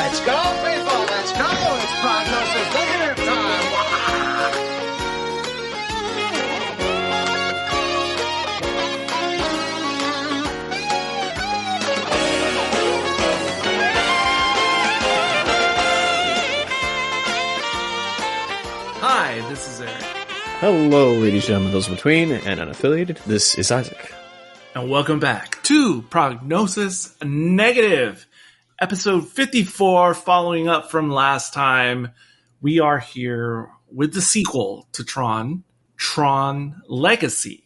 Let's go, people! Let's go! It's Prognosis negative time! Hi, this is Eric. Hello, ladies and gentlemen, those in between, and unaffiliated. This is Isaac. And welcome back to Prognosis Negative, episode 54, following up from last time. We are here with the sequel to Tron Legacy.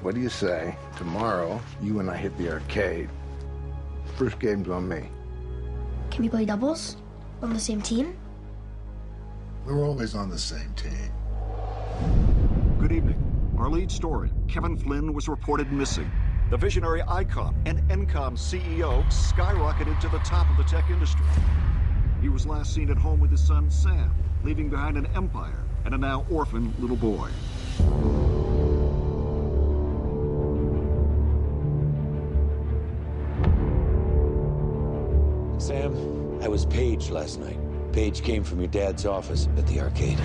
What do you say, tomorrow, you and I hit the arcade. First game's on me. Can we play doubles? On the same team? We're always on the same team. Good evening. Our lead story, Kevin Flynn, was reported missing. The visionary icon and Encom CEO skyrocketed to the top of the tech industry. He was last seen at home with his son, Sam, leaving behind an empire and a now orphaned little boy. Sam, I was paged last night. Page came from your dad's office at the arcade.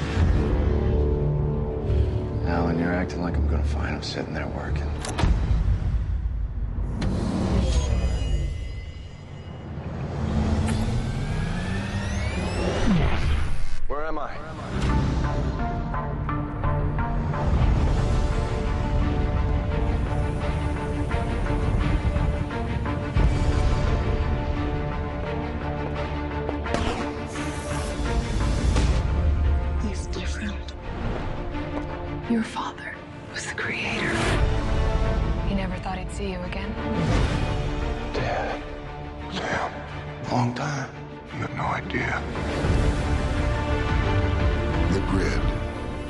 Alan, you're acting like I'm gonna find him sitting there working. Where am I? He's different. Your father was the creator. He never thought he'd see you again. Dad. Sam. Long time. You have no idea. The Grid,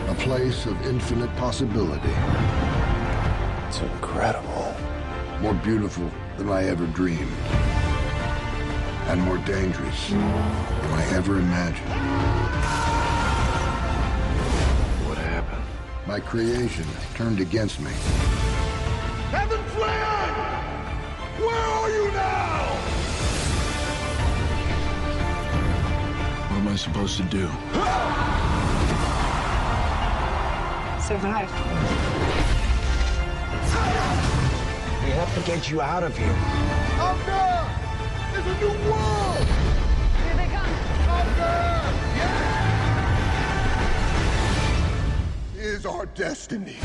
a place of infinite possibility. It's incredible. More beautiful than I ever dreamed. And more dangerous than I ever imagined. What happened? My creation turned against me. Kevin Flynn! Where are you now? What am I supposed to do? Survive. We have to get you out of here. Up there! There's a new world! Here they come. Up there! Yeah! Is our destiny.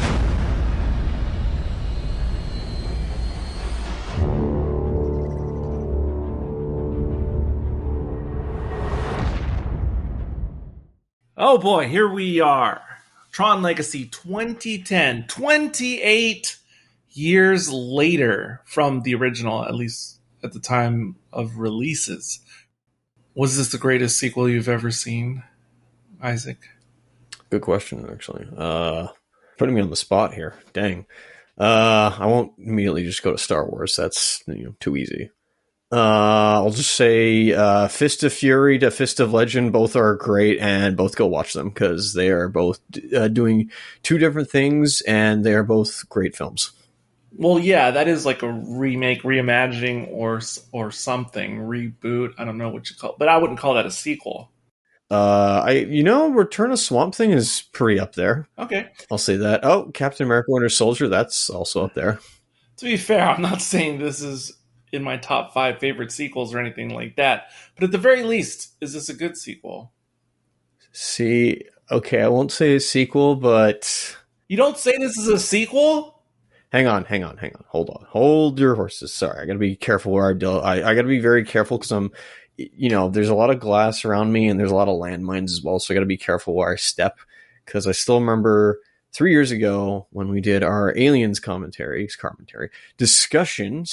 Oh boy, here we are. Tron Legacy 2010, 28 years later from the original, at least at the time of releases. Was this the greatest sequel you've ever seen, Isaac? Good question, actually. Putting me on the spot here. Dang. I won't immediately just go to Star Wars. That's too easy. I'll just say Fist of Fury to Fist of Legend, both are great, and both go watch them because they are both doing two different things, and they are both great films. Well, yeah, that is like a remake, reimagining, or something, reboot. I don't know what you call it, but I wouldn't call that a sequel. Return of Swamp Thing is pretty up there. Okay. I'll say that. Oh, Captain America Winter Soldier, that's also up there. To be fair, I'm not saying this is in my top 5 favorite sequels or anything like that, but at the very least, is this a good sequel? See, okay, I won't say a sequel, but... You don't say this is a sequel? Hang on. Hold your horses. Sorry, I gotta be careful where I gotta be very careful because I'm... there's a lot of glass around me and there's a lot of landmines as well, so I got to be careful where I step, because I still remember 3 years ago when we did our Aliens discussion,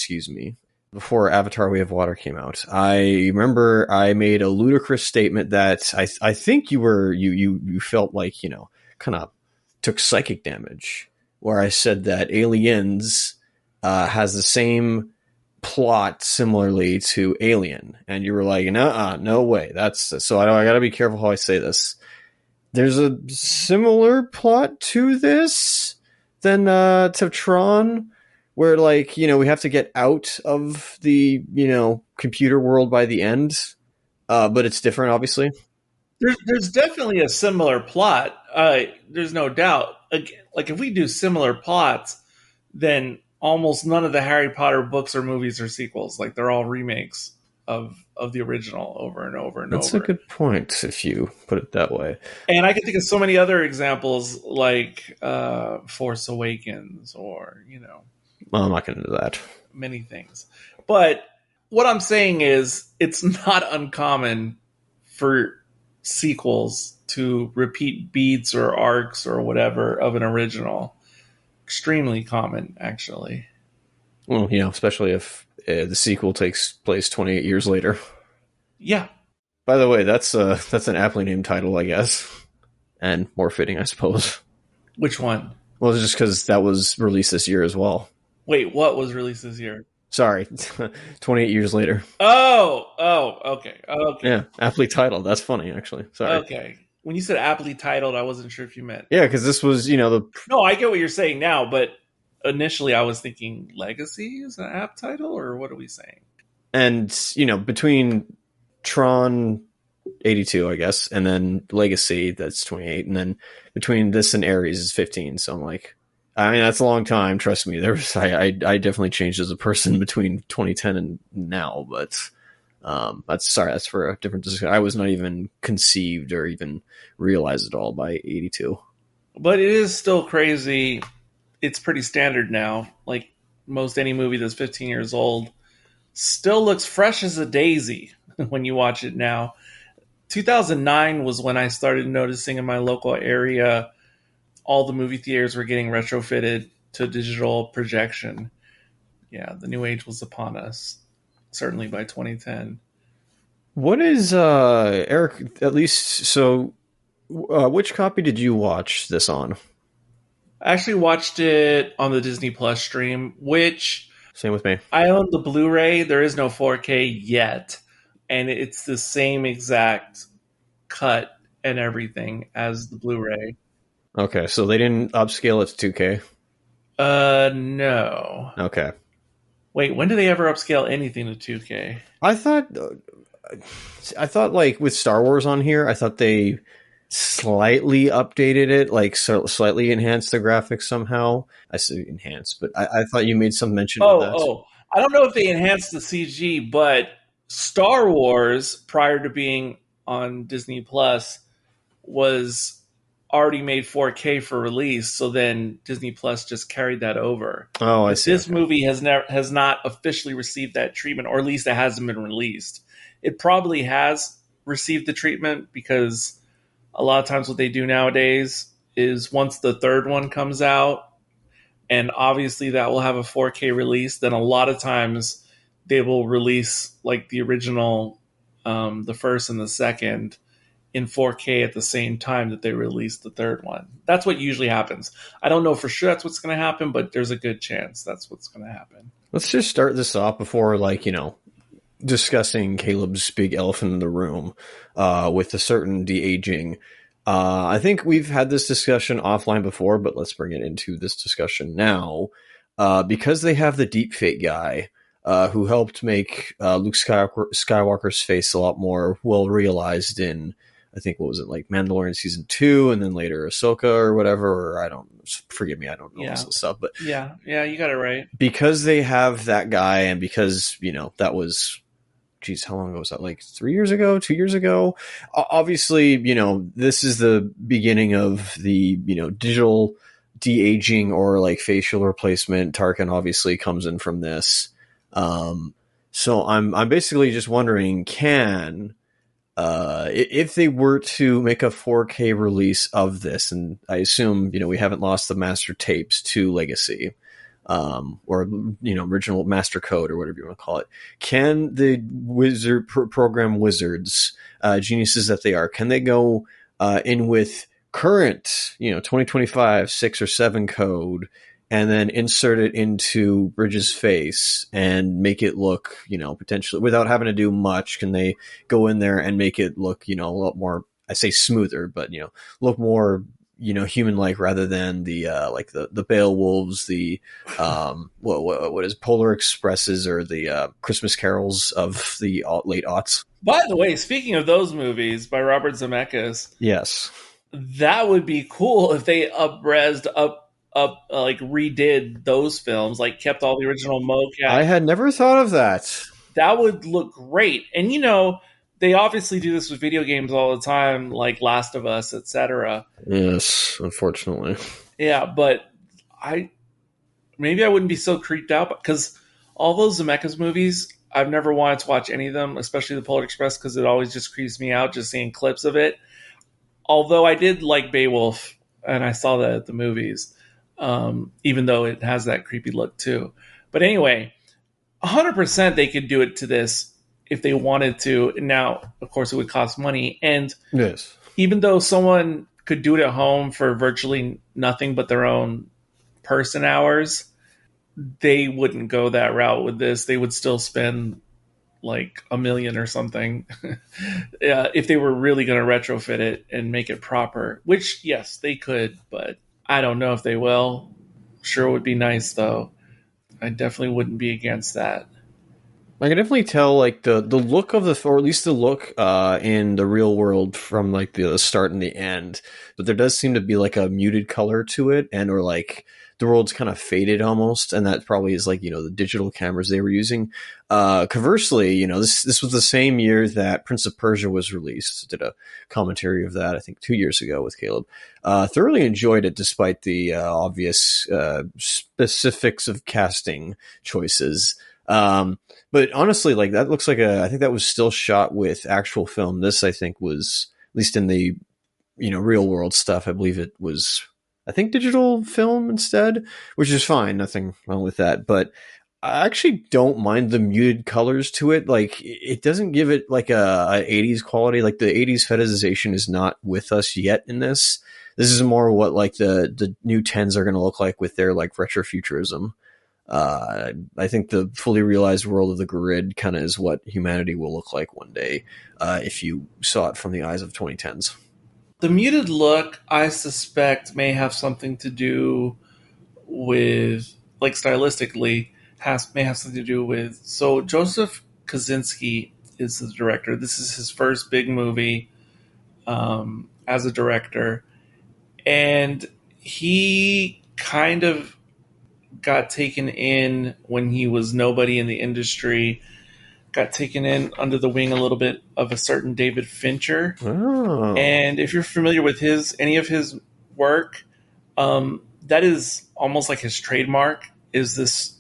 before Avatar Way of Water came out. I remember I made a ludicrous statement that I think you felt like, kind of took psychic damage, where I said that Aliens has the same plot similarly to Alien, and you were like, no way. So I gotta be careful how I say this. There's a similar plot to this than to Tron, where we have to get out of the computer world by the end. but it's different, obviously. There's definitely a similar plot. There's no doubt. Like if we do similar plots, then almost none of the Harry Potter books or movies are sequels. Like they're all remakes of the original over and over and That's over. a good point if you put it that way. And I can think of so many other examples like Force Awakens or, Well, I'm not going to do that. Many things. But what I'm saying is it's not uncommon for sequels to repeat beats or arcs or whatever of an original. Extremely common, actually. Well, especially if the sequel takes place 28 years later. Yeah. By the way, that's an aptly named title, I guess. And more fitting, I suppose. Which one? Well, it's just because that was released this year as well. Wait, what was released this year? Sorry, 28 years later. Oh, okay. Yeah, aptly titled. That's funny, actually. Sorry. Okay. When you said aptly titled, I wasn't sure if you meant... Yeah, because this was, No, I get what you're saying now, but initially I was thinking Legacy is an apt title, or what are we saying? And, between Tron 82, I guess, and then Legacy, that's 28, and then between this and Ares is 15, so I'm like... that's a long time. Trust me. I definitely changed as a person between 2010 and now, but that's for a different discussion. I was not even conceived or even realized at all by 82. But it is still crazy. It's pretty standard now. Like most any movie that's 15 years old still looks fresh as a daisy when you watch it now. 2009 was when I started noticing in my local area all the movie theaters were getting retrofitted to digital projection. Yeah, the new age was upon us, certainly by 2010. What is, Eric, at least, so, which copy did you watch this on? I actually watched it on the Disney Plus stream, which... Same with me. I own the Blu-ray. There is no 4K yet, and it's the same exact cut and everything as the Blu-ray. Okay, so they didn't upscale it to 2K? No. Okay. Wait, when do they ever upscale anything to 2K? I thought like with Star Wars on here, I thought they slightly updated it, like slightly enhanced the graphics somehow. I say enhanced, but I thought you made some mention of that. Oh, I don't know if they enhanced the CG, but Star Wars, prior to being on Disney Plus, was already made 4K for release, so then Disney Plus just carried that over. Oh, I see. This movie has not officially received that treatment, or at least it hasn't been released. It probably has received the treatment because a lot of times what they do nowadays is once the third one comes out, and obviously that will have a 4K release, then a lot of times they will release like the original, the first and the second, in 4K at the same time that they release the third one. That's what usually happens. I don't know for sure that's what's going to happen, but there's a good chance that's what's going to happen. Let's just start this off before, discussing Caleb's big elephant in the room with a certain de-aging. I think we've had this discussion offline before, but let's bring it into this discussion now. Because they have the deepfake guy who helped make Luke Skywalker's face a lot more well-realized in, I think, what was it, like Mandalorian Season 2, and then later Ahsoka or whatever, or forgive me, I don't know this stuff. But yeah, you got it right. Because they have that guy, and because, that was, how long ago was that? Like 3 years ago, 2 years ago? Obviously, this is the beginning of the, digital de-aging or like facial replacement. Tarkin obviously comes in from this. So I'm basically just wondering, if they were to make a 4K release of this, and I assume, we haven't lost the master tapes to Legacy, or, original master code or whatever you want to call it. Can the program wizards, geniuses that they are, can they go in with current, 2025 6 or 7 code and then insert it into Bridges' face and make it look, potentially without having to do much? Can they go in there and make it look, a lot more, I say smoother, but, look more, human-like rather than the like the Beowulfs, the what is Polar Expresses or the Christmas Carols of the late aughts. By the way, speaking of those movies by Robert Zemeckis, Yes, that would be cool if they redid those films, like kept all the original mocap. I had never thought of that. That would look great. And they obviously do this with video games all the time, like Last of Us, etc. Yes, unfortunately. Yeah, but maybe I wouldn't be so creeped out because all those Zemeckis movies, I've never wanted to watch any of them, especially the Polar Express, because it always just creeps me out just seeing clips of it. Although I did like Beowulf, and I saw that at the movies, even though it has that creepy look too. But anyway, 100% they could do it to this if they wanted to. Now, of course, it would cost money. And yes, even though someone could do it at home for virtually nothing but their own person hours, they wouldn't go that route with this. They would still spend like $1 million or something if they were really going to retrofit it and make it proper, which, yes, they could, but I don't know if they will. Sure would be nice, though. I definitely wouldn't be against that. I can definitely tell, like, the look of or at least the look in the real world from, like, the start and the end. But there does seem to be, like, a muted color to it, or, like, the world's kind of faded almost, and that probably is, like, the digital cameras they were using. Conversely, this was the same year that Prince of Persia was released. Did a commentary of that, I think, 2 years ago with Caleb. Thoroughly enjoyed it despite the obvious specifics of casting choices. But honestly, like, that looks like I think that was still shot with actual film. This, I think, was, at least in the, real world stuff, I believe it was, I think, digital film instead, which is fine. Nothing wrong with that. But I actually don't mind the muted colors to it. Like, it doesn't give it like a 80s quality. Like, the 80s fetishization is not with us yet in this. This is more what, like, the new 10s are going to look like with their, like, retrofuturism. I think the fully realized world of the grid kind of is what humanity will look like one day if you saw it from the eyes of 2010s. The muted look, I suspect, may have something to do with, like, stylistically, may have something to do with. So Joseph Kosinski is the director. This is his first big movie as a director, and he kind of got taken in when he was nobody in the industry, got taken in under the wing a little bit of a certain David Fincher. Oh. And if you're familiar with any of his work, that is almost like his trademark, is this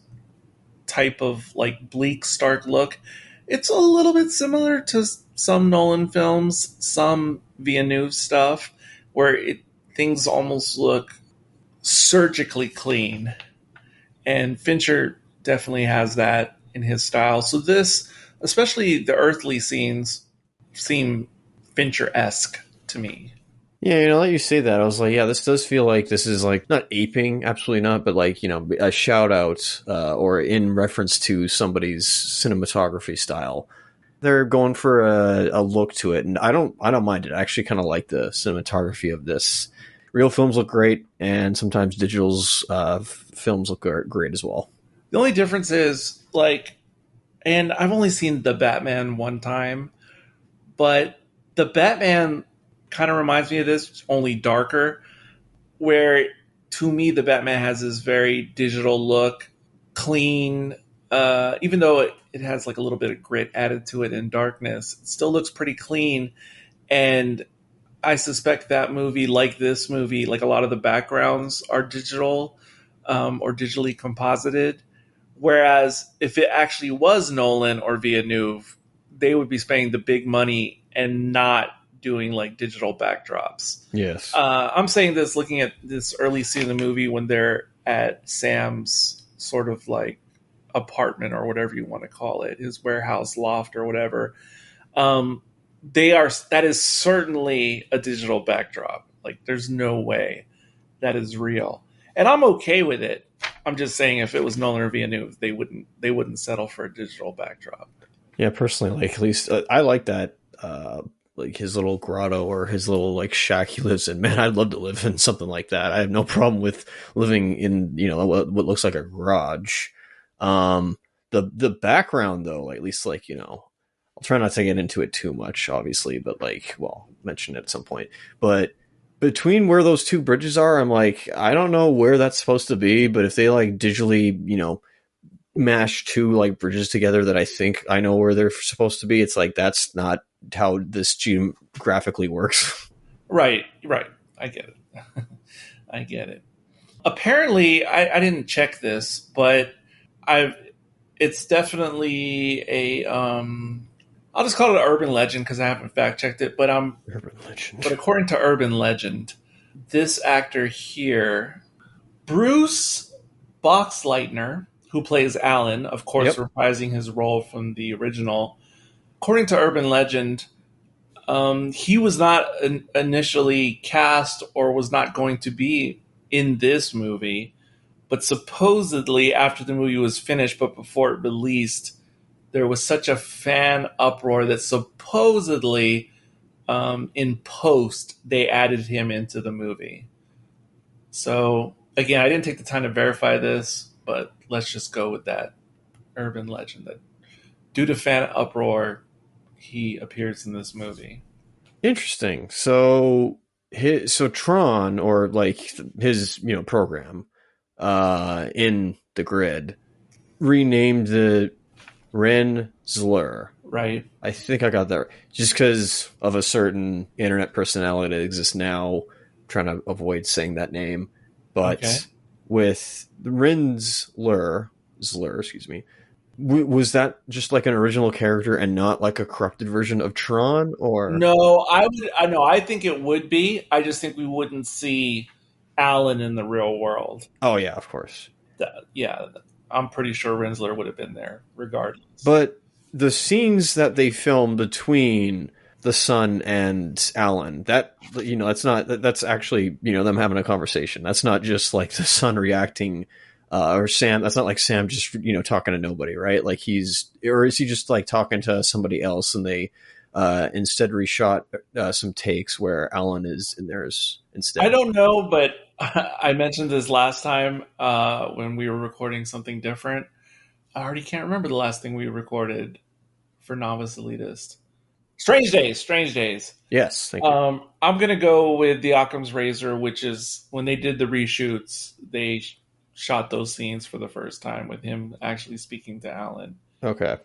type of, like, bleak, stark look. It's a little bit similar to some Nolan films, some Villeneuve stuff, where things almost look surgically clean. And Fincher definitely has that in his style. So this, especially the earthly scenes, seem Fincher-esque to me. Yeah, now that you say that, I was like, yeah, this does feel like this is, like, not aping, absolutely not, but, like, a shout out or in reference to somebody's cinematography style. They're going for a look to it, and I don't mind it. I actually kind of like the cinematography of this. Real films look great, and sometimes digital's films look great as well. The only difference is, like, and I've only seen The Batman one time, but The Batman kind of reminds me of this, only darker, where, to me, The Batman has this very digital look, clean, even though it has, like, a little bit of grit added to it and darkness. It still looks pretty clean, and I suspect that movie, like this movie, like a lot of the backgrounds are digital or digitally composited. Whereas if it actually was Nolan or Villeneuve, they would be spending the big money and not doing, like, digital backdrops. Yes. I'm saying this looking at this early scene of the movie when they're at Sam's sort of, like, apartment or whatever you want to call it, his warehouse loft or whatever. That is certainly a digital backdrop. Like, there's no way that is real. And I'm okay with it. I'm just saying if it was Nolan or Villeneuve, they wouldn't settle for a digital backdrop. Yeah, personally, like, at least I like that like his little grotto or his little like shack he lives in. Man, I'd love to live in something like that. I have no problem with living in, you know, what looks like a garage. The background though, at least like, you know, I'll try not to get into it too much, obviously, but like, well, mention it at some point. But between where those two bridges are, I'm like, I don't know where that's supposed to be, but if they like digitally, you know, mash two like bridges together that I think I know where they're supposed to be, it's like that's not how this geographically works. Right. I get it. I get it. Apparently, I didn't check this, but it's definitely a I'll just call it an urban legend because I haven't fact checked it, but Urban legend. but according to urban legend, this actor here, Bruce Boxleitner, who plays Alan, of course, reprising his role from the original. According to urban legend, he was not initially cast or was not going to be in this movie, but supposedly after the movie was finished, but before it released, there was such a fan uproar that supposedly in post they added him into the movie. So again, I didn't take the time to verify this, but let's just go with that urban legend that due to fan uproar, he appears in this movie. Interesting. So Tron, or like his, you know, program in the grid, renamed the Renzler. Right. I think I got that right. Just because of a certain internet personality that exists now, I'm trying to avoid saying that name. But with Renzler, excuse me, was that just like an original character and not like a corrupted version of Tron? Or no, I think it would be. I just think we wouldn't see Alan in the real world. Oh yeah, of course. Yeah, I'm pretty sure Renzler would have been there regardless. But the scenes that they filmed between the son and Alan, that, you know, that's actually, you know, them having a conversation. That's not just like the son reacting, or Sam. That's not like Sam just, you know, talking to nobody, right? Like is he just like talking to somebody else, and they instead reshot some takes where Alan is in theirs instead? I don't know, but I mentioned this last time when we were recording something different. I already can't remember the last thing we recorded for Novice Elitist. Strange Days. Yes, thank you. I'm going to go with the Occam's Razor, which is when they did the reshoots, they shot those scenes for the first time with him actually speaking to Alan. Okay.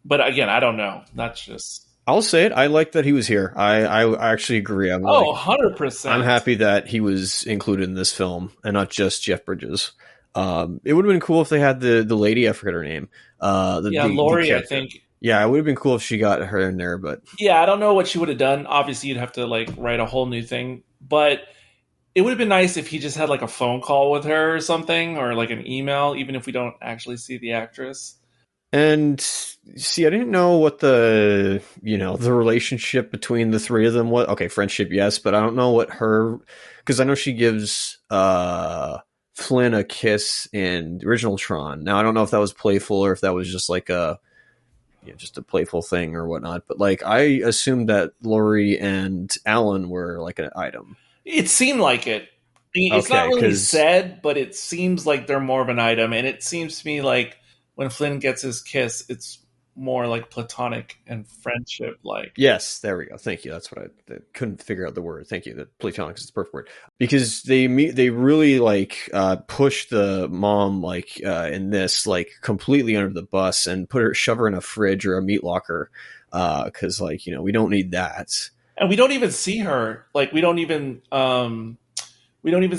But again, I don't know. That's just... I'll say it. I like that he was here. I actually agree. 100%. I'm happy that he was included in this film and not just Jeff Bridges. It would have been cool if they had the lady, I forget her name. Lori, I think. Yeah, it would have been cool if she got her in there, but... Yeah, I don't know what she would have done. Obviously, you'd have to like write a whole new thing. But it would have been nice if he just had like a phone call with her or something, or like an email, even if we don't actually see the actress. And see, I didn't know what the relationship between the three of them was. Okay, friendship, yes, but I don't know what her... Because I know she gives... Flynn a kiss in the original Tron. Now I don't know if that was playful or if that was just like just a playful thing or whatnot. But like I assumed that Laurie and Alan were like an item. It seemed like it. It's not really said, but it seems like they're more of an item. And it seems to me like when Flynn gets his kiss, it's more like platonic and friendship like. Yes, there we go. Thank you. That's what I couldn't figure out the word. Thank you. That platonic is the perfect word, because they really like push the mom like in this like completely under the bus and shove her in a fridge or a meat locker, because like, you know, we don't need that. And we don't even see her. Like we don't even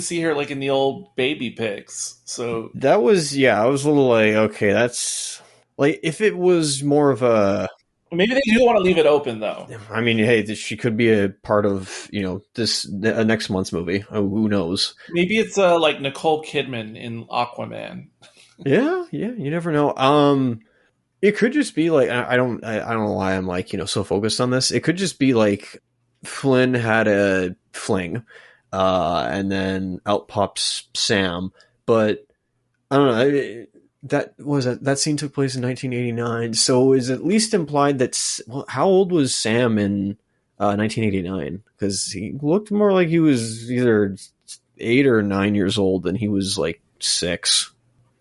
see her like in the old baby pics. So that was, I was a little like, okay, that's like, if it was more of a... Maybe they do want to leave it open, though. I mean, hey, she could be a part of, you know, this next month's movie. Oh, who knows? Maybe it's like Nicole Kidman in Aquaman. Yeah, you never know. It could just be like, I don't know why I'm like, you know, so focused on this. It could just be like Flynn had a fling, and then out pops Sam. But I don't know. That scene took place in 1989, so is at least implied that... Well, how old was Sam in 1989, because he looked more like he was either 8 or 9 years old than he was like 6.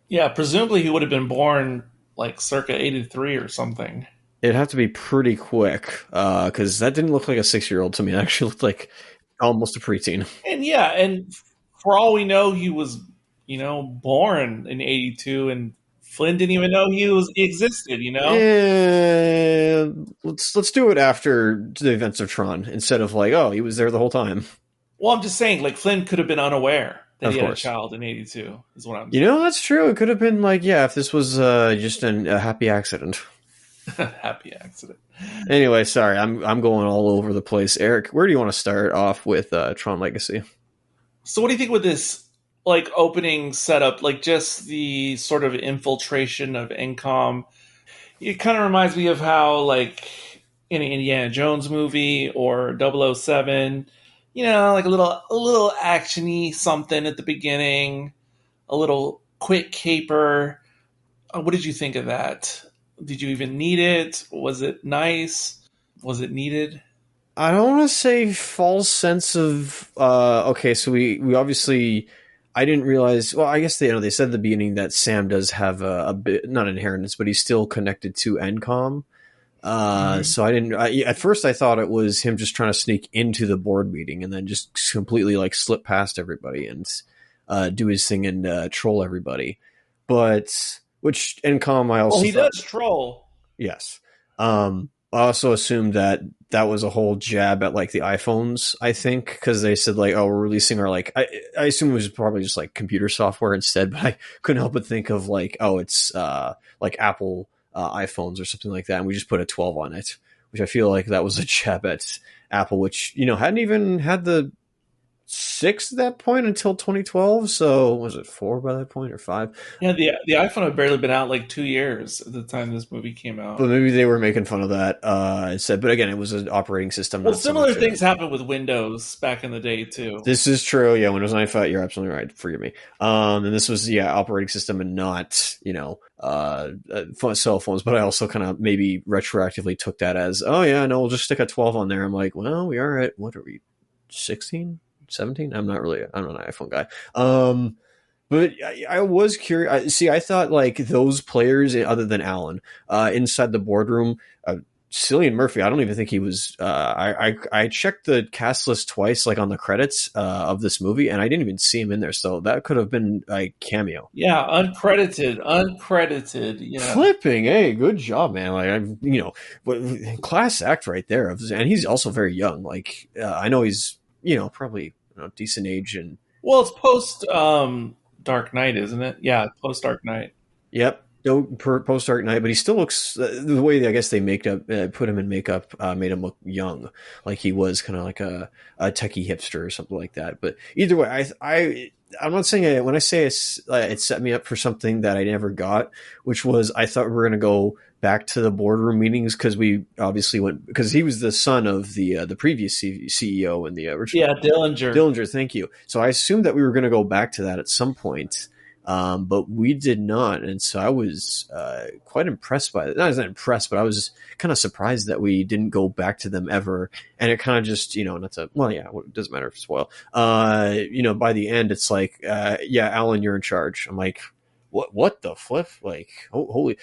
Yeah, presumably he would have been born like circa 83 or something. It'd have to be pretty quick, because that didn't look like a 6-year-old to me. It actually looked like almost a preteen. And yeah, and for all we know, he was, born in 82, and Flynn didn't even know he existed, And let's do it after the events of Tron, instead of like, oh, he was there the whole time. Well, I'm just saying, like, Flynn could have been unaware that he had a course. child in 82, is what I'm saying. That's true. It could have been like, yeah, if this was just a happy accident. Happy accident. Anyway, sorry, I'm going all over the place. Eric, where do you want to start off with Tron Legacy? So what do you think with this, like, opening setup, like just the sort of infiltration of NCOM? It kind of reminds me of how, like, in an Indiana Jones movie or 007, like a little action-y something at the beginning, a little quick caper. What did you think of that? Did you even need it? Was it nice? Was it needed? I don't want to say false sense of okay, so we obviously, I didn't realize, well, I guess they said at the beginning that Sam does have a bit, not inheritance, but he's still connected to NCOM. So at first I thought it was him just trying to sneak into the board meeting and then just completely like slip past everybody and do his thing and troll everybody. But which NCOM I also he does troll. Yes. I also assumed that was a whole jab at like the iPhones, I think, because they said like, oh, we're releasing our like, I assume it was probably just like computer software instead, but I couldn't help but think of like, oh, it's like Apple iPhones or something like that, and we just put a 12 on it, which I feel like that was a jab at Apple, which hadn't even had the 6 at that point until 2012. So was it 4 by that point or 5? Yeah, the iPhone had barely been out like 2 years at the time this movie came out. But maybe they were making fun of that instead. But again, it was an operating system. Well, similar things happened with Windows back in the day too. This is true. Yeah, Windows 95. You're absolutely right. Forgive me. And this was operating system and not cell phones. But I also kind of maybe retroactively took that as, oh yeah, no, we'll just stick a 12 on there. I'm like, well, we are at, what are we, 16? 17? I'm not an iPhone guy. But I was curious. I thought like those players, other than Alan, inside the boardroom, Cillian Murphy, I don't even think he was. I checked the cast list twice, like on the credits of this movie, and I didn't even see him in there. So that could have been a cameo. Yeah, uncredited. Flipping, hey, good job, man. Like class act right there. And he's also very young. Like I know he's probably decent age and. Well, it's post Dark Knight, isn't it? Yeah, post Dark Knight. Yep. Post Dark Knight, but he still looks the way I guess they put him in makeup made him look young, like he was kind of like a techie hipster or something like that. But either way, I'm not saying when I say it set me up for something that I never got, which was I thought we were going to go back to the boardroom meetings because we obviously went because he was the son of the previous CEO in the original. Yeah, Dillinger. Dillinger, thank you. So I assumed that we were going to go back to that at some point. But we did not, and so I was quite impressed by it. I was not impressed, but I was kind of surprised that we didn't go back to them ever. And it kind of just, it doesn't matter if it's spoil. By the end, it's like, Alan, you're in charge. I'm like, what the flip? Like, holy!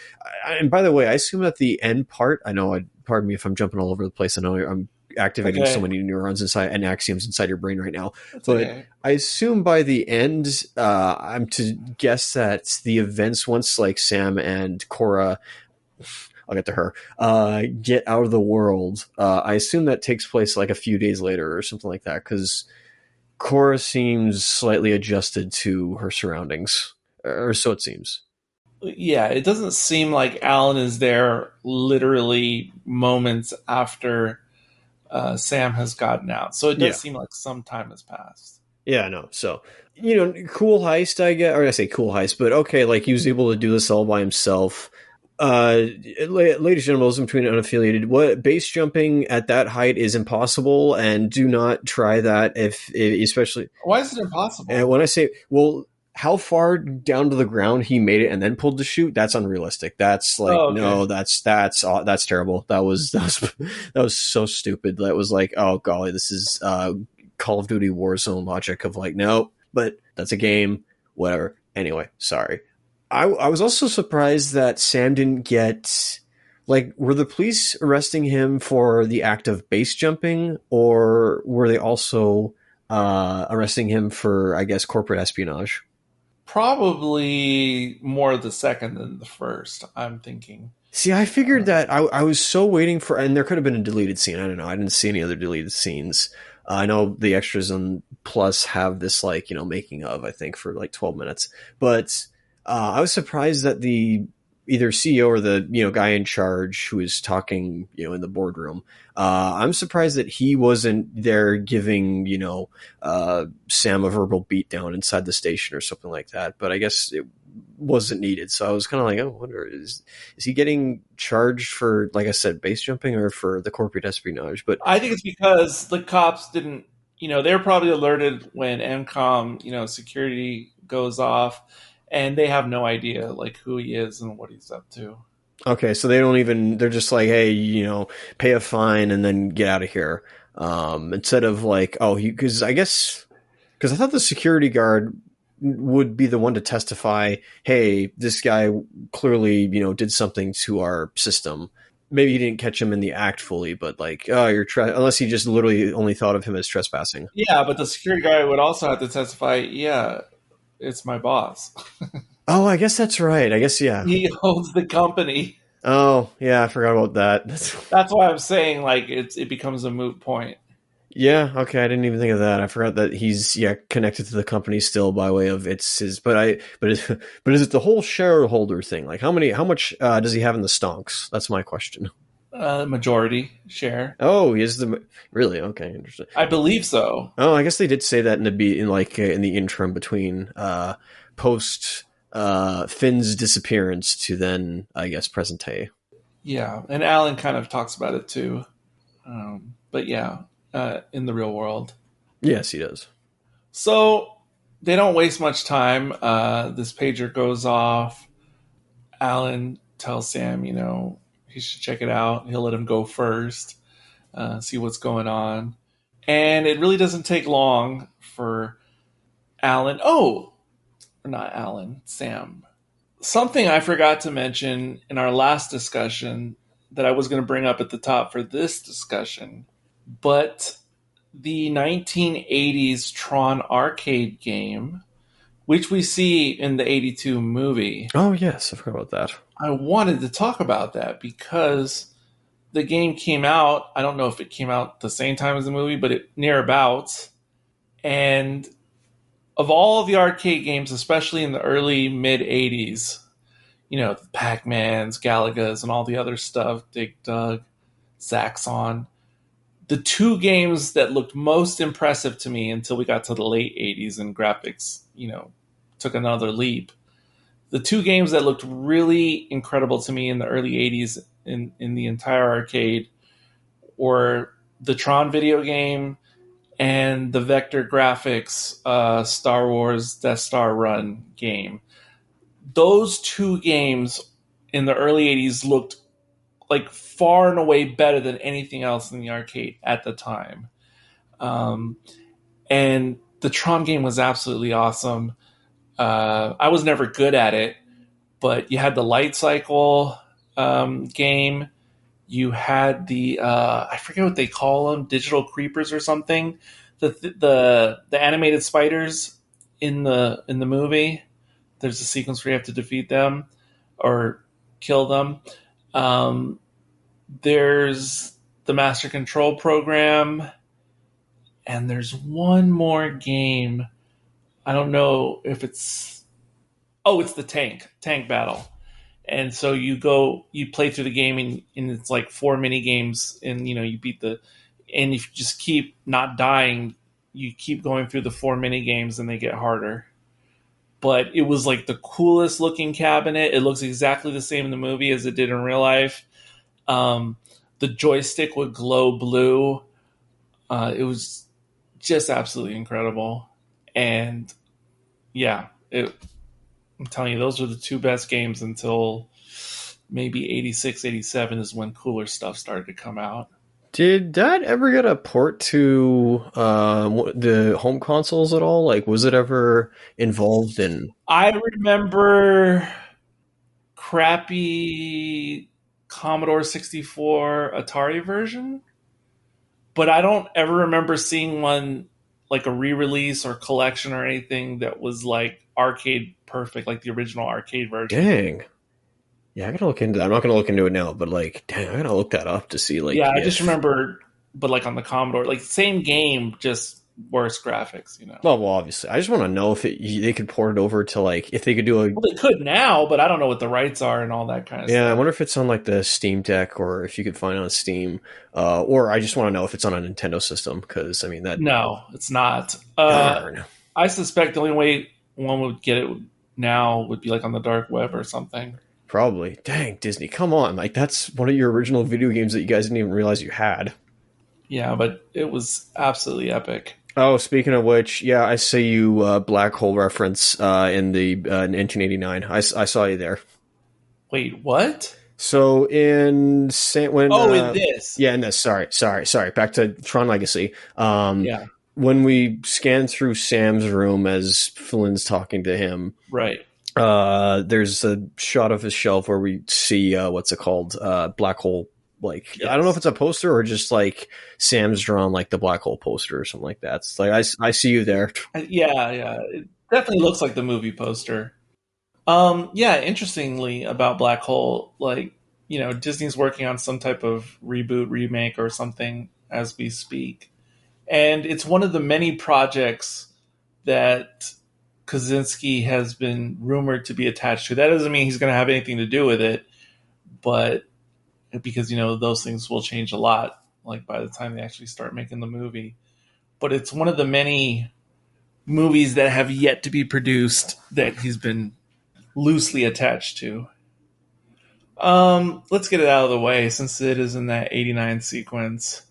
And by the way, I assume that the end part. I know. Pardon me if I'm jumping all over the place. I know I'm activating so many neurons inside and axioms inside your brain right now. But I assume by the end, I'm to guess that the events once like Sam and Cora, I'll get to her, get out of the world. I assume that takes place like a few days later or something like that because Cora seems slightly adjusted to her surroundings, or so it seems. Yeah, it doesn't seem like Alan is there literally moments after Sam has gotten out. So it does seem like some time has passed. Yeah, no. So, cool heist, I guess. Or I say cool heist, but okay, like he was able to do this all by himself. Ladies and gentlemen, those between unaffiliated, what base jumping at that height is impossible, and do not try that especially. Why is it impossible? And when I say, well, how far down to the ground he made it and then pulled the chute, that's unrealistic. That's like, Oh, okay. no, that's terrible. That was so stupid. That was like, oh golly, this is Call of Duty Warzone logic of like, no, but that's a game, whatever. Anyway, sorry. I was also surprised that Sam didn't get, like, were the police arresting him for the act of base jumping, or were they also arresting him for, I guess, corporate espionage? Probably more the second than the first, I'm thinking. See, I figured that I was so waiting for, and there could have been a deleted scene. I don't know. I didn't see any other deleted scenes. I know the extras on Plus have this, like, making of, I think, for like 12 minutes. But I was surprised that the either CEO or the guy in charge who is talking in the boardroom, I'm surprised that he wasn't there giving Sam a verbal beatdown inside the station or something like that. But I guess it wasn't needed, so I was kind of like, I wonder, is he getting charged for, like I said, base jumping, or for the corporate espionage? But I think it's because the cops didn't, they were probably alerted when MCOM, security goes off, and they have no idea like who he is and what he's up to. Okay, so they're just like, hey, pay a fine and then get out of here. Instead of like, because I thought the security guard would be the one to testify, hey, this guy clearly, did something to our system. Maybe he didn't catch him in the act fully, but like, unless he just literally only thought of him as trespassing. Yeah, but the security guy would also have to testify, yeah, it's my boss. Oh, I guess that's right. I guess, yeah. He owns the company. Oh, yeah, I forgot about that. That's why I'm saying, like, it becomes a moot point. Yeah, okay, I didn't even think of that. I forgot that he's connected to the company still by way of it's his. But is it the whole shareholder thing? Like, how much does he have in the stonks? That's my question. Majority share. Oh, he is really okay. Interesting. I believe so. Oh, I guess they did say that in the interim between post Finn's disappearance to then, I guess, present day. Yeah, and Alan kind of talks about it too. But yeah. In the real world. Yes, he does. So they don't waste much time. This pager goes off. Alan tells Sam, he should check it out. He'll let him go first, see what's going on. And it really doesn't take long for Alan. Not Alan, Sam. Something I forgot to mention in our last discussion that I was going to bring up at the top for this discussion. But the 1980s Tron arcade game, which we see in the 82 movie. Oh, yes, I forgot about that. I wanted to talk about that because the game came out, I don't know if it came out the same time as the movie, but it near about. And of all of the arcade games, especially in the early mid-80s, the Pac-Mans, Galagas, and all the other stuff, Dig Dug, Zaxxon, the two games that looked most impressive to me until we got to the late 80s and graphics, took another leap. The two games that looked really incredible to me in the early 80s in the entire arcade were the Tron video game and the vector graphics Star Wars Death Star Run game. Those two games in the early 80s looked like far and away better than anything else in the arcade at the time. And the Tron game was absolutely awesome. I was never good at it, but you had the light cycle game. You had the, I forget what they call them, digital creepers or something. The animated spiders in the movie. There's a sequence where you have to defeat them or kill them. There's the Master Control program, and there's one more game. I don't know if it's the tank battle. And so you play through the game and it's like 4 mini games, and you beat and if you just keep not dying, you keep going through the 4 mini games and they get harder. But it was like the coolest looking cabinet. It looks exactly the same in the movie as it did in real life. The joystick would glow blue. It was just absolutely incredible. And yeah, I'm telling you, those were the two best games until maybe 86, 87 is when cooler stuff started to come out. Did that ever get a port to the home consoles at all? Like, was it ever involved in... I remember crappy Commodore 64 Atari version, but I don't ever remember seeing one like a re-release or collection or anything that was like arcade perfect, like the original arcade version. Dang. Yeah, I gotta look into that. I'm not gonna look into it now, but like, dang, I gotta look that up to see. Like, yeah, I just remember, but like on the Commodore, like same game, just worse graphics. You know. Oh well, obviously, I just want to know if they could port it over to like if they could do a. Well, they could now, but I don't know what the rights are and all that kind of stuff. Yeah, I wonder if it's on like the Steam Deck or if you could find it on Steam, or I just want to know if it's on a Nintendo system because I mean that. No, it's not. Darn. I suspect the only way one would get it now would be like on the dark web or something. Probably. Dang, Disney, come on. Like, that's one of your original video games that you guys didn't even realize you had. Yeah, but it was absolutely epic. Oh, speaking of which, yeah, I see you black hole reference in the 1989. I saw you there. Wait, what? So in in this. Yeah, in this. Sorry. Back to Tron Legacy. Yeah. When we scan through Sam's room as Flynn's talking to him. Right. There's a shot of his shelf where we see what's it called? Black hole. Like, yes. I don't know if it's a poster or just like Sam's drawn like the black hole poster or something like that. It's like I see you there. Yeah. It definitely looks like the movie poster. Yeah, interestingly about Black Hole, like, you know, Disney's working on some type of reboot, remake or something as we speak. And it's one of the many projects that Kaczynski has been rumored to be attached to. That doesn't mean he's going to have anything to do with it, but because, you know, those things will change a lot, like by the time they actually start making the movie. But it's one of the many movies that have yet to be produced that he's been loosely attached to. Let's get it out of the way since it is in that 89 sequence.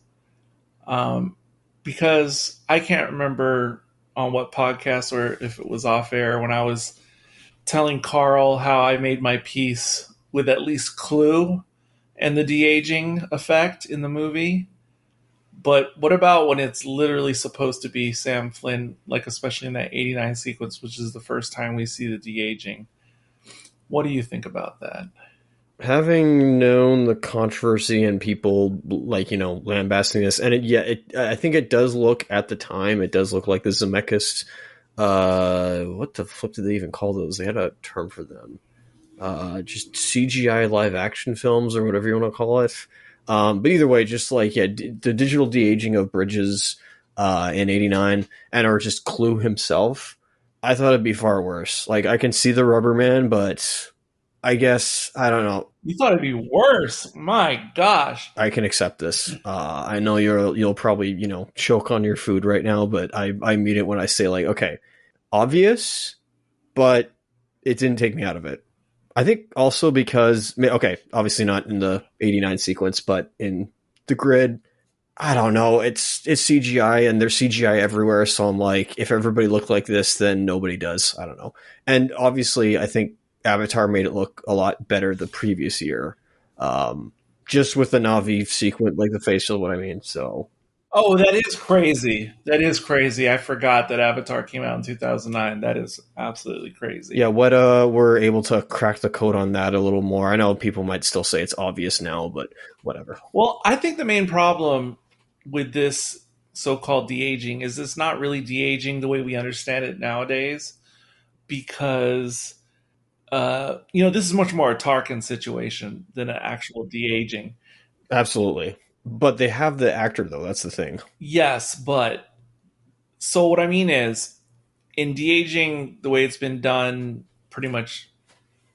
Because I can't remember on what podcast or if it was off air when I was telling Carl how I made my peace with at least Clue and the de-aging effect in the movie. But what about when it's literally supposed to be Sam Flynn, like especially in that 89 sequence, which is the first time we see the de-aging? What do you think about that? Having known the controversy and people like, you know, lambasting this, and I think it does look at the time, it does look like the Zemeckis, what the flip did they even call those? They had a term for them. Just CGI live action films or whatever you want to call it. But either way, just like, yeah, the digital de-aging of Bridges in 89 and or just Clue himself, I thought it'd be far worse. Like, I can see the Rubber Man, but I guess, I don't know. You thought it'd be worse? My gosh. I can accept this. I know you'll probably, you know, choke on your food right now, but I mean it when I say, like, okay, obvious, but it didn't take me out of it. I think also because, okay, obviously not in the 89 sequence, but in the grid, I don't know. It's CGI and there's CGI everywhere. So I'm like, if everybody looked like this, then nobody does. I don't know. And obviously, I think Avatar made it look a lot better the previous year. Just with the Na'vi sequence, like the facial, what I mean. So. Oh, that is crazy. That is crazy. I forgot that Avatar came out in 2009. That is absolutely crazy. Yeah, what we're able to crack the code on that a little more. I know people might still say it's obvious now, but whatever. Well, I think the main problem with this so-called de-aging is it's not really de-aging the way we understand it nowadays, because you know, this is much more a Tarkin situation than an actual de-aging. Absolutely. But they have the actor, though. That's the thing. Yes, but so what I mean is, in de-aging, the way it's been done pretty much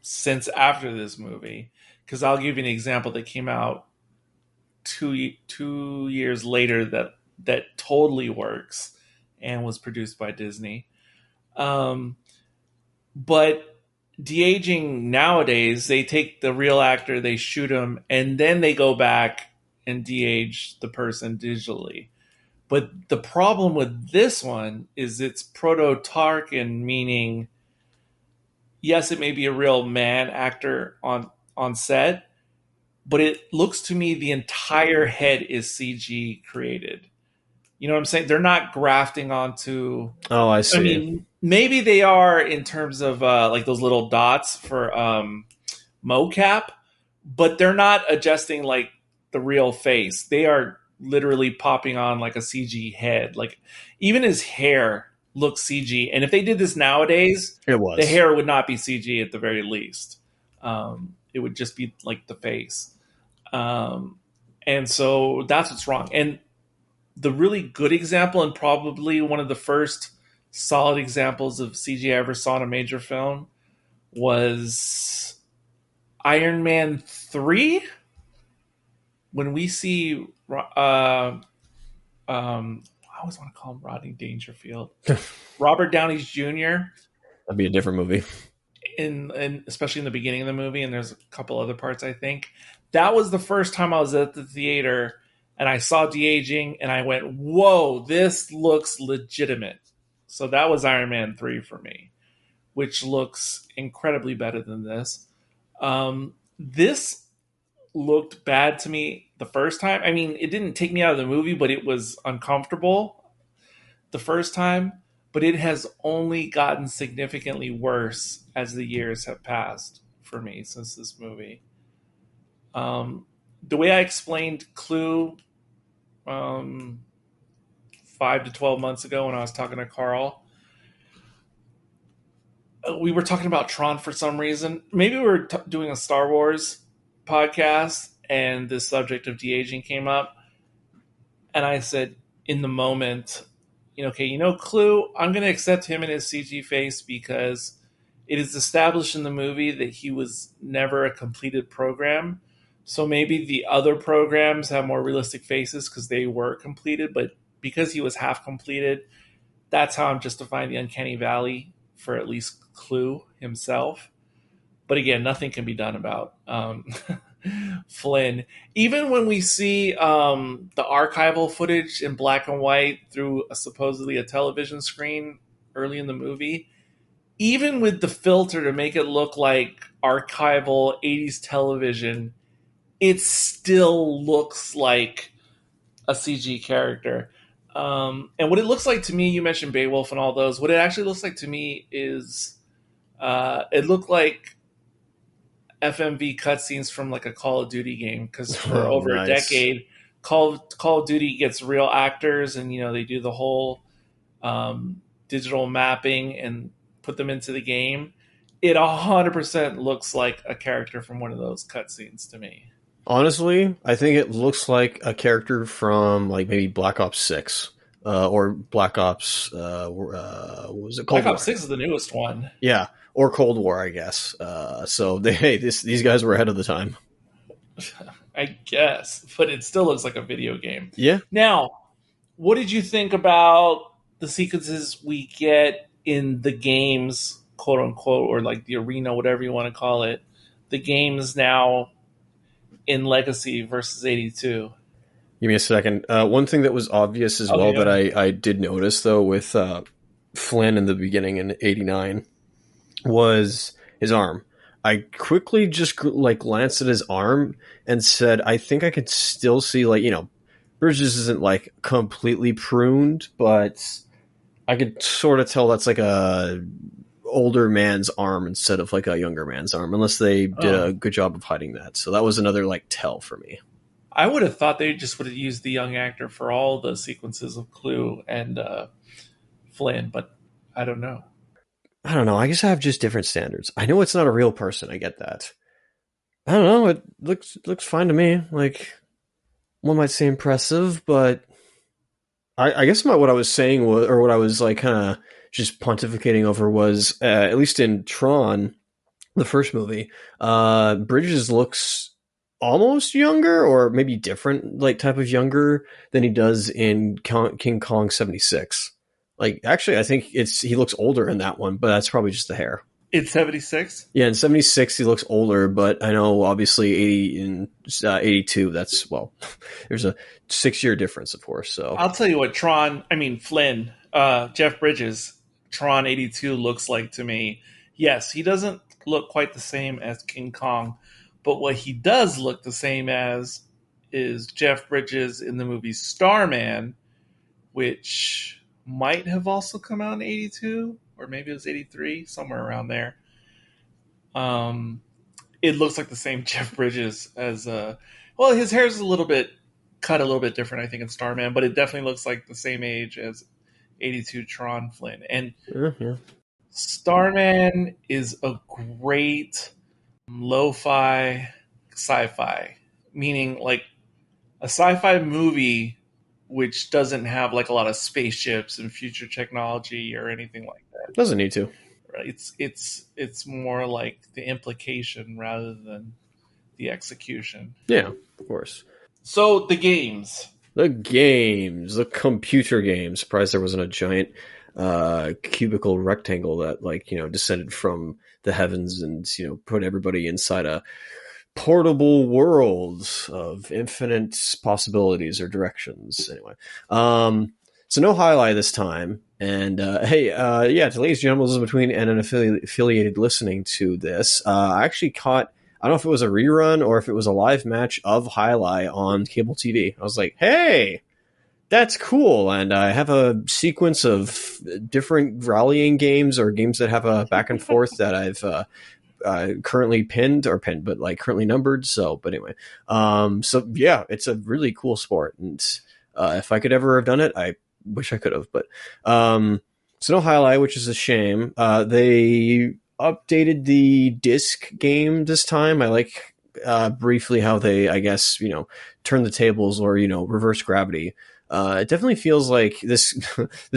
since after this movie, because I'll give you an example that came out two years later that totally works and was produced by Disney. But de-aging nowadays, they take the real actor, they shoot him, and then they go back and de-age the person digitally. But the problem with this one is it's proto-Tarkin, meaning yes, it may be a real man actor on set, but it looks to me the entire head is CG created. You know what I'm saying? They're not grafting onto. Oh, I see. I mean, maybe they are in terms of like those little dots for mocap, but they're not adjusting like the real face. They are literally popping on like a CG head. Like even his hair looks CG. And if they did this nowadays, the hair would not be CG at the very least. It would just be like the face. And so that's what's wrong. And the really good example, and probably one of the first solid examples of CG I ever saw in a major film, was Iron Man 3. When we see, I always want to call him Rodney Dangerfield, Robert Downey Jr. That'd be a different movie. In especially in the beginning of the movie, and there's a couple other parts, I think. That was the first time I was at the theater and I saw de-aging and I went, whoa, this looks legitimate. So that was Iron Man 3 for me, which looks incredibly better than this. This looked bad to me the first time. I mean, it didn't take me out of the movie, but it was uncomfortable the first time. But it has only gotten significantly worse as the years have passed for me since this movie. The way I explained Clue 5 to 12 months ago when I was talking to Carl, we were talking about Tron for some reason. Maybe we were doing a Star Wars podcast and the subject of de-aging came up. And I said, in the moment, Clue, I'm going to accept him in his CG face because it is established in the movie that he was never a completed program. So maybe the other programs have more realistic faces because they were completed, but because he was half completed, that's how I'm justifying the uncanny valley for at least Clue himself. But again, nothing can be done about Flynn. Even when we see the archival footage in black and white through supposedly a television screen early in the movie, even with the filter to make it look like archival 80s television, it still looks like a CG character. And what it looks like to me, you mentioned Beowulf and all those, what it actually looks like to me is it looked like FMV cutscenes from like a Call of Duty game, because for over a decade, Call of Duty gets real actors and they do the whole digital mapping and put them into the game. It 100% looks like a character from one of those cutscenes to me. Honestly, I think it looks like a character from like maybe Black Ops 6 or Black Ops. What was it? Black Ops 6 is the newest one. Yeah, or Cold War, I guess. So these guys were ahead of the time. I guess, but it still looks like a video game. Yeah. Now, what did you think about the sequences we get in the games, quote unquote, or like the arena, whatever you want to call it, the games now in Legacy versus 82? Give me a second. One thing that was obvious as well that I did notice, though, with Flynn in the beginning in 89 was his arm. I quickly just glanced at his arm and said, I think I could still see, Bridges isn't completely pruned, but I could sort of tell that's like a older man's arm instead of like a younger man's arm, unless they did a good job of hiding that. So that was another tell for me. I would have thought they just would have used the young actor for all the sequences of Clue and Flynn, but I don't know. I guess I have just different standards. I know it's not a real person. I get that. I don't know. It looks fine to me. One might say impressive, but I guess what I was saying was, or what I was kind of just pontificating over was, at least in Tron, the first movie, Bridges looks almost younger, or maybe different, type of younger than he does in King Kong 76. Actually, I think he looks older in that one, but that's probably just the hair. It's 76? Yeah, in 76 he looks older, but I know obviously 80 and 82, there's a 6-year difference, of course. So I'll tell you what Flynn, Jeff Bridges, Tron 82 looks like to me. Yes, he doesn't look quite the same as King Kong, but what he does look the same as is Jeff Bridges in the movie Starman, which might have also come out in 82, or maybe it was 83, somewhere around there. It looks like the same Jeff Bridges as well, his hair is cut a little bit different, I think, in Starman, but it definitely looks like the same age as 82 Tron Flynn. And Starman is a great lo-fi sci-fi, meaning like a sci-fi movie which doesn't have like a lot of spaceships and future technology or anything like that. Doesn't need to. It's more like the implication rather than the execution. Yeah, of course. So the games. The computer games. Surprised there wasn't a giant cubicle rectangle that descended from the heavens and put everybody inside a portable world of infinite possibilities or directions. Anyway, so no highlight this time. And to ladies and gentlemen, this is between and an affiliated listening to this. I actually caught, I don't know if it was a rerun or if it was a live match of Highlight on cable TV. I was like, hey, that's cool. And I have a sequence of different rallying games or games that have a back and forth that I've currently currently numbered. But anyway, it's a really cool sport. And if I could ever have done it, I wish I could have. But so no Highlight, which is a shame. They updated the disc game this time. I like briefly how they, I guess, turn the tables or, reverse gravity. It definitely feels like this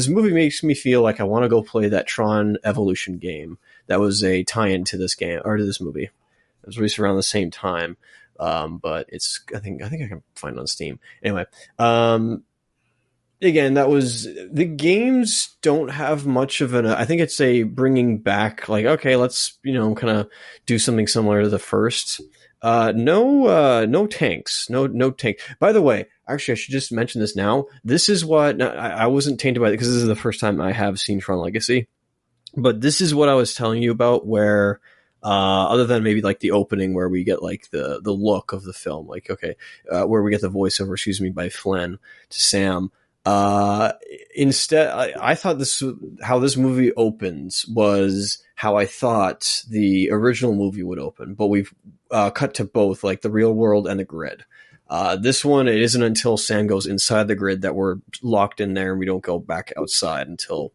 movie makes me feel like I want to go play that Tron Evolution game that was a tie-in to this game or to this movie. It was released around the same time, but I think I can find it on Steam. Anyway, again, that was, the games don't have much of I think it's a bringing back, like, okay, let's, kind of do something similar to the first. No tanks, no tank. By the way, actually, I should just mention this now. This is what, I wasn't tainted by it because this is the first time I have seen Tron Legacy, but this is what I was telling you about where, other than maybe like the opening where we get like the look of the film, like, okay, where we get the voiceover, by Flynn to Sam. Instead, I thought how this movie opens was how I thought the original movie would open, but we've cut to both, like the real world and the grid. This one, it isn't until Sam goes inside the grid that we're locked in there and we don't go back outside until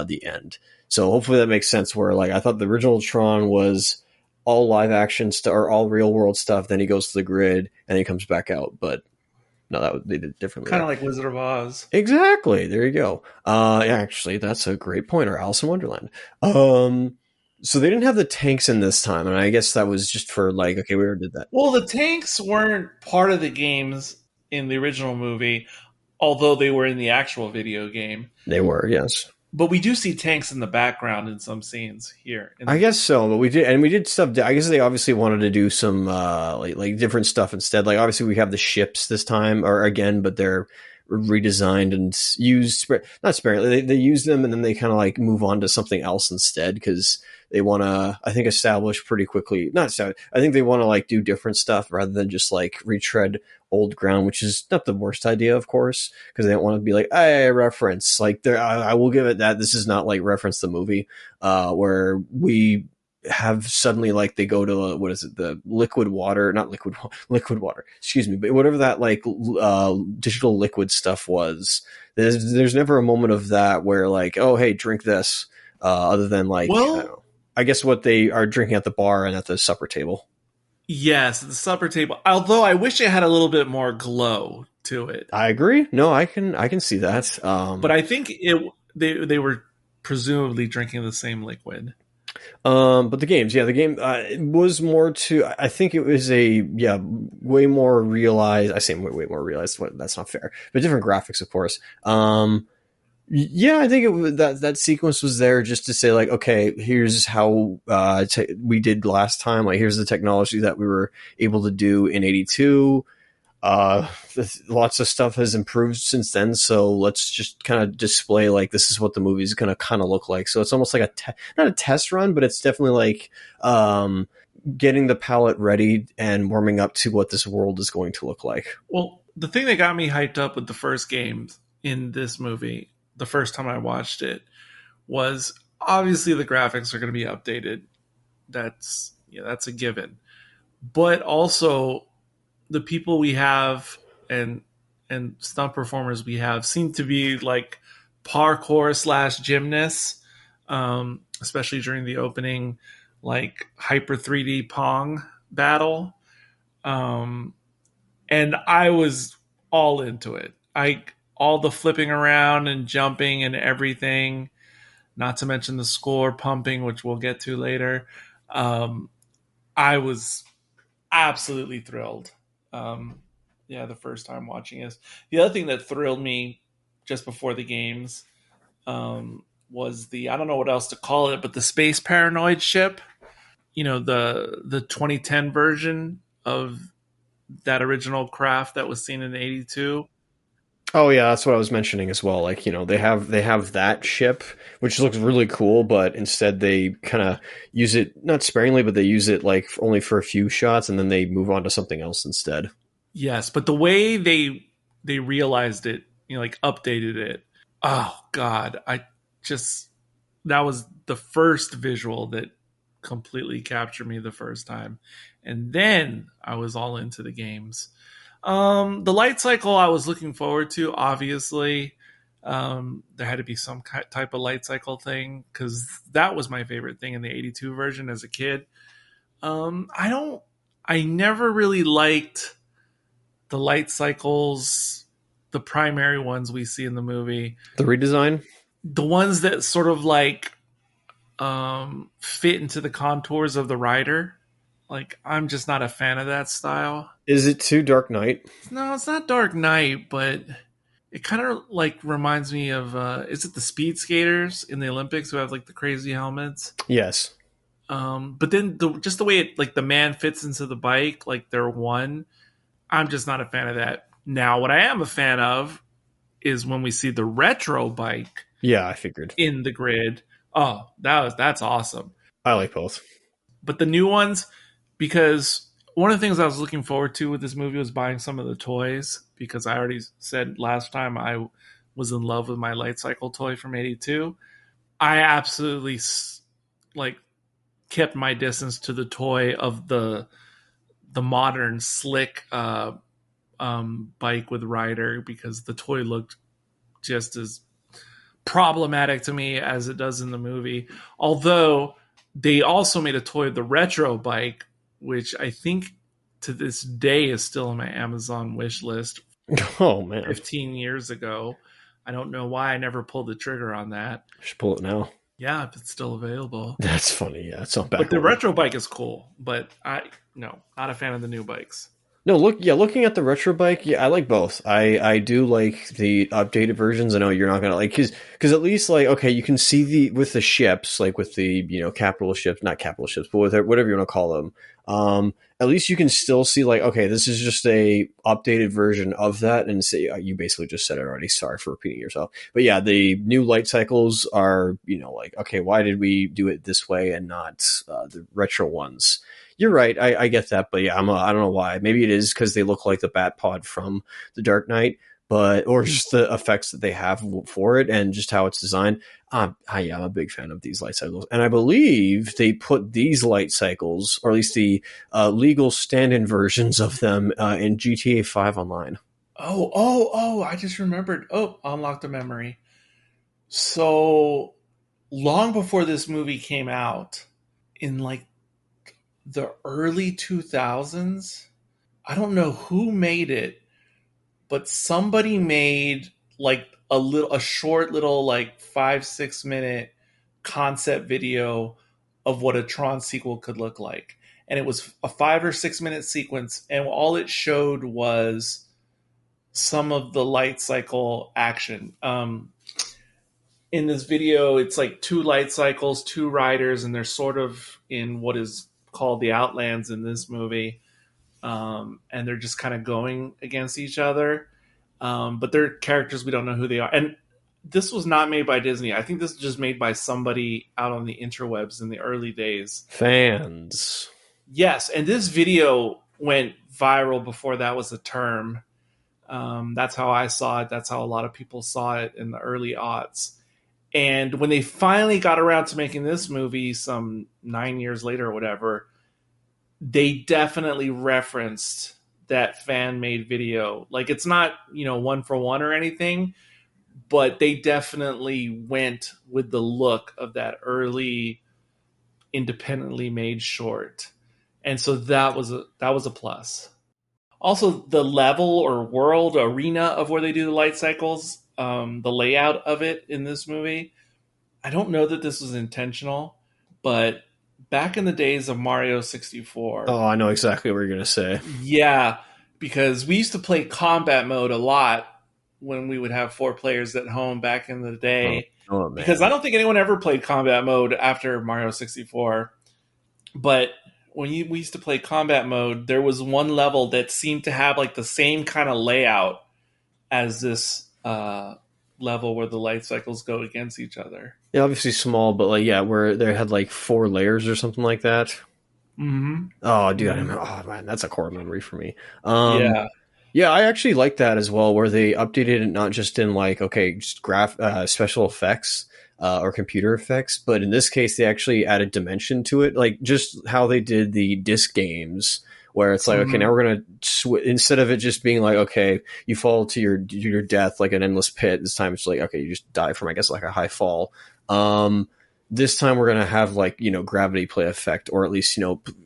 the end. So hopefully that makes sense where, like, I thought the original Tron was all live action or all real world stuff. Then he goes to the grid and he comes back out. But no, they did it differently. Kind of like Wizard of Oz. Exactly. There you go. Actually, that's a great point. Or Alice in Wonderland. So they didn't have the tanks in this time, and I guess that was just for like, okay, we already did that. Well, the tanks weren't part of the games in the original movie, although they were in the actual video game. They were, yes. But we do see tanks in the background in some scenes here. I guess so, but we did stuff. I guess they obviously wanted to do some like different stuff instead. Like obviously we have the ships this time, or again, but they're redesigned and used not sparingly. They use them and then they kind of like move on to something else instead because they want to, I think, establish pretty quickly. I think they want to like do different stuff rather than just like retread old ground, which is not the worst idea, of course, because they don't want to be like, hey, reference. Like, I will give it that. This is not like reference the movie, where we have suddenly like they go to what is it, the liquid water, excuse me, but whatever that like digital liquid stuff was. There's never a moment of that where like, oh hey, drink this, other than like, I guess what they are drinking at the bar and at the supper table. Yes, the supper table. Although I wish it had a little bit more glow to it. I agree. No, I can see that. But I think they were presumably drinking the same liquid. But the game it was more to, I think it was way more realized. I say way more realized. That's not fair, but different graphics, of course. I think that sequence was there just to say like, okay, here's how we did last time. Like, here's the technology that we were able to do in 82. Lots of stuff has improved since then, so let's just kind of display like this is what the movie is going to kind of look like. So it's almost like not a test run, but it's definitely like getting the palette ready and warming up to what this world is going to look like. Well, the thing that got me hyped up with the first game in this movie, the first time I watched it, was obviously the graphics are going to be updated. That's a given. But also the people we have and stunt performers we have seem to be like parkour / gymnasts, especially during the opening like hyper 3D Pong battle. And I was all into it. All the flipping around and jumping and everything, not to mention the score pumping, which we'll get to later. I was absolutely thrilled. The first time watching this. The other thing that thrilled me just before the games was I don't know what else to call it, but the Space Paranoid ship. You know, the 2010 version of that original craft that was seen in 82. Oh yeah, that's what I was mentioning as well. Like, you know, they have that ship, which looks really cool, but instead they kind of use it not sparingly, but they use it like only for a few shots, and then they move on to something else instead. Yes, but the way they realized it, you know, like updated it. Oh God, that was the first visual that completely captured me the first time, and then I was all into the games. The light cycle I was looking forward to, obviously. There had to be some type of light cycle thing because that was my favorite thing in the 82 version as a kid. I never really liked the light cycles, the primary ones we see in the movie. The redesign? The ones that sort of like fit into the contours of the rider. Like, I'm just not a fan of that style. Is it too Dark Knight? No, it's not Dark Knight, but it kind of like reminds me of, is it the speed skaters in the Olympics who have like the crazy helmets? Yes. But then just the way it, like the man fits into the bike, like they're one, I'm just not a fan of that. Now, what I am a fan of is when we see the retro bike. Yeah, I figured. In the grid. Oh, that's awesome. I like both. But the new ones, because one of the things I was looking forward to with this movie was buying some of the toys, because I already said last time I was in love with my light cycle toy from 82. I absolutely like kept my distance to the toy of the modern slick bike with rider, because the toy looked just as problematic to me as it does in the movie. Although they also made a toy of the retro bike, which I think to this day is still on my Amazon wish list. Oh man, 15 years ago. I don't know why I never pulled the trigger on that. I should pull it now. Yeah, if it's still available. That's funny. Yeah, it's on back. But the retro bike is cool. But not a fan of the new bikes. No, looking at the retro bike, yeah, I like both. I do like the updated versions. I know you're not gonna like, because at least like, okay, you can see with the ships, like with the, you know, not capital ships, but with whatever you want to call them. At least you can still see like, okay, this is just a updated version of that, and say you basically just said it already. Sorry for repeating yourself, but yeah, the new light cycles are, you know, like, okay, why did we do it this way and not the retro ones? You're right. I get that, but yeah, I don't know why. Maybe it is because they look like the Bat Pod from The Dark Knight, or just the effects that they have for it and just how it's designed. I'm a big fan of these light cycles, and I believe they put these light cycles, or at least the legal stand-in versions of them, in GTA 5 Online. Oh! I just remembered. Oh, unlocked a memory. So long before this movie came out, in like the early 2000s, I don't know who made it, but somebody made like a short little like 5-6 minute concept video of what a Tron sequel could look like. And it was a 5 or 6 minute sequence, and all it showed was some of the light cycle action. In this video, it's like 2 light cycles, 2 riders, and they're sort of in what is called the Outlands in this movie. and they're just kind of going against each other. But they're characters we don't know who they are. And this was not made by Disney. I think this was just made by somebody out on the interwebs in the early days. Fans. Yes, and this video went viral before that was a term. That's how I saw it. That's how a lot of people saw it in the early aughts. And when they finally got around to making this movie some 9 years later or whatever, they definitely referenced that fan-made video. Like, it's not, one for one or anything, but they definitely went with the look of that early independently made short. And so that was a plus. Also, the level or world arena of where they do the light cycles, the layout of it in this movie, I don't know that this was intentional, but back in the days of Mario 64. Oh, I know exactly what you're going to say. Yeah, because we used to play combat mode a lot when we would have 4 players at home back in the day. Oh, man. Because I don't think anyone ever played combat mode after Mario 64. But when we used to play combat mode, there was one level that seemed to have like the same kind of layout as this level where the light cycles go against each other. Yeah, obviously small, but where they had like 4 layers or something like that. Mm-hmm. Oh, dude, oh man, that's a core memory for me. Yeah, I actually like that as well, where they updated it not just in just special effects or computer effects, but in this case they actually added dimension to it, like just how they did the disc games, where it's like, okay, now we're gonna instead of it just being like, okay, you fall to your death like an endless pit. This time it's like, okay, you just die from, I guess, like a high fall. This time we're going to have gravity play effect, or at least,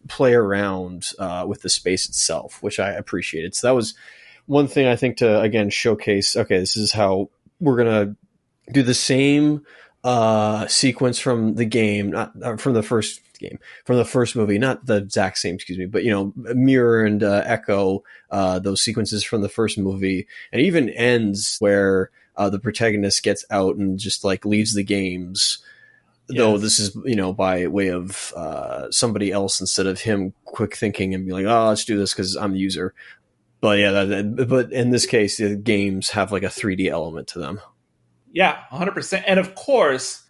play around with the space itself, which I appreciated. So that was one thing I think to, again, showcase, okay, this is how we're going to do the same sequence from the game, not from the first game, from the first movie, not the exact same, excuse me, but, mirror and echo those sequences from the first movie, and even ends where the protagonist gets out and just leaves the games. Yes. Though this is, by way of somebody else instead of him quick thinking and be like, oh, let's do this because I'm the user. But yeah, but in this case, the games have like a 3D element to them. Yeah, 100%. And of course,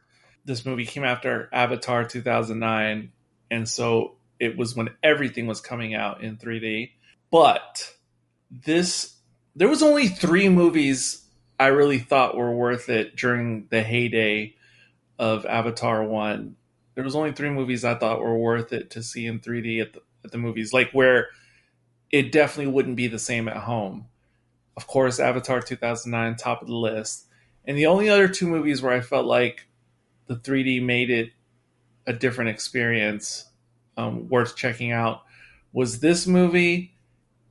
this movie came after Avatar 2009. And so it was when everything was coming out in 3D. But there was only 3 movies I really thought were worth it during the heyday of Avatar 1. There was only 3 movies I thought were worth it to see in 3D at the movies, like where it definitely wouldn't be the same at home. Of course, Avatar 2009, top of the list. And the only other 2 movies where I felt like the 3D made it a different experience, worth checking out, was this movie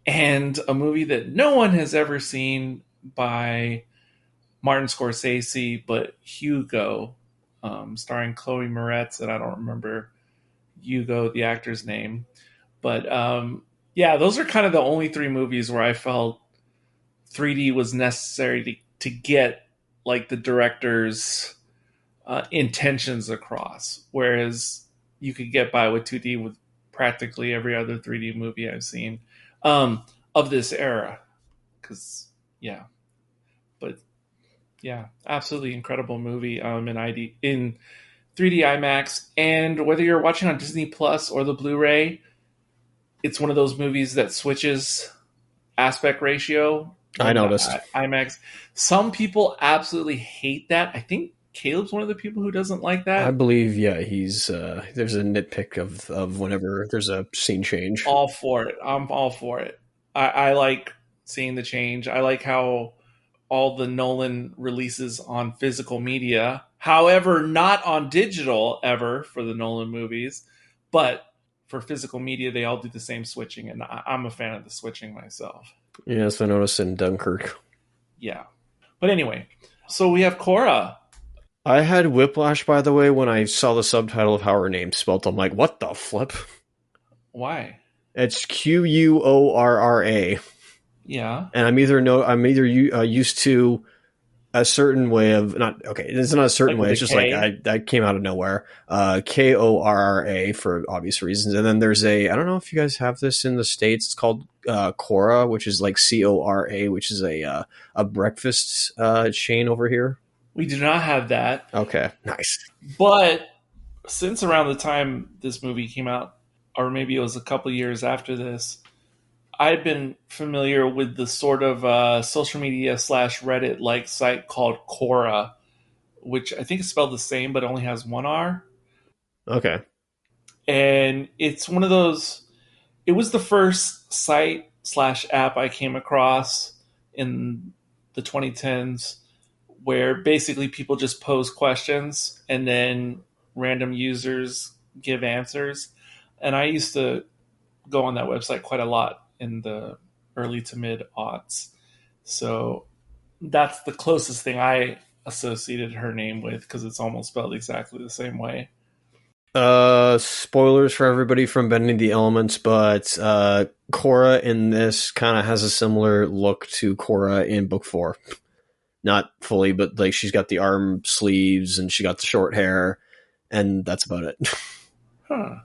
and a movie that no one has ever seen by Martin Scorsese, but Hugo, starring Chloe Moretz, and I don't remember Hugo, the actor's name. But yeah, those are kind of the only 3 movies where I felt 3D was necessary to get like the director's intentions across, whereas you could get by with 2D with practically every other 3D movie I've seen of this era. Because yeah, but yeah, absolutely incredible movie in 3D IMAX. And whether you're watching on Disney Plus or the Blu-ray, it's one of those movies that switches aspect ratio. I noticed. IMAX. Some people absolutely hate that. I think Caleb's one of the people who doesn't like that. I believe, yeah, he's there's a nitpick of whenever there's a scene change. All for it. I'm all for it. I like seeing the change. I like how all the Nolan releases on physical media. However, not on digital ever for the Nolan movies. But for physical media, they all do the same switching. And I'm a fan of the switching myself. Yes, I noticed in Dunkirk. Yeah. But anyway, so we have Korra. I had whiplash, by the way, when I saw the subtitle of how her name's spelled. I'm like, what the flip? Why? It's Quorra. Yeah. And I'm either used to a certain way of not okay. It's not a certain Like way. with It's a just K? like that came out of nowhere. Korra for obvious reasons, and then there's I don't know if you guys have this in the States. It's called Cora, which is like Cora, which is a breakfast chain over here. We do not have that. Okay, nice. But since around the time this movie came out, or maybe it was a couple years after this, I've been familiar with the sort of social media / Reddit like site called Quora, which I think is spelled the same but only has one R. Okay. And it's one of those. It was the first site / app I came across in the 2010s where basically people just pose questions and then random users give answers. And I used to go on that website quite a lot in the early to mid aughts. So that's the closest thing I associated her name with, because it's almost spelled exactly the same way. Spoilers for everybody from Bending the Elements, but Korra in this kind of has a similar look to Korra in book 4. Not fully, but like she's got the arm sleeves and she got the short hair, and that's about it. Huh.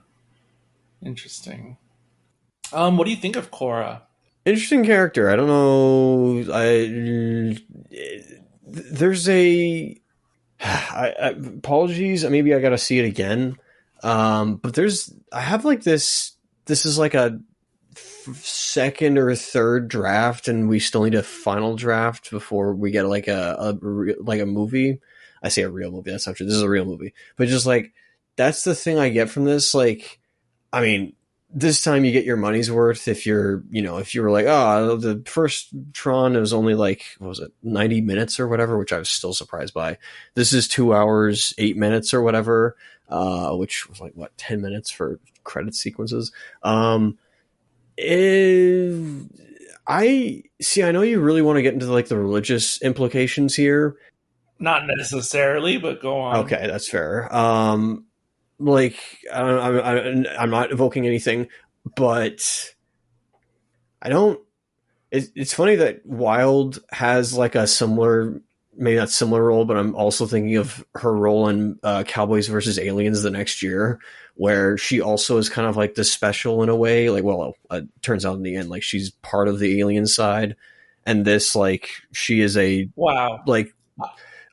Interesting. What do you think of Korra? Interesting character. I don't know. There's apologies. Maybe I got to see it again. But I have like this is like a second or third draft, and we still need a final draft before we get like a movie. I say a real movie. That's not true. This is a real movie, but just like, that's the thing I get from this. Like, I mean, this time you get your money's worth if you were like, oh, the first Tron was only like, what was it, 90 minutes or whatever, which I was still surprised by. This is 2 hours, 8 minutes or whatever, which was like, 10 minutes for credit sequences. I know you really want to get into like the religious implications here. Not necessarily, but go on. Okay, that's fair. Like, I'm not evoking anything, but I don't. It's funny that Wilde has like a similar, maybe not similar role, but I'm also thinking of her role in Cowboys versus Aliens the next year, where she also is kind of like the special in a way. Like, well, turns out in the end, like she's part of the alien side, and this, like, she is a wow, like.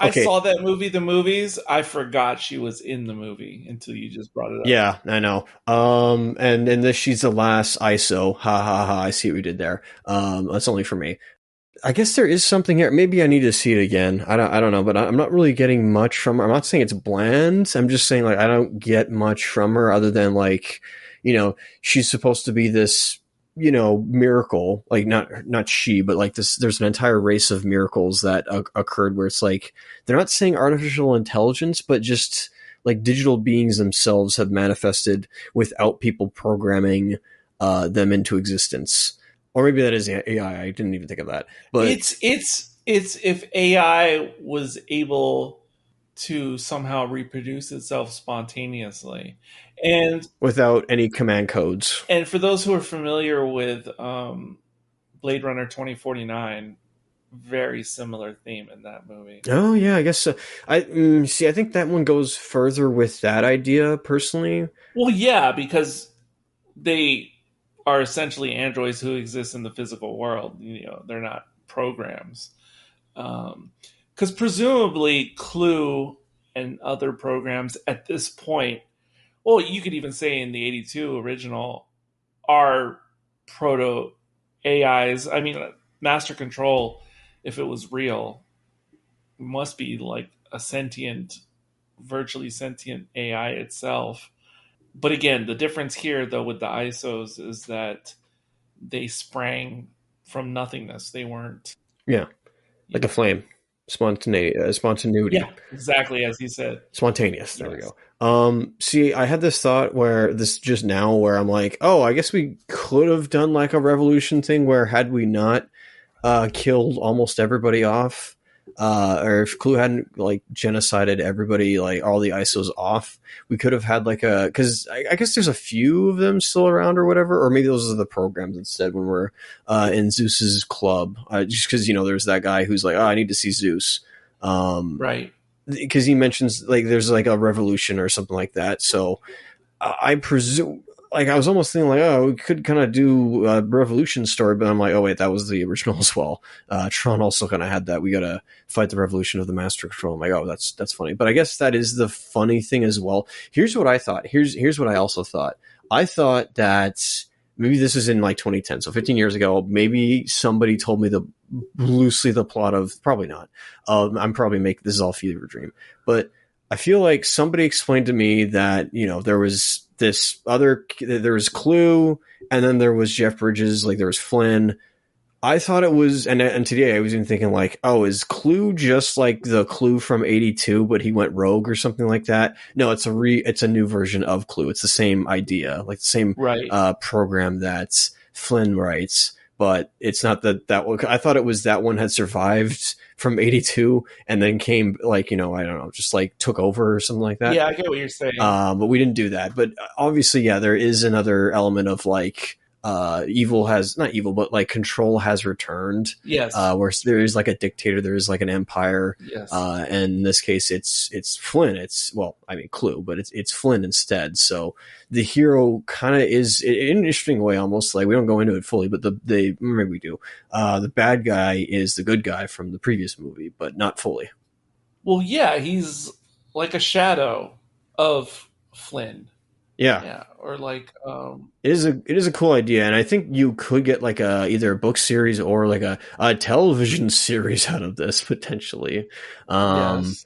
Okay. I saw that movie, The Movies. I forgot she was in the movie until you just brought it up. Yeah, I know. And in this, she's the last ISO. Ha ha ha! I see what we did there. That's only for me. I guess there is something here. Maybe I need to see it again. I don't know, but I'm not really getting much from her. I'm not saying it's bland. I'm just saying, like, I don't get much from her other than, like, she's supposed to be this, miracle, like not she, but like this, there's an entire race of miracles that occurred where it's like, they're not saying artificial intelligence, but just like digital beings themselves have manifested without people programming them into existence. Or maybe that is AI. I didn't even think of that, but it's if AI was able to somehow reproduce itself spontaneously and without any command codes. And for those who are familiar with Blade Runner 2049, very similar theme in that movie. Oh yeah, I guess so. I think that one goes further with that idea personally. Well, yeah, because they are essentially androids who exist in the physical world. They're not programs. Because presumably Clue and other programs at this point, well, you could even say in the 82 original, are proto AIs. I mean, Master Control, if it was real, must be like a virtually sentient AI itself. But again, the difference here, though, with the ISOs is that they sprang from nothingness. They weren't... Yeah, like a flame. Spontaneity. Yeah, exactly, as he said. Spontaneous. There we go. See, I had this thought where I'm like, oh, I guess we could have done like a revolution thing where had we not killed almost everybody off, or if Clue hadn't like genocided everybody, like all the ISOs off, we could have had like because I guess there's a few of them still around or whatever, or maybe those are the programs instead when we're in Zeus's club, just because there's that guy who's like, oh, I need to see Zeus, Right. Because he mentions like there's like a revolution or something like that. So I presume, like, I was almost thinking like, oh, we could kind of do a revolution story, but I'm like, oh wait, that was the original as well. Tron also kind of had that. We got to fight the revolution of the Master Control. I'm like, oh, that's funny. But I guess that is the funny thing as well. Here's what I thought. Here's what I also thought. I thought that maybe this is in like 2010, so 15 years ago. Maybe somebody told me loosely the plot of, probably not. I'm probably making this is all fever dream, but I feel like somebody explained to me that, you know, there was there was Clue, and then there was Jeff Bridges, like there was Flynn. I thought it was, and today I was even thinking like, oh, is Clue just like the Clue from 82, but he went rogue or something like that? No, it's a new version of Clue. It's the same idea, like the same program that Flynn writes, but it's not that one. I thought it was that one had survived from 82 and then came, like, you know, I don't know, just like took over or something like that. Yeah, I get what you're saying. But we didn't do that. But obviously, yeah, there is another element of like, not like control has returned. Yes. Where there is like a dictator, there is like an empire. Yes. And in this case, it's Flynn. Clue, but it's Flynn instead. So the hero kind of is, in an interesting way, almost like, we don't go into it fully, but maybe we do. The bad guy is the good guy from the previous movie, but not fully. Well, yeah, he's like a shadow of Flynn. Yeah, or like it is a cool idea, and I think you could get like either a book series or like a television series out of this potentially. Yes.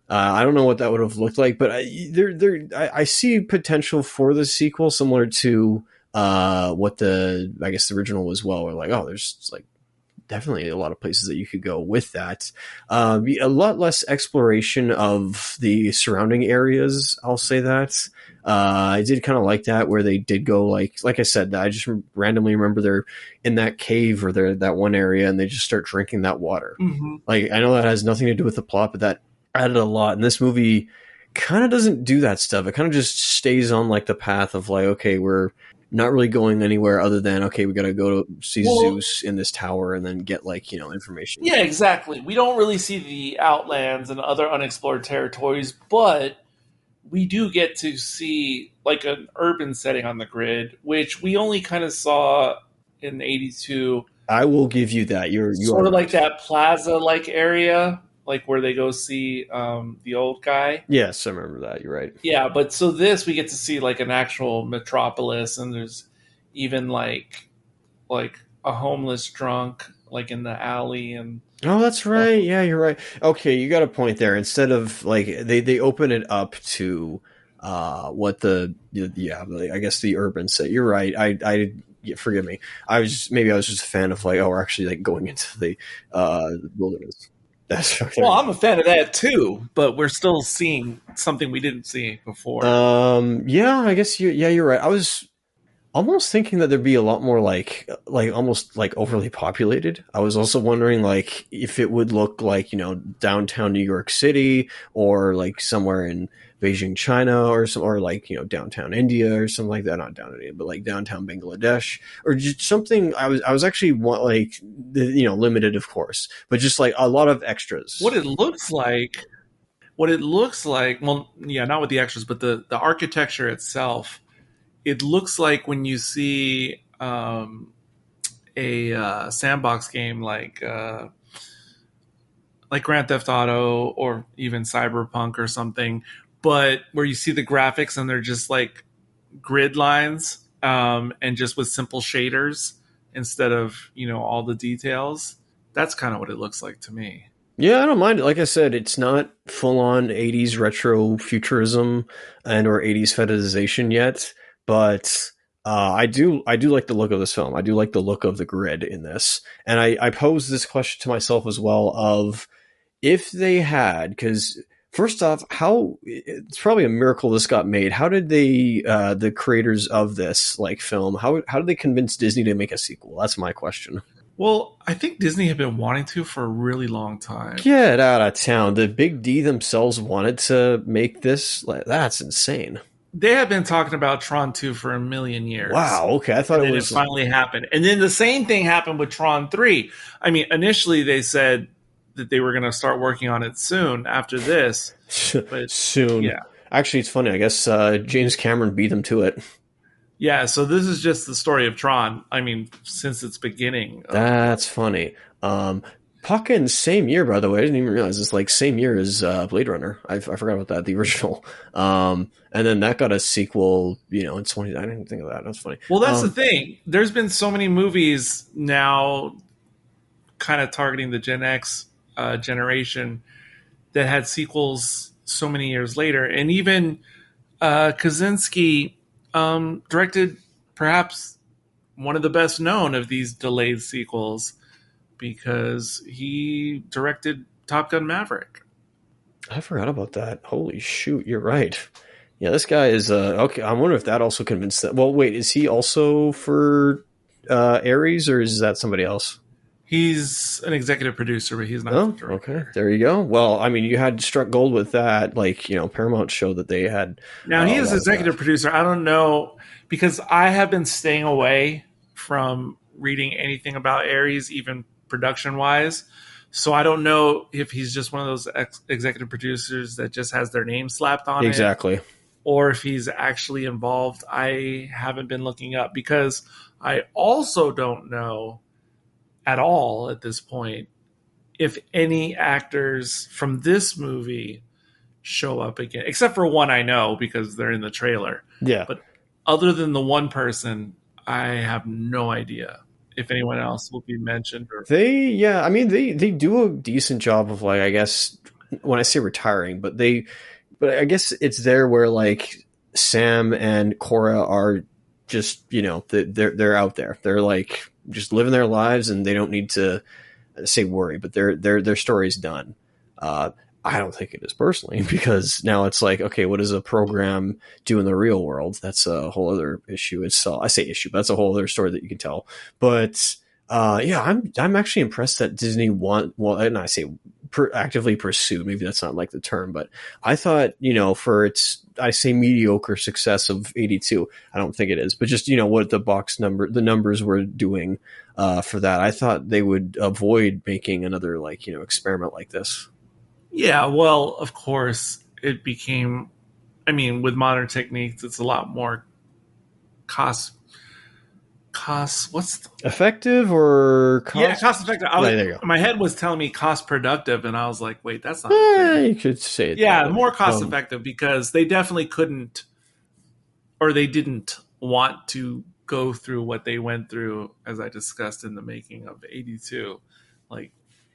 I don't know what that would have looked like, but I see potential for the sequel similar to what the original was. Well, we're like, oh, there's like definitely a lot of places that you could go with that. A lot less exploration of the surrounding areas, I'll say that. I did kind of like that, where they did go like I said, I just randomly remember they're in that cave or they're that one area and they just start drinking that water. Mm-hmm. Like, I know that has nothing to do with the plot, but that added a lot. And this movie kind of doesn't do that stuff. It kind of just stays on like the path of like, okay, we're not really going anywhere other than, okay, we got to go to see Zeus in this tower and then get like, you know, information. Yeah, exactly. We don't really see the Outlands and other unexplored territories, but we do get to see like an urban setting on the grid, which we only kind of saw in 82. I will give you that. You sort of like that plaza-like area, like where they go see the old guy. Yes, I remember that. You're right. Yeah, but so this we get to see like an actual metropolis, and there's even like a homeless drunk like in the alley. And oh, that's right. Yeah, you're right. Okay, you got a point there. Instead of like they open it up to what the urban set. You're right. I forgive me. I was just a fan of like, oh, we're actually like going into the wilderness. That's right. Well, I'm a fan of that too, but we're still seeing something we didn't see before. Yeah, I guess you're right. I was almost thinking that there'd be a lot more like almost like overly populated. I was also wondering like if it would look like, you know, downtown New York City or like somewhere in Beijing, China, or like, you know, downtown India or something like that. Not down India, but like downtown Bangladesh, or just something. I was actually like, you know, limited, of course, but just like a lot of extras. What it looks like. Well, yeah, not with the extras, but the architecture itself. It looks like when you see a sandbox game like Grand Theft Auto or even Cyberpunk or something, but where you see the graphics and they're just like grid lines and just with simple shaders instead of, you know, all the details. That's kind of what it looks like to me. Yeah, I don't mind it. Like I said, it's not full on 80s retro futurism and or 80s fetishization yet. But I do like the look of this film. I do like the look of the grid in this. And I pose this question to myself as well of if they had, because first off, it's probably a miracle this got made. How did they, the creators of this like film, how did they convince Disney to make a sequel? That's my question. Well, I think Disney had been wanting to for a really long time. Get out of town. The Big D themselves wanted to make this. That's insane. They have been talking about Tron 2 for a million years. Wow, okay. I thought it finally happened. And then the same thing happened with Tron 3. I mean, initially they said that they were going to start working on it soon after this. But soon. Yeah. Actually, it's funny. I guess James Cameron beat them to it. Yeah, so this is just the story of Tron. I mean, since its beginning. That's funny. Fucking same year, by the way. I didn't even realize it's like same year as Blade Runner. I forgot about that, the original. And then that got a sequel, in 20. I didn't think of that. That's funny. Well, that's the thing. There's been so many movies now kind of targeting the Gen X generation that had sequels so many years later. And even Kaczynski directed perhaps one of the best known of these delayed sequels, because he directed Top Gun Maverick. I forgot about that. Holy shoot, you're right. Yeah, this guy is okay. I wonder if that also convinced them. Well, wait, is he also for Ares, or is that somebody else? He's an executive producer, but he's not. Oh, okay. There you go. Well, I mean, you had struck gold with that, Paramount show that they had. Now he is executive producer. I don't know, because I have been staying away from reading anything about Ares, even production wise. So I don't know if he's just one of those executive producers that just has their name slapped on it, or if he's actually involved. I haven't been looking up, because I also don't know at all at this point if any actors from this movie show up again, except for one I know because they're in the trailer. Yeah. But other than the one person, I have no idea if anyone else will be mentioned. Or they do a decent job of, like, I guess when I say retiring, but I guess it's there where, like, Sam and Cora are just, they're out there. They're like just living their lives, and they don't need to say worry, but their story's done. I don't think it is personally, because now it's like, okay, what does a program do in the real world? That's a whole other issue. I say issue, but that's a whole other story that you can tell. But I'm actually impressed that Disney and I say actively pursued. Maybe that's not like the term, but I thought, for its, I say mediocre success of 82. I don't think it is, but just, what the numbers were doing for that. I thought they would avoid making another, experiment like this. Yeah, well, of course, it became, with modern techniques, it's a lot more cost effective or cost? Yeah, cost effective. There you go. My head was telling me cost productive, and I was like, wait, that's not you could say it. Yeah, more cost effective, because they definitely couldn't, or they didn't want to go through what they went through, as I discussed in the making of 82. Like,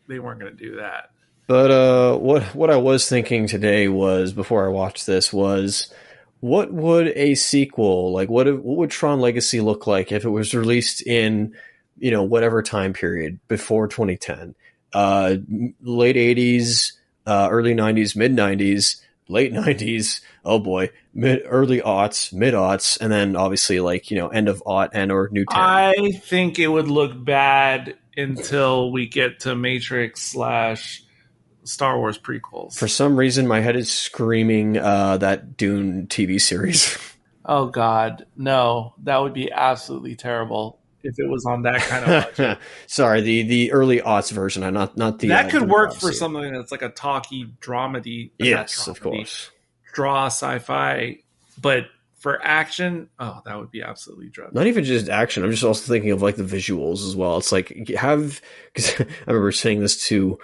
they weren't going to do that. But what I was thinking today was, before I watched this, was what would a sequel, like what would Tron Legacy look like if it was released in, whatever time period before 2010, late 80s, early 90s, mid 90s, late 90s, oh boy, early aughts, mid aughts, and then obviously end of aught and or new 10. I think it would look bad until we get to Matrix / Star Wars prequels. For some reason, my head is screaming that Dune TV series. Oh, God. No, that would be absolutely terrible if it was on that kind of budget. Sorry, the early aughts version, not the... That could work for something that's like a talky dramedy. Yes, of course. Draw sci-fi, but for action, that would be absolutely dreadful. Not even just action. I'm just also thinking of the visuals as well. It's like because I remember saying this to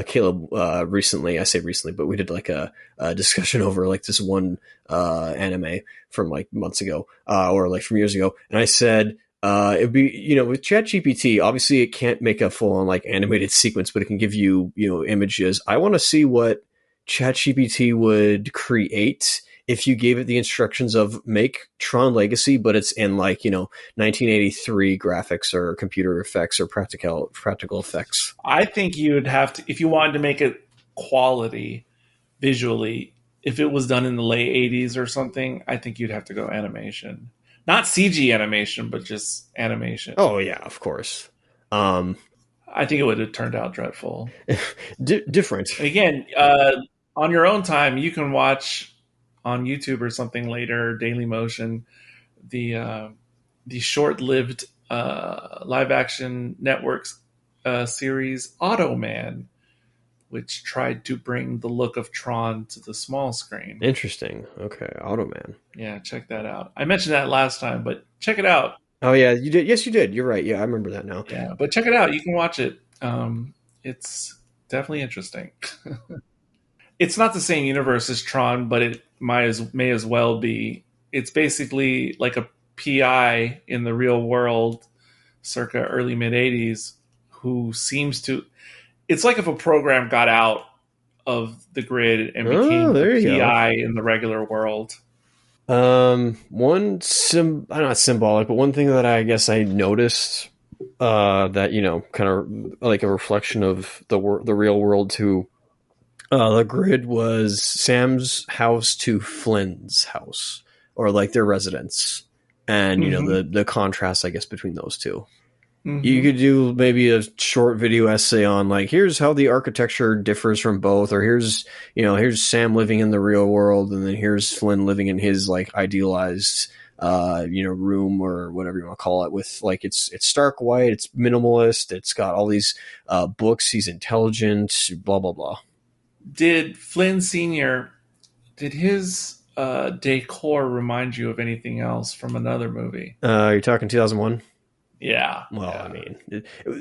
Caleb recently. I say recently, but we did a discussion over this one anime from months ago or from years ago, and I said it'd be with ChatGPT. Obviously, it can't make a full on animated sequence, but it can give you images. I want to see what ChatGPT would create if you gave it the instructions of make Tron Legacy, but it's in 1983 graphics or computer effects or practical effects. I think you'd have to, if you wanted to make it quality visually, if it was done in the late 80s or something, I think you'd have to go animation. Not CG animation, but just animation. Oh, yeah, of course. I think it would have turned out dreadful. Different. Again, on your own time, you can watch on YouTube or something later, Dailymotion, the short-lived live-action networks series Automan, which tried to bring the look of Tron to the small screen. Interesting. Okay, Automan. Yeah, check that out. I mentioned that last time, but check it out. Oh yeah, you did. Yes, you did. You're right. Yeah, I remember that now. Yeah, but check it out. You can watch it. It's definitely interesting. It's not the same universe as Tron, but it may as well be. It's basically like a PI in the real world, circa early mid '80s, who seems to. It's like if a program got out of the grid and became the PI in the regular world. Not symbolic, but one thing that I guess I noticed that kind of like a reflection of the real world to the grid was Sam's house to Flynn's house, or like their residence, and the contrast I guess between those two. You could do maybe a short video essay on like, here's how the architecture differs from both, or here's Sam living in the real world, and then here's Flynn living in his like idealized room or whatever you want to call it, with like it's stark white, it's minimalist, it's got all these books, he's intelligent, blah blah blah. Did Flynn Sr. did his decor remind you of anything else from another movie? You're talking 2001? Yeah. Well, yeah. I mean,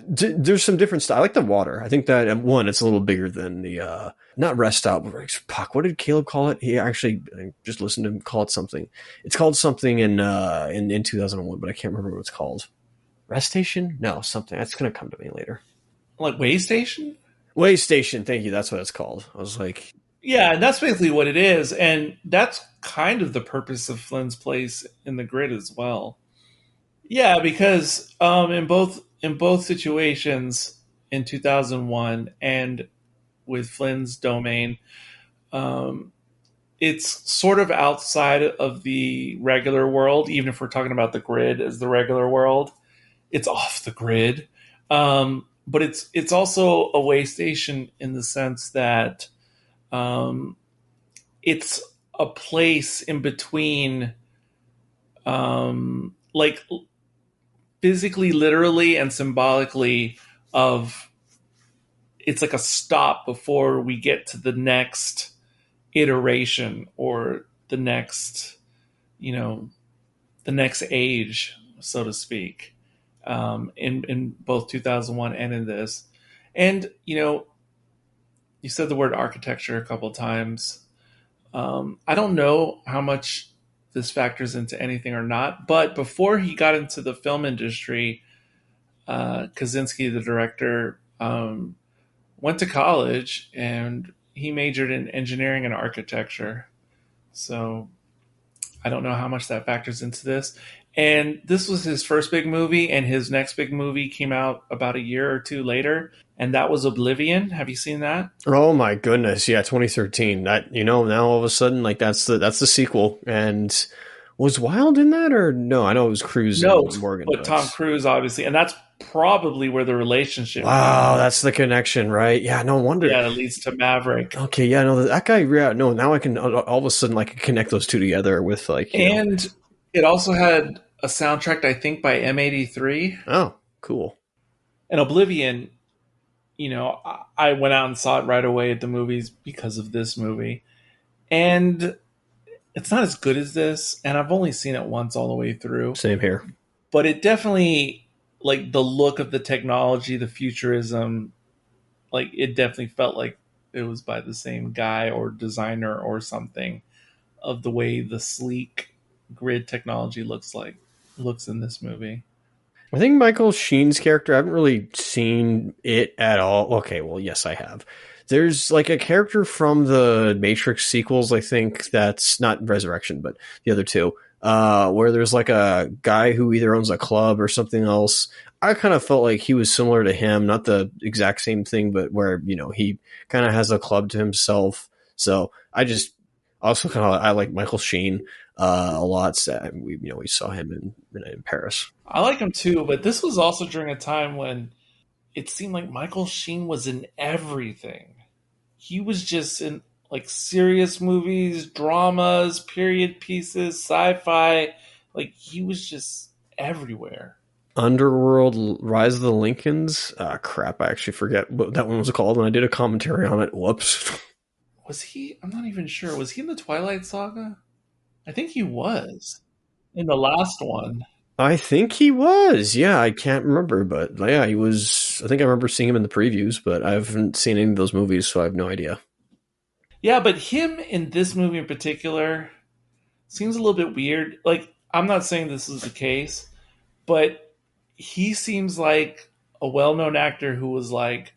there's some different stuff. I like the water. I think that one, it's a little bigger than the not rest out. What did Caleb call it? He actually just listened to him call it something. It's called something in 2001, but I can't remember what it's called. Rest station? No, something that's going to come to me later. Like way station? Way station. Thank you. That's what it's called. I was like, yeah, and that's basically what it is, and that's kind of the purpose of Flynn's place in the grid as well. Yeah, because in both situations in 2001 and with Flynn's domain, it's sort of outside of the regular world. Even if we're talking about the grid as the regular world, it's off the grid. But it's also a way station in the sense that it's a place in between, like physically, literally, and symbolically, of it's like a stop before we get to the next iteration or the next, the next age, so to speak, in both 2001 and in this. And, you said the word architecture a couple of times. I don't know how much this factors into anything or not, but before he got into the film industry, Kaczynski, the director, went to college and he majored in engineering and architecture. So I don't know how much that factors into this. And this was his first big movie, and his next big movie came out about a year or two later, and that was Oblivion. Have you seen that? Oh my goodness, yeah, 2013. That now all of a sudden, like that's the sequel. And was Wilde in that, or no? I know it was Cruise and Morgan, but Tom Cruise obviously, and that's probably where the relationship. Wow, that's the connection, right? Yeah, no wonder. Yeah, it leads to Maverick. Okay, yeah, no, that guy. Yeah, no, now I can all of a sudden like connect those two together with like. And it also had a soundtrack, I think, by M83. Oh, cool. And Oblivion, I went out and saw it right away at the movies because of this movie. And it's not as good as this, and I've only seen it once all the way through. Same here. But it definitely, like, the look of the technology, the futurism, like, it definitely felt like it was by the same guy or designer or something, of the way the sleek grid technology looks in this movie. I think Michael Sheen's character, I haven't really seen it at all. Okay, well, yes, I have. There's like a character from the Matrix sequels, I think, that's not Resurrection, but the other two, where there's like a guy who either owns a club or something else. I kind of felt like he was similar to him, not the exact same thing, but where, he kind of has a club to himself. So I just also I like Michael Sheen a lot. We saw him in Paris. I like him too, but this was also during a time when it seemed like Michael Sheen was in everything. He was just in like serious movies, dramas, period pieces, sci-fi. Like he was just everywhere. Underworld Rise of the Lincolns. Crap, I actually forget what that one was called, and I did a commentary on it. Whoops. Was he? I'm not even sure. Was he in the Twilight Saga? I think he was in the last one. I think he was. Yeah, I can't remember, but yeah, he was. I think I remember seeing him in the previews, but I haven't seen any of those movies, so I have no idea. Yeah, but him in this movie in particular seems a little bit weird. Like, I'm not saying this is the case, but he seems like a well-known actor who was like,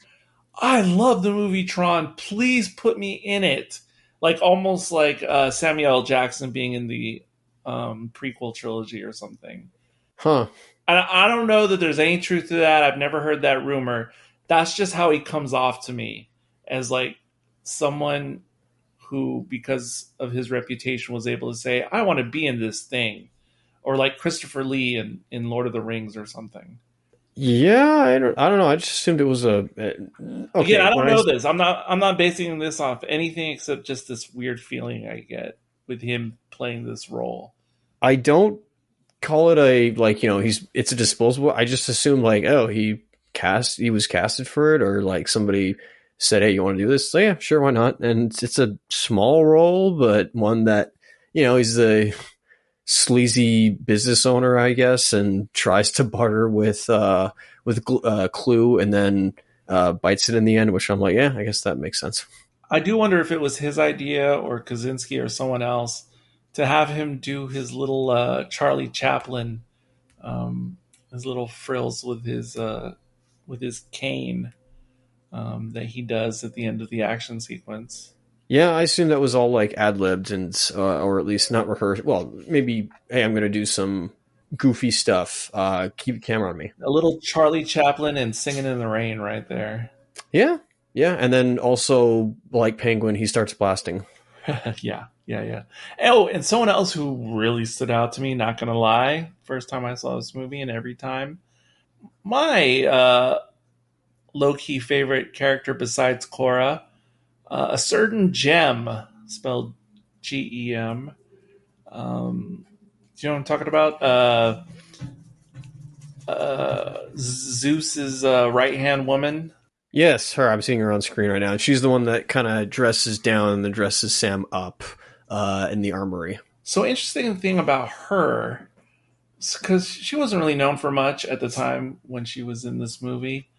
I love the movie Tron. Please put me in it. Like, almost like Samuel L. Jackson being in the prequel trilogy or something. Huh. I don't know that there's any truth to that. I've never heard that rumor. That's just how he comes off to me, as like someone who, because of his reputation, was able to say, I want to be in this thing. Or like Christopher Lee in Lord of the Rings or something. Yeah, I don't know. I just assumed it was a. Okay, again, I don't know this. I'm not basing this off anything except just this weird feeling I get with him playing this role. I don't call it a, like, you know, it's a disposable. I just assume like, oh, he was casted for it, or like somebody said, hey, you want to do this? So yeah, sure, why not? And it's a small role, but one that, you know, he's a sleazy business owner, I guess, and tries to barter with Clue, and then bites it in the end, which I'm like, yeah, I guess that makes sense. I do wonder if it was his idea or Kaczynski or someone else to have him do his little Charlie Chaplin, his little frills with his cane that he does at the end of the action sequence. Yeah, I assume that was all like ad-libbed and or at least not rehearsed. Well, maybe, hey, I'm going to do some goofy stuff. Keep the camera on me. A little Charlie Chaplin and Singing in the Rain right there. Yeah, and then also like Penguin, he starts blasting. Yeah. Oh, and someone else who really stood out to me, not going to lie, first time I saw this movie and every time, my low-key favorite character besides Cora, a certain Gem, spelled Gem. Do you know what I'm talking about? Zeus's right-hand woman. Yes, her. I'm seeing her on screen right now. And she's the one that kind of dresses down and then dresses Sam up in the armory. So interesting thing about her, because she wasn't really known for much at the time when she was in this movie.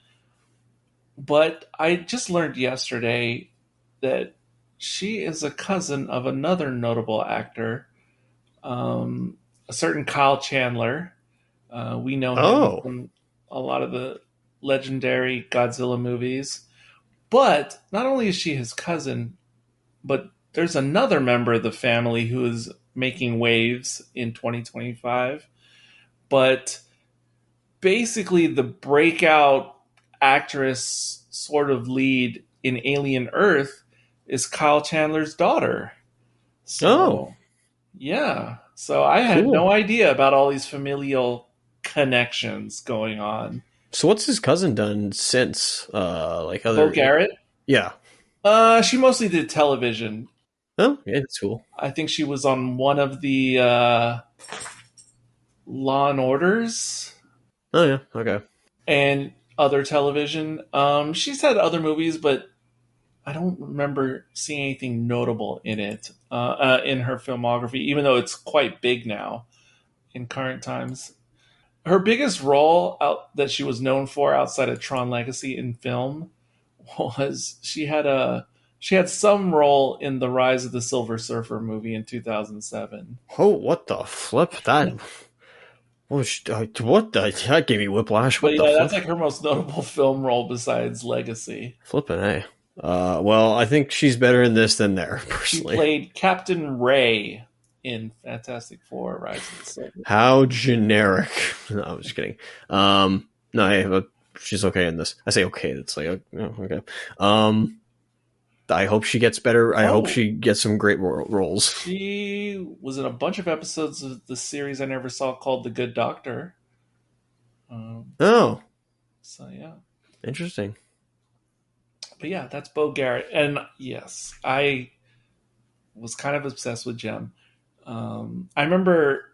But I just learned yesterday that she is a cousin of another notable actor, a certain Kyle Chandler. We know him from a lot of the legendary Godzilla movies. But not only is she his cousin, but there's another member of the family who is making waves in 2025. But basically the breakout actress sort of lead in Alien Earth is Kyle Chandler's daughter. So, yeah. So I had no idea about all these familial connections going on. So what's his cousin done since? Like Bo Garrett? Yeah. She mostly did television. Oh, yeah, that's cool. I think she was on one of the Law and Orders. Oh, yeah. Okay. And other television. She's had other movies, but I don't remember seeing anything notable in it, in her filmography, even though it's quite big now in current times. Her biggest role that she was known for outside of Tron Legacy in film was she had some role in the Rise of the Silver Surfer movie in 2007. Oh, what the flip? That that gave me whiplash. But yeah, that's like her most notable film role besides Legacy. Flippin' A. Well, I think she's better in this than there, personally. She played Captain Ray in Fantastic Four: Rise of the Silver. How generic. No, I'm just kidding. No, she's okay in this. I say okay. It's like, oh, okay. I hope she gets better. I hope she gets some great roles. She was in a bunch of episodes of the series I never saw called The Good Doctor. So, yeah. Interesting. But yeah, that's Bo Garrett. And yes, I was kind of obsessed with Gem. I remember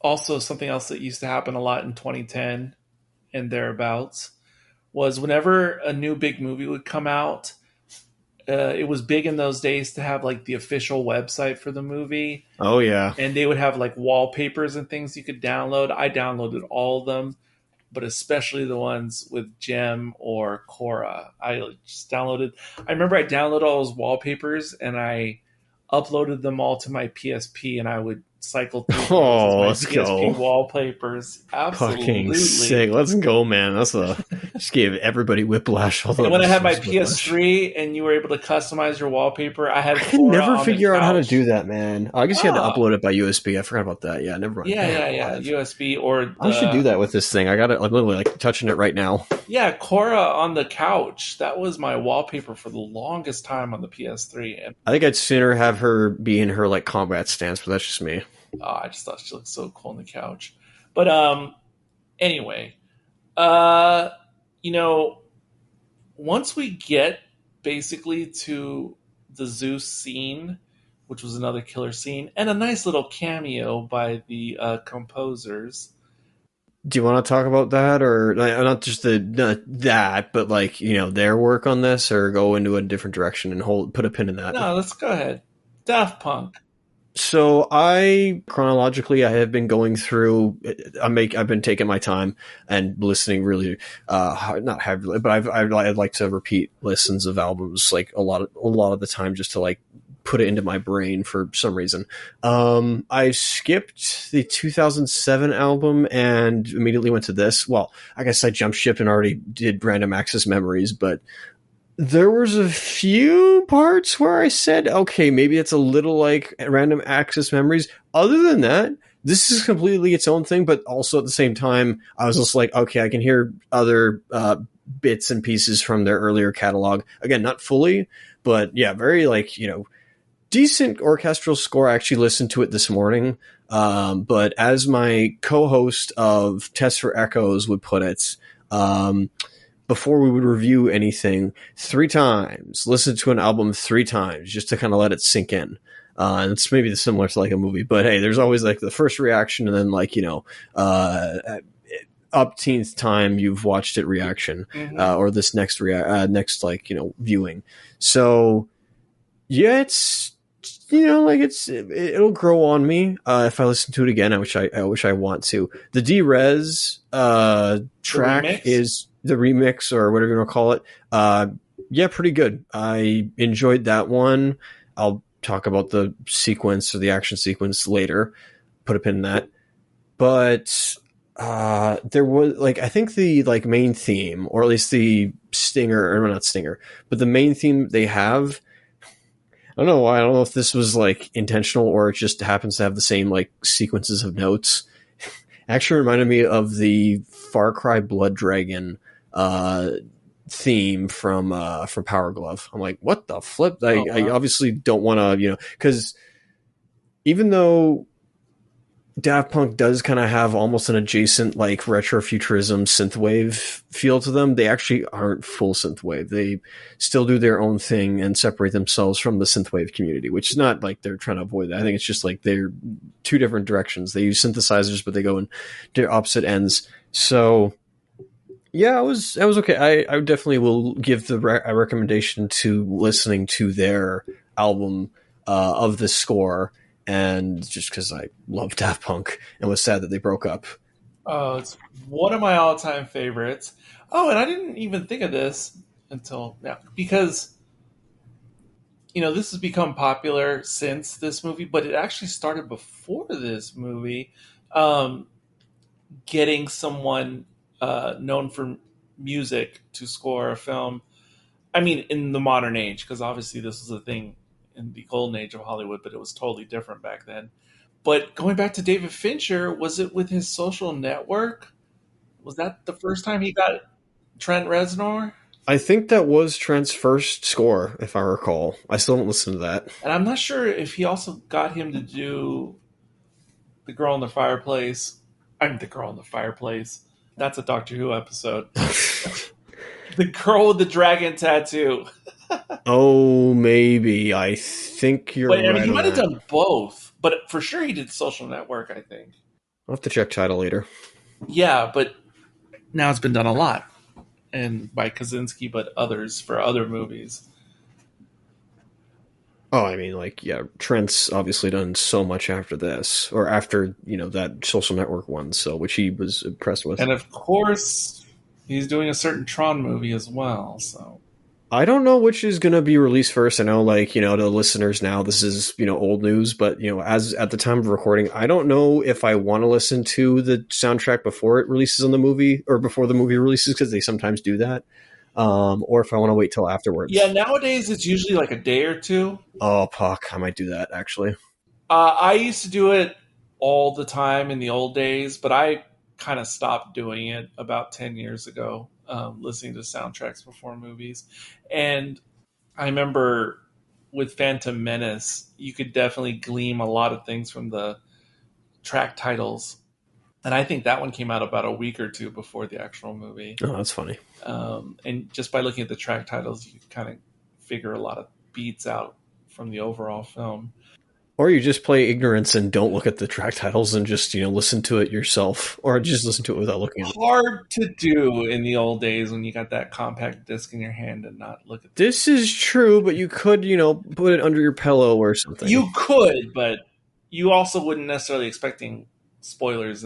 also something else that used to happen a lot in 2010 and thereabouts, was whenever a new big movie would come out, it was big in those days to have like the official website for the movie. Oh yeah. And they would have like wallpapers and things you could download. I downloaded all of them, but especially the ones with Gem or Cora. I just downloaded. I remember I downloaded all those wallpapers and I uploaded them all to my PSP, and I would cycle through let's PSP go. wallpapers. Absolutely. Fucking sick. Let's go, man. Just gave everybody whiplash. And when I had my PS3 and you were able to customize your wallpaper, I could never figure out how to do that, man. I guess you had to upload it by USB. I forgot about that. Yeah, never mind. Yeah. USB or I should do that with this thing. I got it. I'm literally like touching it right now. Yeah, Cora on the couch. That was my wallpaper for the longest time on the PS3. And I think I'd sooner have her be in her like combat stance, but that's just me. I just thought she looked so cool on the couch. But anyway, once we get basically to the Zeus scene, which was another killer scene, and a nice little cameo by the composers. Do you want to talk about that, or not just that, but like their work on this, or go into a different direction and put a pin in that? No, let's go ahead. Daft Punk. So I have been going through. I've been taking my time and listening really, not heavily, but I'd like to repeat listens of albums like a lot of the time just to like put it into my brain for some reason. I skipped the 2007 album and immediately went to this. Well, I guess I jump ship and already did Random Access Memories, but there was a few parts where I said, okay, maybe it's a little like Random Access Memories. Other than that, this is completely its own thing, but also at the same time, I was just like, okay, I can hear other bits and pieces from their earlier catalog. Again, not fully, but yeah, very like, decent orchestral score. I actually listened to it this morning. But as my co-host of Test for Echoes would put it, before we would review anything, 3 times, listen to an album 3 times just to kind of let it sink in. And it's maybe similar to like a movie, but hey, there's always like the first reaction and then like, upteenth time you've watched it reaction, or this next viewing. So yeah, it's, it'll grow on me. If I listen to it again, I wish I want to. The D-Res, track is the remix or whatever you want to call it. Pretty good. I enjoyed that one. I'll talk about the sequence or the action sequence later. Put a pin in that. But there was like, I think the like main theme, or at least the stinger, or not stinger, but the main theme they have, I don't know why. I don't know if this was like intentional or it just happens to have the same like sequences of notes. Actually reminded me of the Far Cry Blood Dragon theme from Power Glove. I'm like, what the flip? I obviously don't want to, because even though Daft Punk does kind of have almost an adjacent like retrofuturism synthwave feel to them, they actually aren't full synthwave. They still do their own thing and separate themselves from the synthwave community, which is not like they're trying to avoid that. I think it's just like they're 2 different directions. They use synthesizers, but they go in their opposite ends. So yeah, I was okay. I definitely will give a recommendation to listening to their album of the score. And just because I love Daft Punk and was sad that they broke up. Oh, it's one of my all-time favorites. Oh, and I didn't even think of this until now. Because, this has become popular since this movie, but it actually started before this movie. Getting someone known for music to score a film. I mean, in the modern age, because obviously this was a thing in the golden age of Hollywood, but it was totally different back then. But going back to David Fincher, was it with his Social Network? Was that the first time he got Trent Reznor? I think that was Trent's first score, if I recall. I still don't listen to that. And I'm not sure if he also got him to do The Girl in the Fireplace. The Girl in the Fireplace. That's a Doctor Who episode. The Girl with the Dragon Tattoo. Oh, maybe. I think you're right. He might have done both, but for sure he did Social Network, I think. I'll have to check title later. Yeah, but now it's been done a lot, and by Kaczynski, but others for other movies. Oh, I mean, like, yeah, Trent's obviously done so much after this, or after, that Social Network one, so which he was impressed with. And of course, he's doing a certain Tron movie as well, so. I don't know which is going to be released first. I know, like, to the listeners now, this is, old news, but, as at the time of recording, I don't know if I want to listen to the soundtrack before it releases on the movie, or before the movie releases, because they sometimes do that. Or if I want to wait till afterwards. Yeah, nowadays it's usually like a day or two. Oh, fuck. I might do that, actually. I used to do it all the time in the old days, but I kind of stopped doing it about 10 years ago, listening to soundtracks before movies. And I remember with Phantom Menace, you could definitely glean a lot of things from the track titles. And I think that one came out about a week or two before the actual movie. Oh, that's funny. And just by looking at the track titles, you kind of figure a lot of beats out from the overall film. Or you just play ignorance and don't look at the track titles and just, listen to it yourself. Or just listen to it without looking at it. Hard to do in the old days when you got that compact disc in your hand and not look at This is true, but you could, put it under your pillow or something. You could, but you also wouldn't necessarily expecting spoilers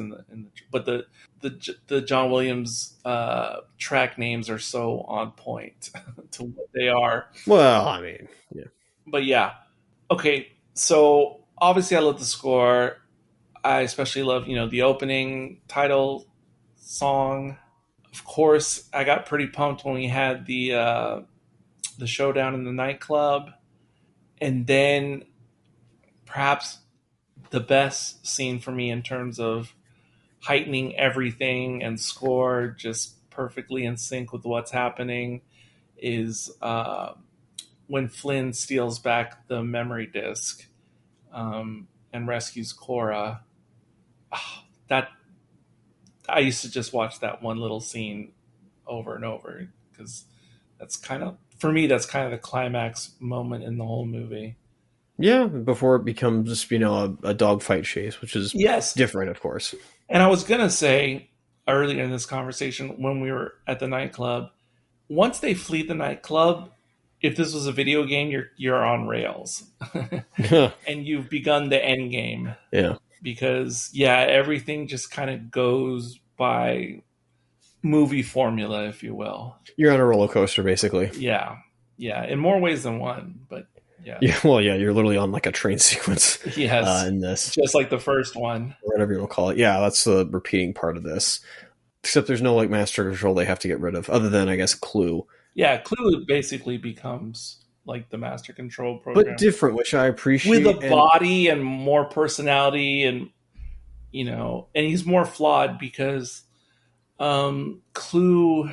but the John Williams track names are so on point to what they are. Well, I mean, yeah. But yeah. Okay, so obviously I love the score. I especially love, the opening title song. Of course, I got pretty pumped when we had the showdown in the nightclub. And then perhaps the best scene for me in terms of heightening everything and score just perfectly in sync with what's happening is when Flynn steals back the memory disk and rescues Cora. That I used to just watch that one little scene over and over because that's kind of the climax moment in the whole movie. Yeah, before it becomes, a dogfight chase, which is different, of course. And I was going to say earlier in this conversation when we were at the nightclub, once they flee the nightclub, if this was a video game, you're on rails. And you've begun the end game. Yeah. Because, everything just kind of goes by movie formula, if you will. You're on a roller coaster, basically. Yeah. Yeah, in more ways than one, but yeah. Yeah, well, yeah, you're literally on like a train sequence. Yes. In this. Just like the first one. Or whatever you want to call it. Yeah, that's the repeating part of this. Except there's no like master control they have to get rid of, other than, I guess, Clue. Yeah, Clue basically becomes like the master control program. But different, which I appreciate. With a body and more personality and, and he's more flawed because Clue,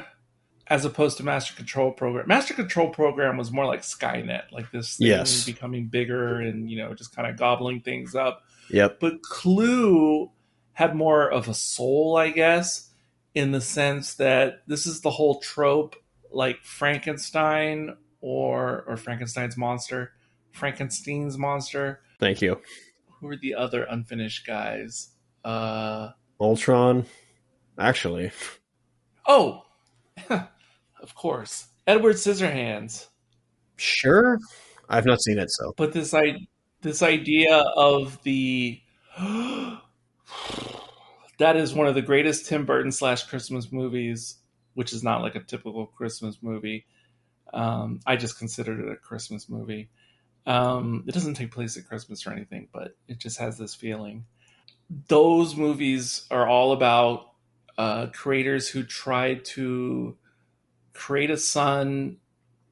as opposed to Master Control Program was more like Skynet, like this thing becoming bigger and, just kind of gobbling things up. Yep. But Clue had more of a soul, I guess, in the sense that this is the whole trope, like Frankenstein or Frankenstein's monster. Thank you. Who are the other unfinished guys? Ultron, actually. Oh, of course, Edward Scissorhands. Sure, I've not seen it, so. But this idea of the that is one of the greatest Tim Burton / Christmas movies, which is not like a typical Christmas movie. I just considered it a Christmas movie. It doesn't take place at Christmas or anything, but it just has this feeling. Those movies are all about creators who tried to create a son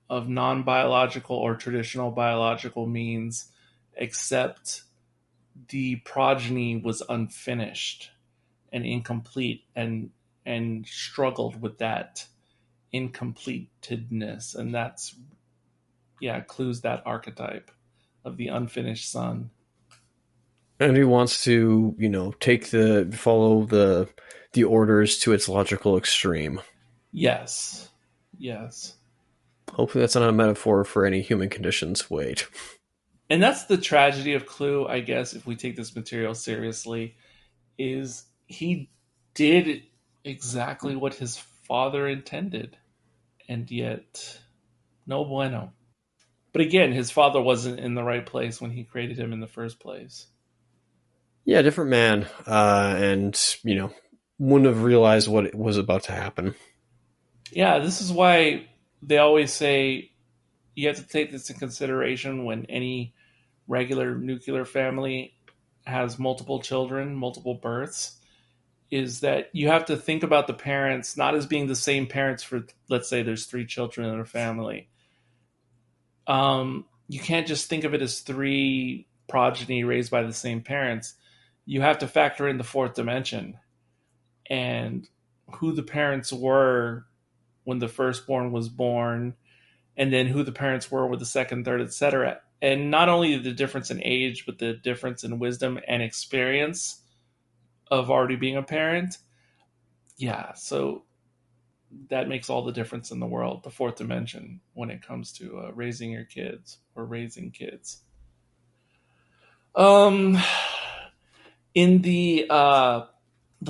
of non-biological or traditional biological means, except the progeny was unfinished and incomplete and struggled with that incompletedness. And that's, Clue's that archetype of the unfinished son. And he wants to, follow the orders to its logical extreme. Yes. Hopefully that's not a metaphor for any human conditions. Wait. And that's the tragedy of Clue, I guess, if we take this material seriously, is he did exactly what his father intended. And yet, no bueno. But again, his father wasn't in the right place when he created him in the first place. Yeah, different man. And, wouldn't have realized what was about to happen. Yeah, this is why they always say you have to take this into consideration when any regular nuclear family has multiple children, multiple births, is that you have to think about the parents not as being the same parents for, let's say there's 3 children in a family. You can't just think of it as 3 progeny raised by the same parents. You have to factor in the 4th dimension and who the parents were when the firstborn was born, and then who the parents were with the second, third, etc. And not only the difference in age, but the difference in wisdom and experience of already being a parent. Yeah, so that makes all the difference in the world, the 4th dimension, when it comes to raising your kids or raising kids. In the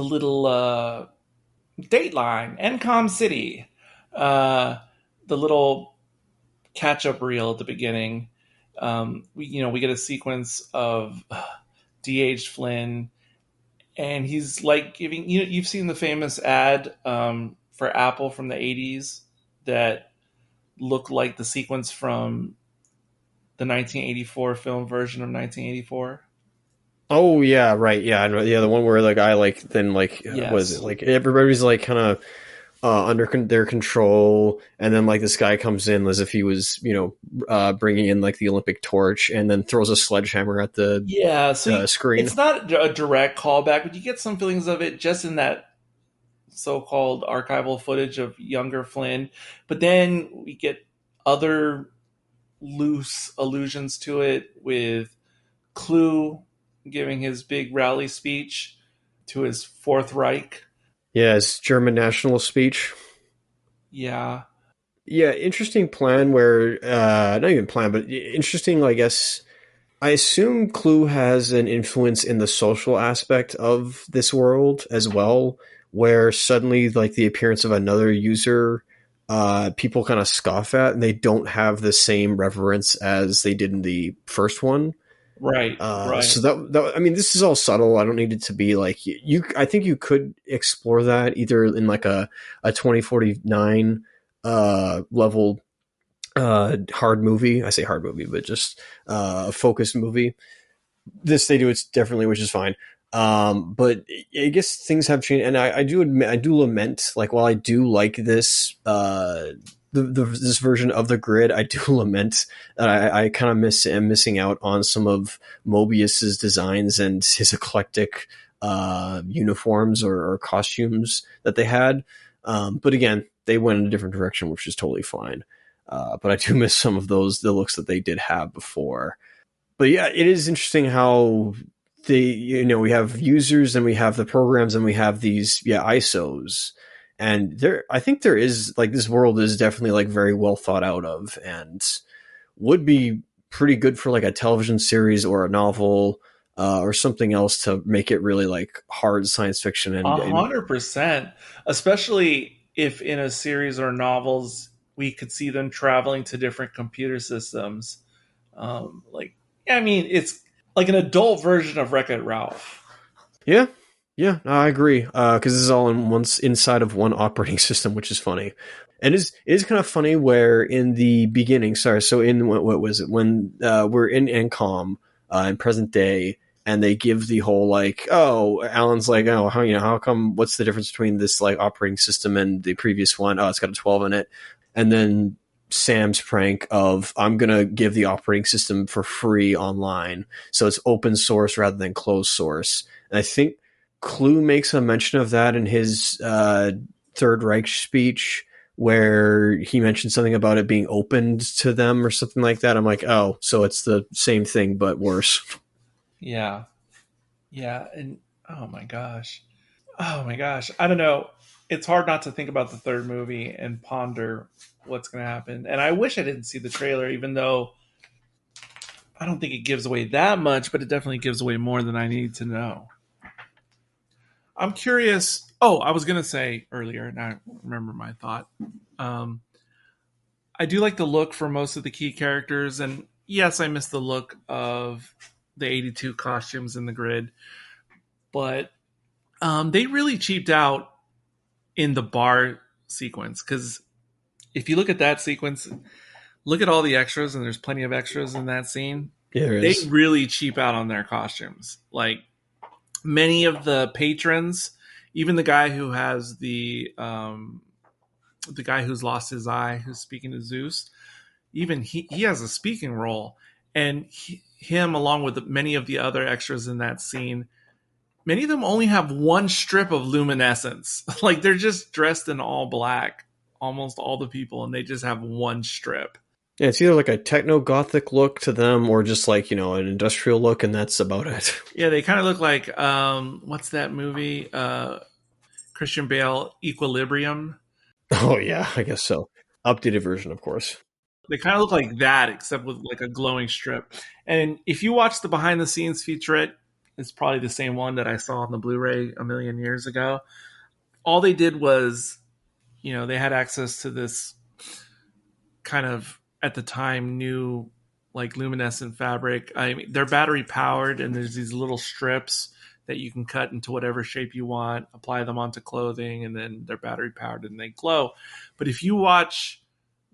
little Dateline, NCOM City, the little catch-up reel at the beginning, we get a sequence of de-aged Flynn, and he's like giving, you've seen the famous ad for Apple from the 80s that looked like the sequence from the 1984 film version of 1984. Oh yeah, right. Yeah, I know. Yeah, the one where the guy Yes. was it like everybody's like kind of under their control, and then like this guy comes in as if he was bringing in like the Olympic torch, and then throws a sledgehammer at the screen. It's not a direct callback, but you get some feelings of it just in that so-called archival footage of younger Flynn. But then we get other loose allusions to it with Clue giving his big rally speech to his Fourth Reich. Yeah, his German national speech. Yeah. Yeah, interesting plan where, not even plan, but interesting, I guess. I assume Clue has an influence in the social aspect of this world as well, where suddenly, like, the appearance of another user, people kind of scoff at, and they don't have the same reverence as they did in the first one. Right. So that I mean, this is all subtle. I don't need it to be like I think you could explore that either in like a 2049 level hard movie. I say hard movie, but just a focused movie. This they do it's differently, which is fine. But I guess things have changed, and I do admit, I do lament, like, while I do like this this version of the grid, I do lament that I kind of am missing out on some of Mobius's designs and his eclectic uniforms or costumes that they had. But again, they went in a different direction, which is totally fine. But I do miss some of the looks that they did have before. But yeah, it is interesting how we have users and we have the programs and we have these ISOs. And I think there is, like, this world is definitely, like, very well thought out of and would be pretty good for, like, a television series or a novel or something else to make it really, like, hard science fiction. 100%. Especially if in a series or novels we could see them traveling to different computer systems. It's like an adult version of Wreck-It Ralph. Yeah, I agree. Because this is all inside of one operating system, which is funny. And it is kind of funny where in the beginning, so in what was it, when we're in NCOM in present day, and they give the whole like, oh, Alan's like, oh, how come? What's the difference between this like operating system and the previous one? Oh, it's got a 12 in it, and then Sam's prank of, I'm going to give the operating system for free online. So it's open source rather than closed source. And I think Clue makes a mention of that in his Third Reich speech, where he mentioned something about it being opened to them or something like that. I'm like, oh, so it's the same thing, but worse. Yeah. And oh my gosh. I don't know. It's hard not to think about the third movie and ponder what's going to happen. And I wish I didn't see the trailer, even though I don't think it gives away that much, but it definitely gives away more than I need to know. I'm curious, Oh, I was going to say earlier, and I remember my thought. I do like the look for most of the key characters, and yes, I miss the look of the 82 costumes in the grid, but they really cheaped out in the bar sequence, because if you look at that sequence, look at all the extras, and there's plenty of extras in that scene. Yeah, they really cheap out on their costumes. Like, many of the patrons, even the guy who has the guy who's lost his eye, who's speaking to Zeus, even he has a speaking role. And him, along with many of the other extras in that scene, many of them only have one strip of luminescence. Like, they're just dressed in all black, almost all the people, and they just have one strip. Yeah, it's either like a techno-gothic look to them or just like, an industrial look, and that's about it. Yeah, they kind of look like, what's that movie? Christian Bale, Equilibrium. Oh, yeah, I guess so. Updated version, of course. They kind of look like that, except with like a glowing strip. And if you watch the behind-the-scenes featurette, it's probably the same one that I saw on the Blu-ray a million years ago. All they did was, they had access to this kind of, at the time, new like luminescent fabric. I mean, they're battery powered, and there's these little strips that you can cut into whatever shape you want, apply them onto clothing, and then they're battery powered and they glow. But if you watch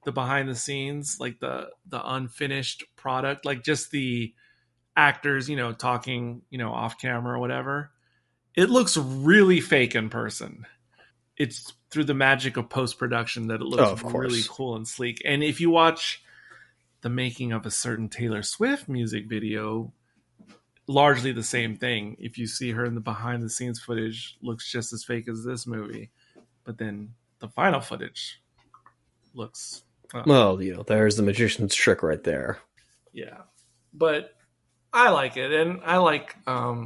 the behind the scenes, like the unfinished product, like just the actors, talking, off camera or whatever, it looks really fake in person. It's through the magic of post-production that it looks really cool and sleek. And if you watch the making of a certain Taylor Swift music video, largely the same thing. If you see her in the behind-the-scenes footage, looks just as fake as this movie. But then the final footage looks... Well, there's the magician's trick right there. Yeah. But I like it. And I like... I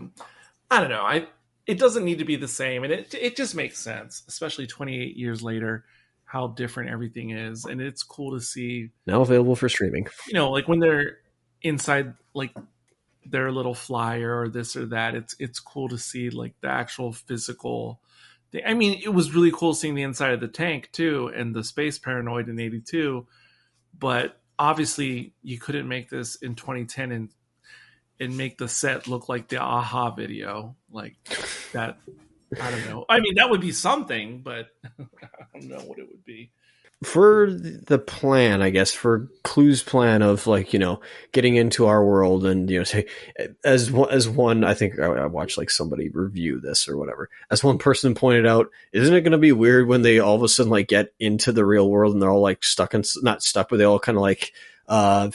don't know. It doesn't need to be the same, and it just makes sense, especially 28 years later, how different everything is. And it's cool to see. Now available for streaming. Like when they're inside, like their little flyer or this or that, it's cool to see like the actual physical thing. I mean, it was really cool seeing the inside of the tank too, and the Space Paranoid in 82. But obviously, you couldn't make this in 2010 and make the set look like the Aha video, like that. I don't know. I mean, that would be something, but I don't know what it would be. For the plan, I guess, for Clue's plan of like, getting into our world and, say, as one, I think I watched like somebody review this or whatever. As one person pointed out, isn't it going to be weird when they all of a sudden like get into the real world and they're all like not stuck, but they all kind of like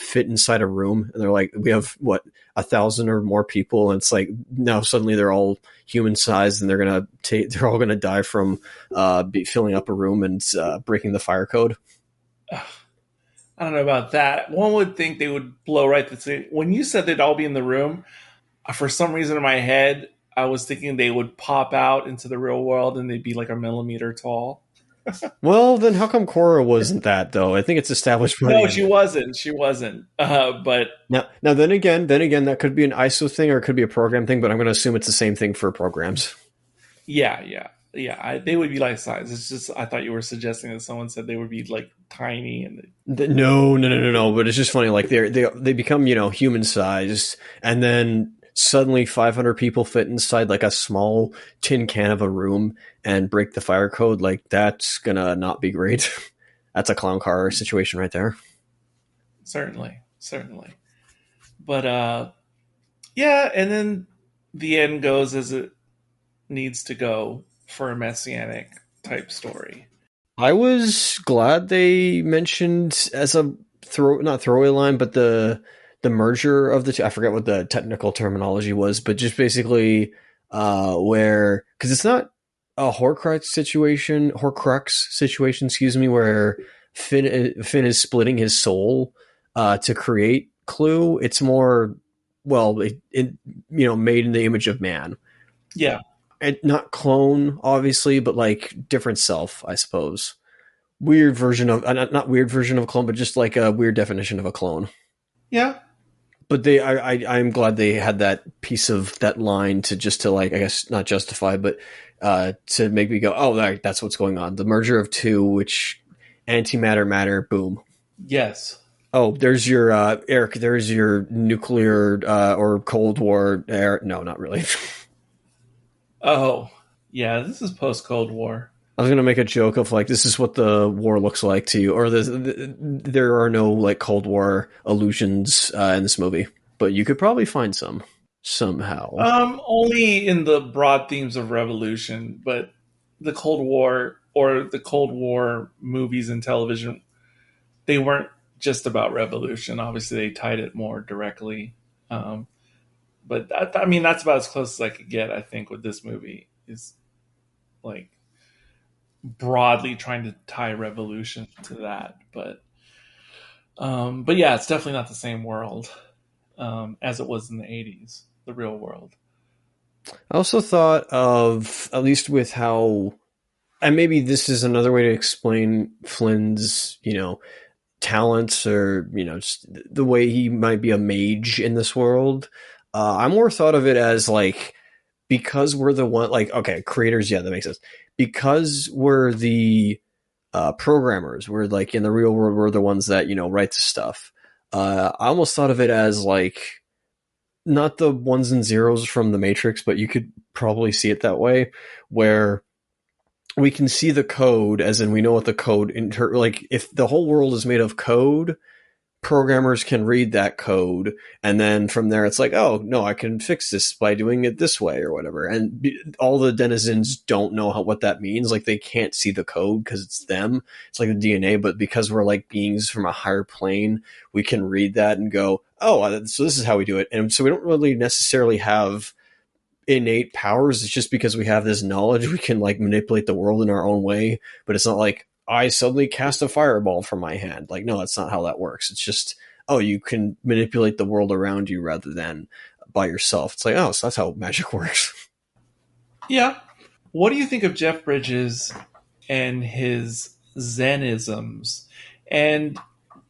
fit inside a room, and they're like, we have 1,000 or more people, and it's like now suddenly they're all human sized, and they're all gonna die from filling up a room and breaking the fire code. I don't know about that. One would think they would blow right the... When you said they'd all be in the room, for some reason in my head I was thinking they would pop out into the real world and they'd be like a millimeter tall. Well, then how come Cora wasn't that though? I think it's established. No, she wasn't. But now, then again, that could be an ISO thing or it could be a program thing. But I'm going to assume it's the same thing for programs. Yeah. They would be life size. It's just I thought you were suggesting that someone said they would be like tiny and. No. But it's just funny. Like they become human sized, and then suddenly 500 people fit inside like a small tin can of a room and break the fire code. Like, that's gonna not be great. That's a clown car situation right there. Certainly. But yeah, and then the end goes as it needs to go for a messianic type story. I was glad they mentioned as a not throwaway line, but the merger of the two. I forget what the technical terminology was, but just basically where, because it's not a Horcrux situation, where Finn is splitting his soul to create Clue. It's more, made in the image of man. Yeah. And not clone, obviously, but like different self, I suppose. Weird version of, not weird version of a clone, but just like a weird definition of a clone. Yeah. But I'm glad they had that piece of that line to like, I guess not justify, but to make me go, oh, that's what's going on. The merger of two, which antimatter, matter, boom. Yes. Oh, there's your Eric. There's your nuclear or Cold War. No, not really. Oh, yeah. This is post Cold War. I was gonna make a joke of like, this is what the war looks like to you, or there are no like Cold War allusions in this movie, but you could probably find some somehow. Only in the broad themes of revolution, but the Cold War or the Cold War movies and television, they weren't just about revolution. Obviously, they tied it more directly. But I mean, that's about as close as I could get, I think, with this movie, is like broadly trying to tie revolution to that. But yeah, it's definitely not the same world as it was in the 80s, the real world. I also thought of, at least with how, and maybe this is another way to explain Flynn's, talents, or, just the way he might be a mage in this world. I more thought of it as like, because we're the one, like, okay, creators, yeah, that makes sense. Because we're the programmers, we're like in the real world, we're the ones that, write the stuff. I almost thought of it as like, not the ones and zeros from the Matrix, but you could probably see it that way, where we can see the code, as in we know what the code, like if the whole world is made of code, programmers can read that code, and then from there it's like, oh no, I can fix this by doing it this way or whatever. And all the denizens don't know what that means. Like they can't see the code because it's them. It's like the DNA, but because we're like beings from a higher plane, we can read that and go, oh, so this is how we do it. And so we don't really necessarily have innate powers. It's just because we have this knowledge, we can like manipulate the world in our own way. But it's not like I suddenly cast a fireball from my hand. Like, no, that's not how that works. It's just, oh, you can manipulate the world around you rather than by yourself. It's like, oh, so that's how magic works. Yeah. What do you think of Jeff Bridges and his Zenisms? And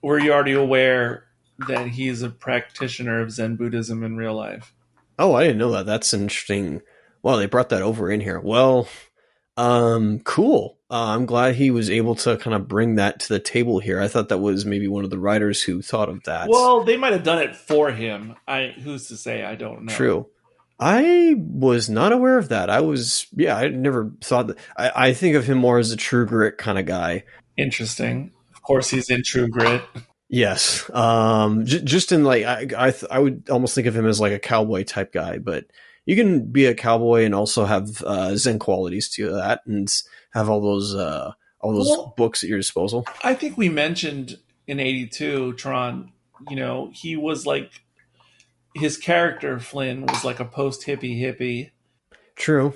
were you already aware that he's a practitioner of Zen Buddhism in real life? Oh, I didn't know that. That's interesting. Well, they brought that over in here. Well, cool. I'm glad he was able to kind of bring that to the table here. I thought that was maybe one of the writers who thought of that. Well, they might have done it for him. Who's to say? I don't know. True. I was not aware of that. I never thought that. I think of him more as a True Grit kind of guy. Interesting. Of course, he's in True Grit. Yes. Just in like, I would almost think of him as like a cowboy type guy, but you can be a cowboy and also have Zen qualities to that, and have all those books at your disposal. I think we mentioned in 82, Tron, he was like, his character Flynn was like a post-hippie. True.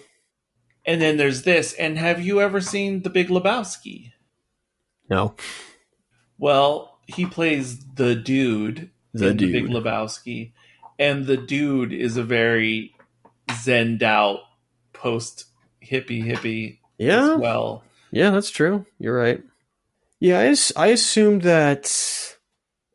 And then there's this. And have you ever seen The Big Lebowski? No. Well, he plays the dude in The Big Lebowski. And the dude is a very zenned out post-hippie as well. Yeah, that's true. You're right. Yeah, I assumed that,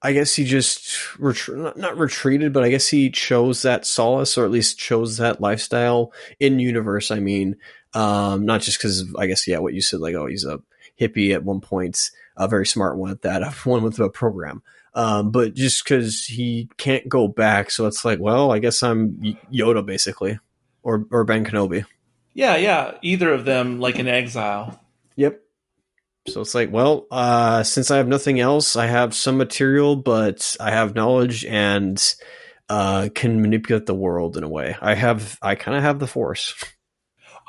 I guess he just not retreated, but I guess he chose that solace, or at least chose that lifestyle in universe. I mean, not just because I guess, yeah, what you said, like, oh, he's a hippie at one point, a very smart one at that, one with a program. But just because he can't go back, so it's like, well, I guess I'm Yoda basically, or Ben Kenobi. Yeah, either of them, like in exile. Yep. So it's like, well, since I have nothing else, I have some material, but I have knowledge and can manipulate the world in a way. I kind of have the Force.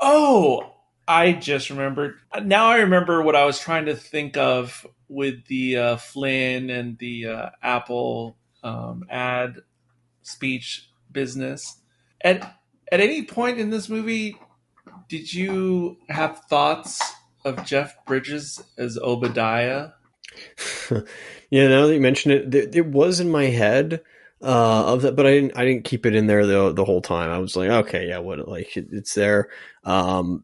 Oh, I just remembered. Now I remember what I was trying to think of with the Flynn and the Apple ad speech business. At any point in this movie, did you have thoughts of Jeff Bridges as Obadiah? Yeah, now that you mention it, it was in my head of that, but I didn't keep it in there the whole time. I was like, okay, yeah, it's there.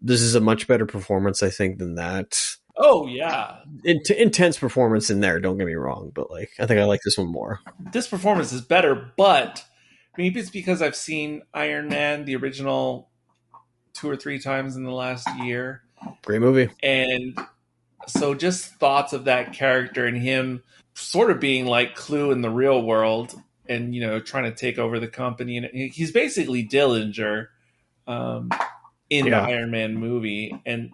This is a much better performance, I think, than that. Oh yeah, intense performance in there. Don't get me wrong, but like, I think I like this one more. This performance is better, but maybe it's because I've seen Iron Man, the original 2 or 3 times in the last year. Great movie. And so just thoughts of that character and him sort of being like Clue in the real world and, trying to take over the company. And he's basically Dillinger in the Iron Man movie. And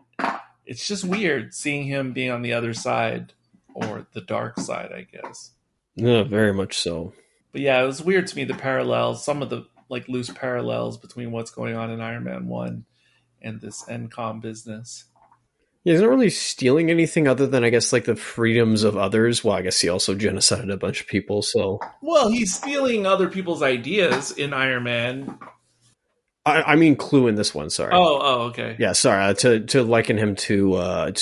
it's just weird seeing him being on the other side, or the dark side, I guess. Yeah, very much so. But yeah, it was weird to me, the parallels, some of the like loose parallels between what's going on in Iron Man 1 and this NCOM business. Yeah, he's not really stealing anything other than, I guess, like the freedoms of others. Well, I guess he also genocided a bunch of people, so... Well, he's stealing other people's ideas in Iron Man. I mean Clue in this one, sorry. Oh, okay. Yeah, sorry, to liken him to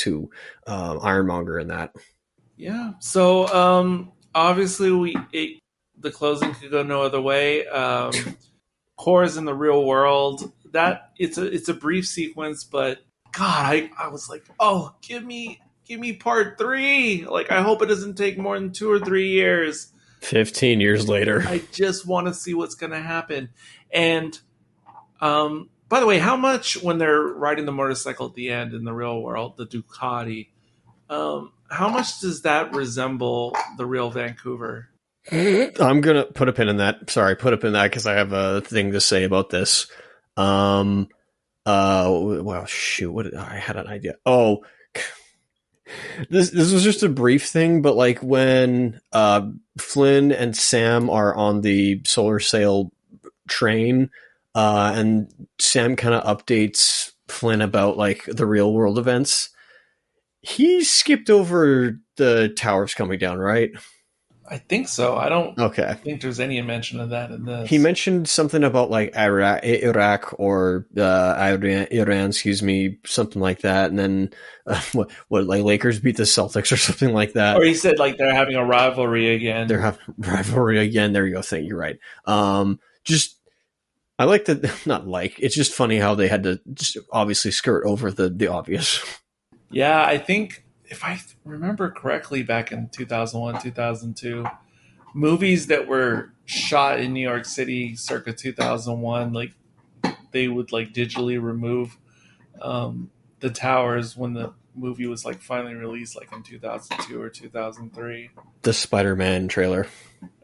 Ironmonger in that. Yeah, so obviously the closing could go no other way. Cora's in the real world. That it's a brief sequence, but God, I was like, oh, give me part 3. Like, I hope it doesn't take more than 2 or 3 years. 15 years later. I just want to see what's going to happen. And by the way, how much when they're riding the motorcycle at the end in the real world, the Ducati, how much does that resemble the real Vancouver? I'm going to put a pin in that. Sorry, put a pin in that because I have a thing to say about this. Well, shoot, I had an idea. Oh, this was just a brief thing, but like when Flynn and Sam are on the solar sail train, and Sam kind of updates Flynn about like the real world events, he skipped over the towers coming down, right? I think so. I don't think there's any mention of that in this. He mentioned something about like Iraq or Iran, something like that. And then what like Lakers beat the Celtics or something like that. Or he said like they're having a rivalry again. They're having rivalry again. There you go. Thank you. Right. I like that. It's just funny how they had to just obviously skirt over the obvious. Yeah, I think if I remember correctly, back in 2001, 2002, movies that were shot in New York City circa 2001, like they would like digitally remove the towers when the movie was like finally released, like in 2002 or 2003. The Spider-Man trailer.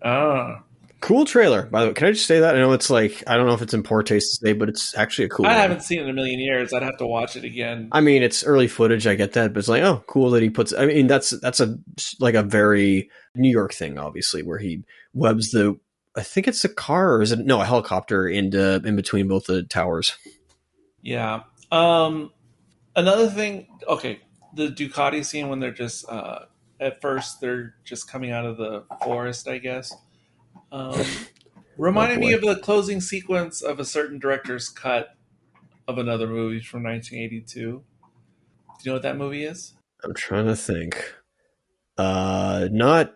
Ah. Cool trailer, by the way. Can I just say that? I know it's like, I don't know if it's in poor taste to say, but it's actually a cool one. haven't seen it in a million years. I'd have to watch it again. I mean, it's early footage, I get that, but it's like, oh, cool that he puts, I mean, that's a very New York thing, obviously, where he webs I think it's a car, or is it, no, a helicopter in between both the towers. Yeah. Another thing, okay, the Ducati scene when they're just, at first, they're just coming out of the forest, I guess. Reminded me of the closing sequence of a certain director's cut of another movie from 1982. Do you know what that movie is? I'm trying to think. Not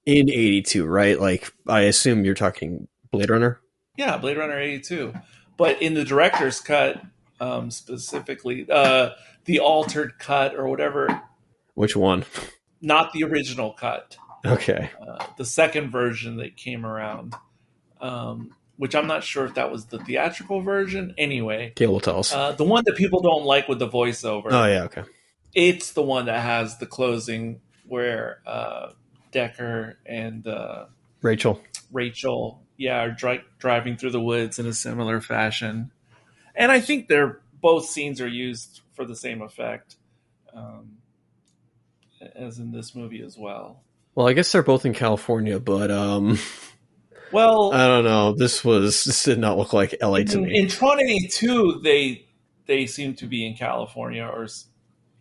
in 82, right? Like, I assume you're talking Blade Runner? Yeah, Blade Runner 82. But in the director's cut, specifically, the altered cut or whatever. Which one? Not the original cut. Okay. The second version that came around, which I'm not sure if that was the theatrical version. Anyway. Gail will tell us. The one that people don't like with the voiceover. Oh, yeah, okay. It's the one that has the closing where Decker and Rachel, are driving through the woods in a similar fashion. And I think both scenes are used for the same effect. As in this movie as well. Well, I guess they're both in California, but well, I don't know. This did not look like LA to me. In Tron 82, they seem to be in California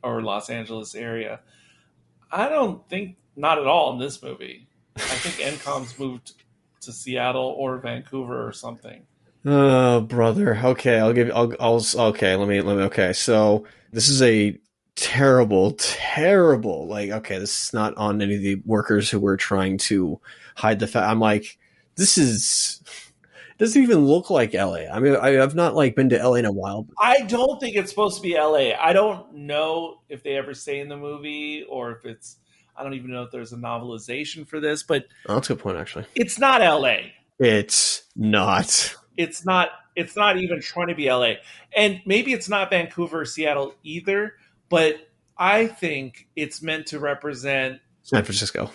or Los Angeles area. I don't think, not at all in this movie. I think NCOM's moved to Seattle or Vancouver or something. Oh, brother. Okay, okay. So this is a terrible, like, okay, this is not on any of the workers who were trying to hide the fact. I'm like, it doesn't even look like LA. I mean, I've not like been to LA in a while. I don't think it's supposed to be LA. I don't know if they ever say in the movie or if it's, I don't even know if there's a novelization for this, but that's a good point, actually. It's not LA. It's not. it's not even trying to be LA. And maybe it's not Vancouver or Seattle either, but I think it's meant to represent San Francisco.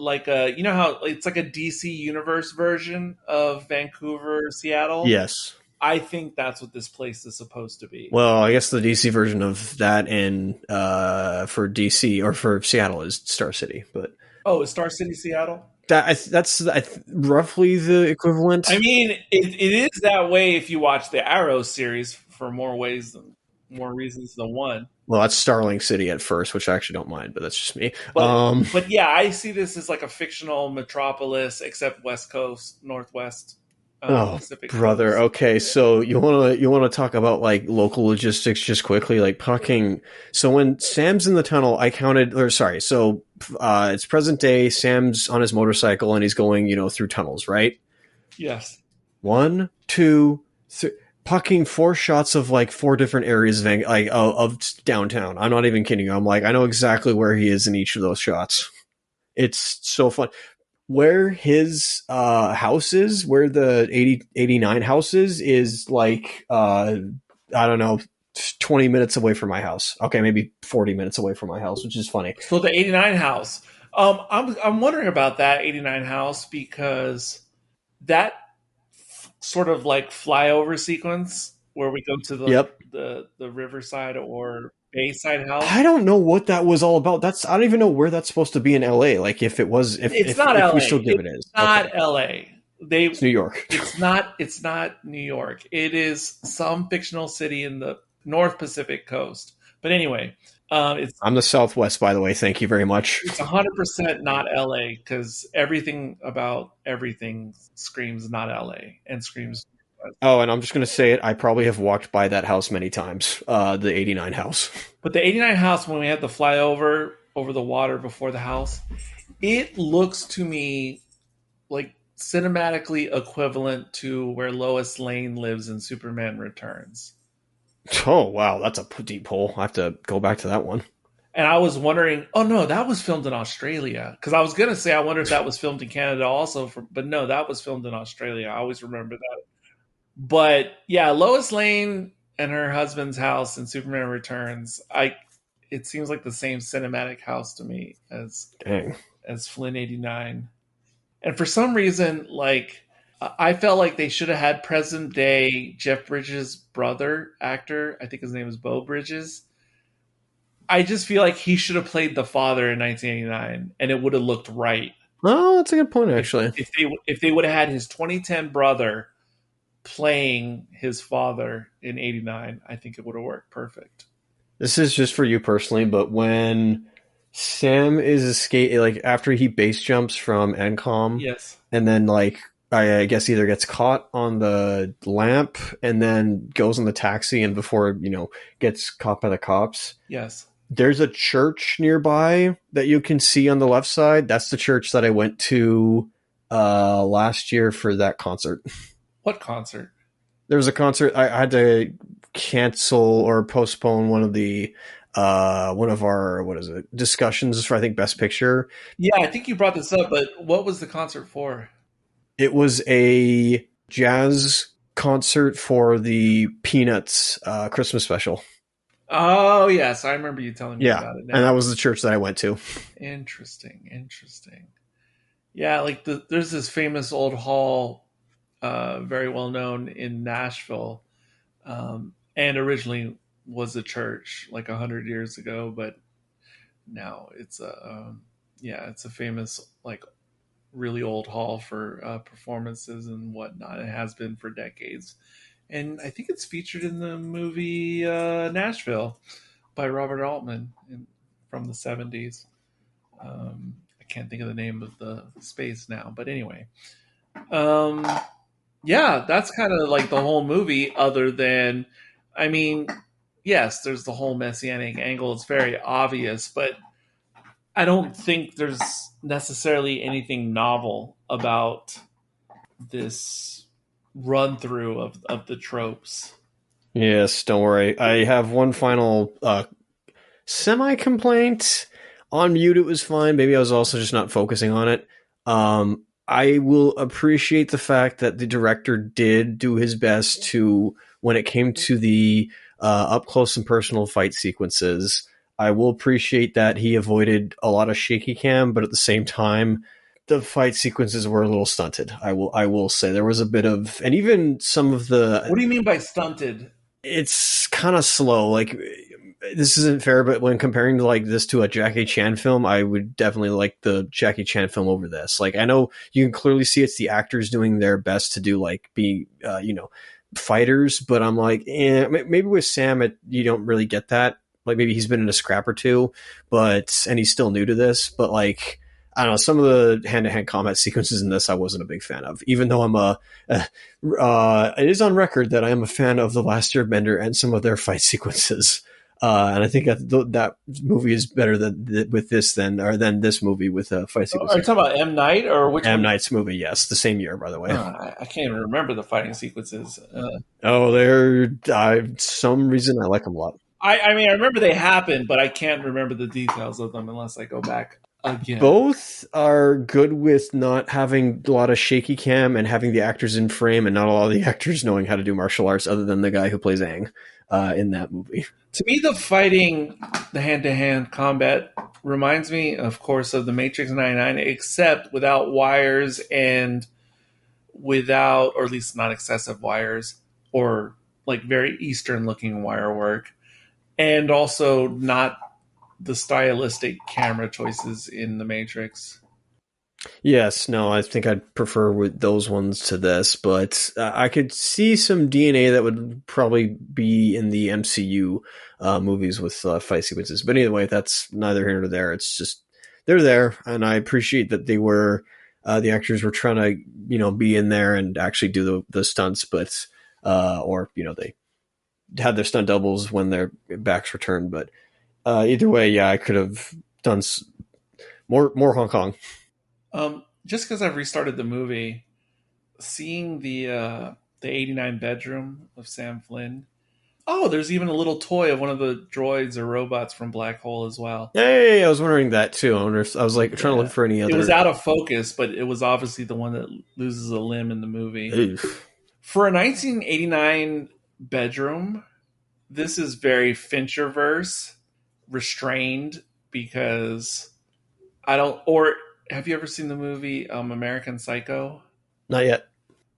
like a, you know how it's like a DC universe version of Vancouver, Seattle? Yes. I think that's what this place is supposed to be. Well, I guess the DC version of that in for DC or for Seattle is Star City, but Oh, is Star City Seattle? that's roughly the equivalent. I mean, it is that way if you watch the Arrow series for more reasons than one. Well, that's Starling City at first, which I actually don't mind, but that's just me. But yeah, I see this as like a fictional metropolis, except West Coast, Northwest. Pacific brother. Coast. Okay, so you want to talk about like local logistics just quickly, like fucking. So when Sam's in the tunnel, so it's present day. Sam's on his motorcycle and he's going, through tunnels, right? Yes. 1, 2, 3. Fucking 4 shots of like 4 different areas of downtown. I'm not even kidding you. I'm like, I know exactly where he is in each of those shots. It's so fun. Where his house is, where the 89 house is like, I don't know, 20 minutes away from my house. Okay, maybe 40 minutes away from my house, which is funny. So the 89 house. I'm wondering about that 89 house because that sort of like flyover sequence where we go to the Riverside or Bayside house. I don't know what that was all about. I don't even know where that's supposed to be in LA. Like if it was, it's not LA. We still give it is. It's not LA. It's New York. It's not New York. It is some fictional city in the North Pacific coast. But anyway, I'm the Southwest, by the way. Thank you very much. It's 100% not LA because everything about everything screams not LA and screams. Oh, and I'm just going to say it. I probably have walked by that house many times, the 89 house. But the 89 house, when we had the flyover over the water before the house, it looks to me like cinematically equivalent to where Lois Lane lives in Superman Returns. Oh, wow. That's a deep hole. I have to go back to that one. And I was wondering, oh no, that was filmed in Australia. Because I was going to say, I wonder if that was filmed in Canada also. But no, that was filmed in Australia. I always remember that. But yeah, Lois Lane and her husband's house in Superman Returns, it seems like the same cinematic house to me as Flynn 89. And for some reason, like I felt like they should have had present day Jeff Bridges' brother actor. I think his name is Beau Bridges. I just feel like he should have played the father in 1989, and it would have looked right. Oh, that's a good point, actually. If they would have had his 2010 brother playing his father in 89, I think it would have worked perfect. This is just for you personally, but when Sam is escaping, like after he base jumps from NCOM, yes, and then like I guess either gets caught on the lamp and then goes in the taxi, and before gets caught by the cops. Yes, there's a church nearby that you can see on the left side. That's the church that I went to last year for that concert. What concert? There was a concert. I had to cancel or postpone one of our discussions for, I think, Best Picture. Yeah, I think you brought this up, but what was the concert for? It was a jazz concert for the Peanuts Christmas special. Oh, yes. I remember you telling me about it now. And that was the church that I went to. Interesting. Yeah, like there's this famous old hall, very well known in Nashville, and originally was a church like 100 years ago, but now it's a famous like really old hall for performances and whatnot. It has been for decades, and I think it's featured in the movie Nashville by Robert Altman from the 70s. I can't think of the name of the space now, but anyway. Yeah, that's kind of like the whole movie, other than, I mean, yes, there's the whole messianic angle. It's very obvious, but I don't think there's necessarily anything novel about this run through of the tropes. Yes, don't worry. I have one final semi-complaint. On mute, it was fine. Maybe I was also just not focusing on it. I will appreciate the fact that the director did do his best to, when it came to the up close and personal fight sequences, I will appreciate that he avoided a lot of shaky cam, but at the same time, the fight sequences were a little stunted. I will say there was a bit of, and even some of the. What do you mean by stunted? It's kind of slow. Like, this isn't fair, but when comparing to like this to a Jackie Chan film, I would definitely like the Jackie Chan film over this. Like, I know you can clearly see it's the actors doing their best to do like be, fighters, but I'm like, maybe with Sam, you don't really get that. Like, maybe he's been in a scrap or two, and he's still new to this. But like, I don't know, some of the hand-to-hand combat sequences in this I wasn't a big fan of, even though it is on record that I am a fan of The Last Airbender and some of their fight sequences. And I think that movie is better than this movie with fight sequences. Are you talking about M. Night or which M. Night's movie? Yes, the same year, by the way. I can't even remember the fighting sequences. Some reason I like them a lot. I mean, I remember they happened, but I can't remember the details of them unless I go back again. Both are good with not having a lot of shaky cam and having the actors in frame and not a lot of the actors knowing how to do martial arts other than the guy who plays Aang in that movie. To me, the hand-to-hand combat reminds me, of course, of the Matrix 99, except without wires and without, or at least not excessive wires, or like very Eastern-looking wire work, and also not the stylistic camera choices in the Matrix. Yes, no, I think I'd prefer with those ones to this, but I could see some DNA that would probably be in the MCU movies with fight sequences. But anyway, that's neither here nor there. It's just they're there, and I appreciate that they were the actors were trying to be in there and actually do the stunts, but they had their stunt doubles when their backs were turned. But either way, yeah, I could have done more Hong Kong. Just because I've restarted the movie, seeing the 89 bedroom of Sam Flynn. Oh, there's even a little toy of one of the droids or robots from Black Hole as well. Hey, I was wondering that too. I wonder if I was trying to look for any other. It was out of focus, but it was obviously the one that loses a limb in the movie. Oof. For a 1989 bedroom, this is very Fincherverse, restrained, because have you ever seen the movie American Psycho? Not yet.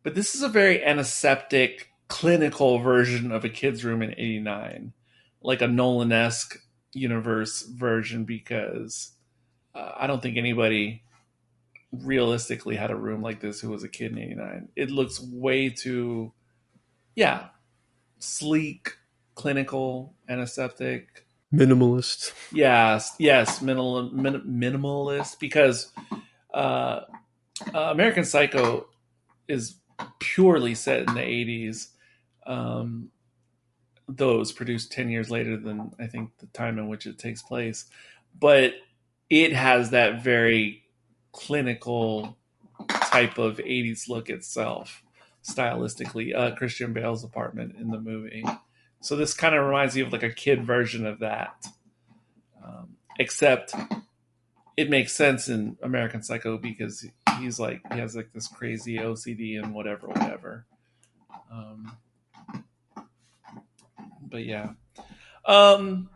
But this is a very antiseptic, clinical version of a kid's room in 89. Like a Nolan-esque universe version, because I don't think anybody realistically had a room like this who was a kid in 89. It looks way too, sleek, clinical, antiseptic. Minimalist. Yes, minimalist, because American Psycho is purely set in the 80s, though it was produced 10 years later than I think the time in which it takes place. But it has that very clinical type of 80s look itself, stylistically. Christian Bale's apartment in the movie. So this kind of reminds me of like a kid version of that. Except it makes sense in American Psycho because he has like this crazy OCD and whatever. But yeah. I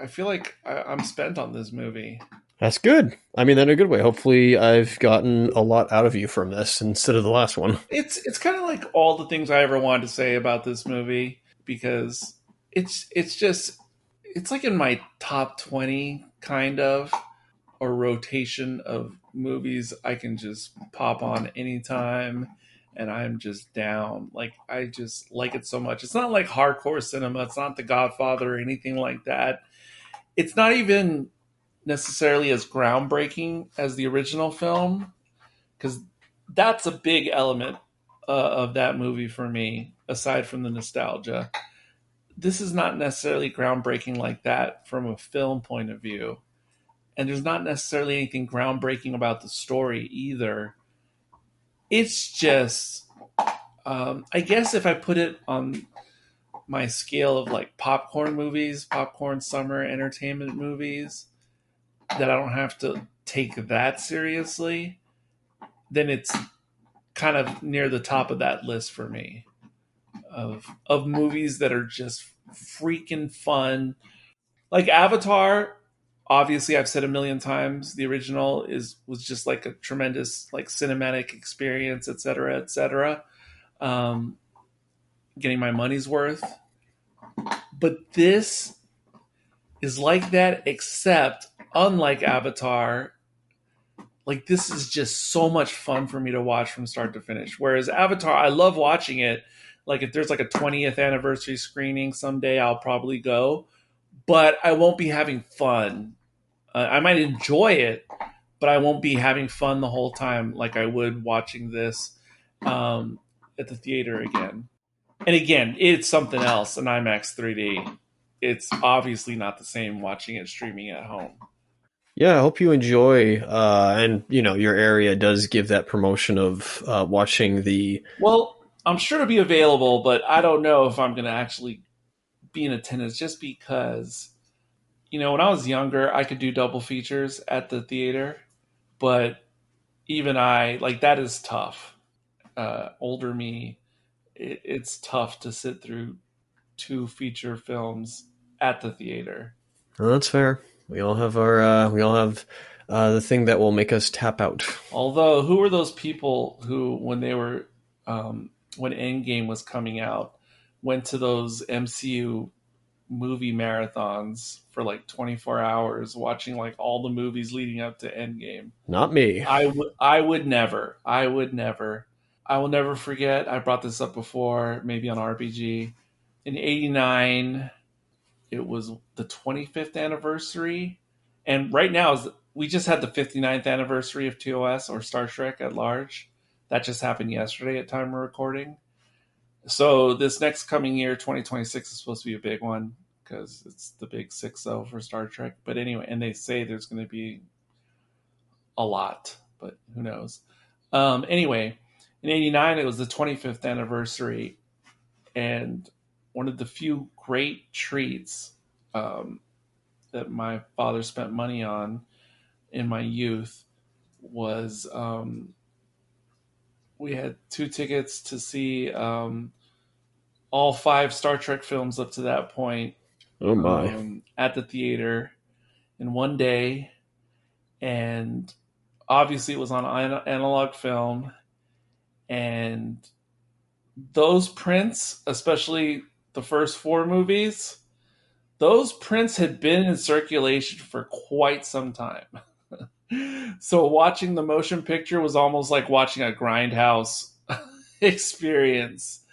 feel like I'm spent on this movie. That's good. I mean that in a good way. Hopefully I've gotten a lot out of you from this instead of the last one. It's kind of like all the things I ever wanted to say about this movie, because it's like in my top 20 kind of, or rotation of movies I can just pop on anytime and I'm just down. Like, I just like it so much. It's not like hardcore cinema. It's not The Godfather or anything like that. It's not even necessarily as groundbreaking as the original film, because that's a big element of that movie for me, aside from the nostalgia. This is not necessarily groundbreaking like that from a film point of view, and there's not necessarily anything groundbreaking about the story either. It's just I guess if I put it on my scale of like popcorn movies, popcorn summer entertainment movies, that I don't have to take that seriously, then it's kind of near the top of that list for me of movies that are just freaking fun. Like Avatar, obviously I've said a million times, the original was just like a tremendous like cinematic experience, etc., etc. Getting my money's worth. But this is like that, except unlike Avatar, like this is just so much fun for me to watch from start to finish. Whereas Avatar, I love watching it. Like if there's like a 20th anniversary screening someday, I'll probably go, but I won't be having fun. I might enjoy it, but I won't be having fun the whole time like I would watching this at the theater again. And again, it's something else, an IMAX 3D. It's obviously not the same watching it streaming at home. Yeah, I hope you enjoy, and your area does give that promotion of watching the. Well, I'm sure it'll be available, but I don't know if I'm going to actually be in attendance, just because, when I was younger, I could do double features at the theater, but even that is tough. Older me, it's tough to sit through 2 feature films at the theater. Well, that's fair. We all have the thing that will make us tap out. Although, who were those people who, when they were when Endgame was coming out, went to those MCU movie marathons for like 24 hours, watching like all the movies leading up to Endgame? Not me. I would never. I will never forget. I brought this up before, maybe on RPG. In '89. It was the 25th anniversary. And right now, we just had the 59th anniversary of TOS, or Star Trek at large. That just happened yesterday at time of recording. So this next coming year, 2026, is supposed to be a big one because it's the big 6-0 for Star Trek. But anyway, and they say there's going to be a lot, but who knows. Anyway, in '89, it was the 25th anniversary. And one of the few great treats that my father spent money on in my youth was we had 2 tickets to see all 5 Star Trek films up to that point. Oh my! At the theater in one day, and obviously it was on analog film, and those prints, especially the first 4 movies, those prints had been in circulation for quite some time. So watching the motion picture was almost like watching a Grindhouse experience,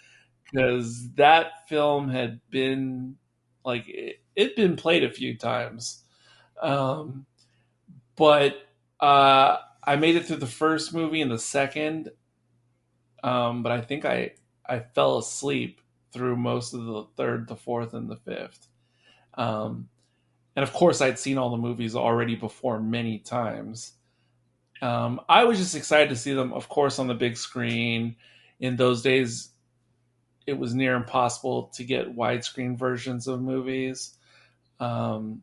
because that film had been like, it'd been played a few times. But I made it through the first movie and the second, but I think I fell asleep through most of the third, the fourth, and the fifth. And of course, I'd seen all the movies already before many times. I was just excited to see them, of course, on the big screen. In those days, it was near impossible to get widescreen versions of movies. And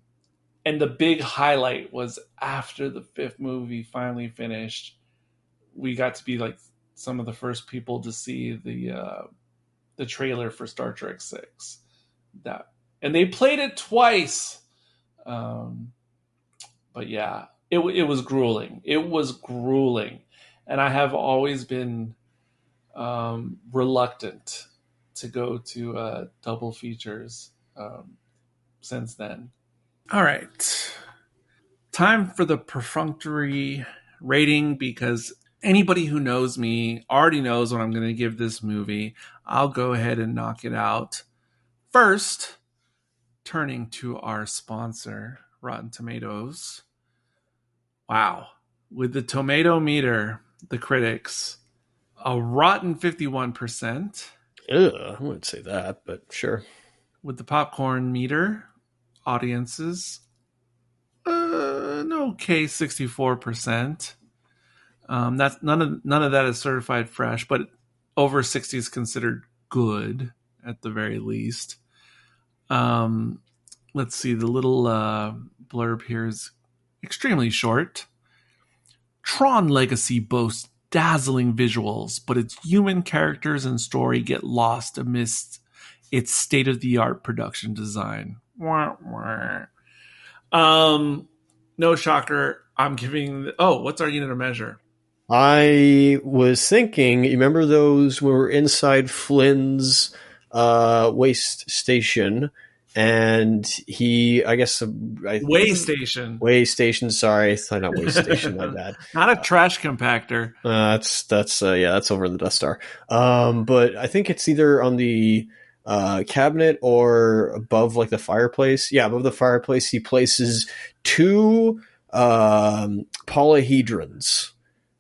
the big highlight was after the 5th movie finally finished, we got to be like some of the first people to see the trailer for Star Trek 6. And they played it twice. But yeah, it was grueling. It was grueling. And I have always been reluctant to go to double features since then. All right. Time for the perfunctory rating, because anybody who knows me already knows what I'm going to give this movie. I'll go ahead and knock it out. First, turning to our sponsor, Rotten Tomatoes. Wow. With the tomato meter, the critics, a rotten 51%. Ugh, I wouldn't say that, but sure. With the popcorn meter, audiences, an okay 64%. That's none of that is certified fresh, but over 60 is considered good at the very least. Let's see, the little blurb here is extremely short. Tron Legacy boasts dazzling visuals, but its human characters and story get lost amidst its state-of-the-art production design. Wah, wah. No shocker. I'm giving... what's our unit of measure? I was thinking, you remember those when we were inside Flynn's waste station, and he, I guess... Way station, sorry. Not waste station, my bad. Not a trash compactor. That's over in the Death Star. But I think it's either on the cabinet or above like the fireplace. Yeah, above the fireplace, he places 2 polyhedrons.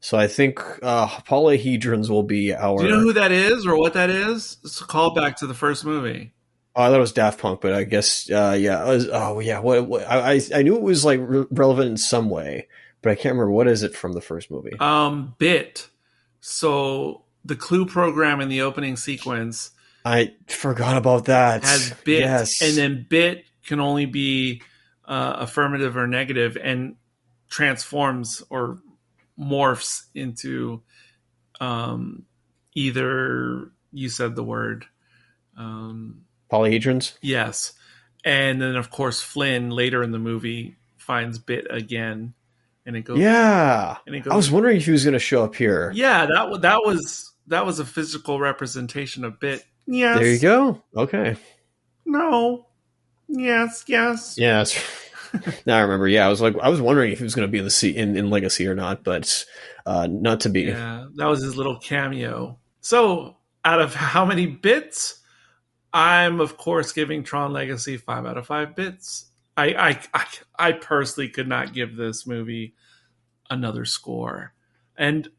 So I think polyhedrons will be our... Do you know who that is or what that is? It's a callback to the first movie. Oh, I thought it was Daft Punk, but I guess, It was, I knew it was like relevant in some way, but I can't remember. What is it from the first movie? Bit. So the clue program in the opening sequence... I forgot about that. Has bit. Yes. And then bit can only be affirmative or negative and transforms or morphs into either, you said the word, polyhedrons. Yes. And then of course Flynn later in the movie finds bit again, and it goes, I was wondering if he was going to show up here. That was a physical representation of bit. Yes. There you go. Okay. No. Yes. Now I remember. Yeah, I was wondering if he was going to be in Legacy or not, but not to be. Yeah, that was his little cameo. So, out of how many bits? I'm of course giving Tron Legacy 5 out of 5 bits. I personally could not give this movie another score, and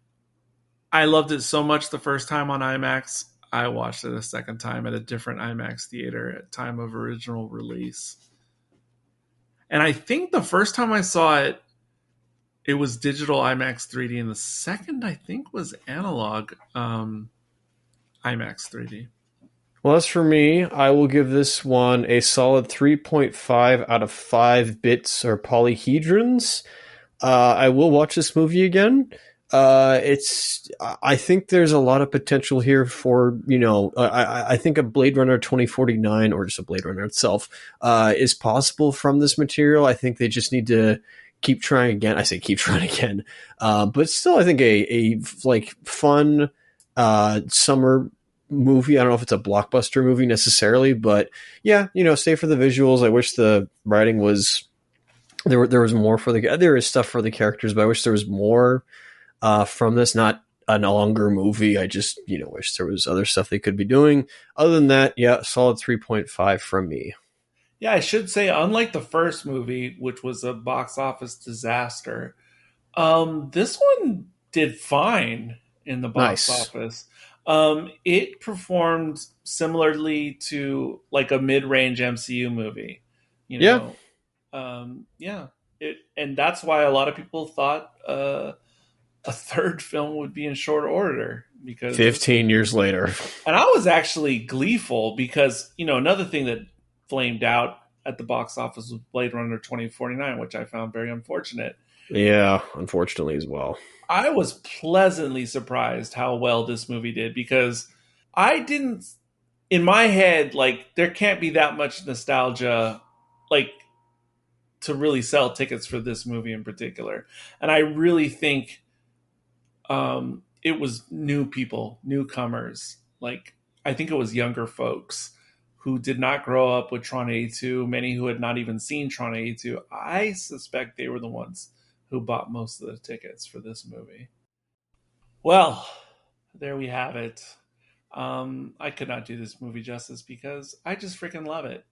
I loved it so much the first time on IMAX. I watched it a second time at a different IMAX theater at time of original release. And I think the first time I saw it, it was digital IMAX 3D, and the second I think was analog IMAX 3D. Well, as for me, I will give this one a solid 3.5 out of 5 bits or polyhedrons. I will watch this movie again. I think there's a lot of potential here for, I think a Blade Runner 2049 or just a Blade Runner itself, is possible from this material. I think they just need to keep trying again. I say keep trying again. But still, I think a fun, summer movie. I don't know if it's a blockbuster movie necessarily, but yeah, stay for the visuals. I wish the writing was, there was more there is stuff for the characters, but I wish there was more from this, not a longer movie. I just, wish there was other stuff they could be doing. Other than that, yeah, solid 3.5 from me. Yeah, I should say, unlike the first movie, which was a box office disaster, this one did fine in the box office. It performed similarly to like a mid-range MCU movie. And that's why a lot of people thought a third film would be in short order, because 15 years later. And I was actually gleeful because, another thing that flamed out at the box office was Blade Runner 2049, which I found very unfortunate. Yeah, unfortunately as well. I was pleasantly surprised how well this movie did, because I didn't, in my head, there can't be that much nostalgia, to really sell tickets for this movie in particular. And I really think it was new people, newcomers. I think it was younger folks who did not grow up with Tron 82, many who had not even seen Tron 82. I suspect they were the ones who bought most of the tickets for this movie. Well, there we have it. I could not do this movie justice because I just freaking love it.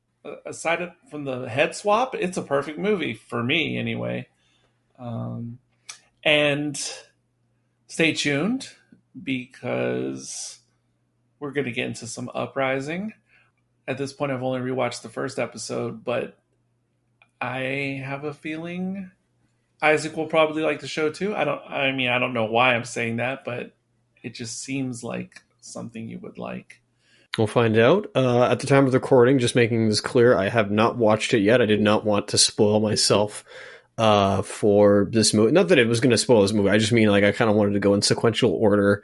Aside from the head swap, it's a perfect movie for me anyway. And stay tuned, because we're going to get into some Uprising. At this point, I've only rewatched the first episode, but I have a feeling Isaac will probably like the show too. I don't know why I'm saying that, but it just seems like something you would like. We'll find out. At the time of the recording, just making this clear, I have not watched it yet. I did not want to spoil myself for this movie. Not that it was going to spoil this movie. I just mean like I kind of wanted to go in sequential order,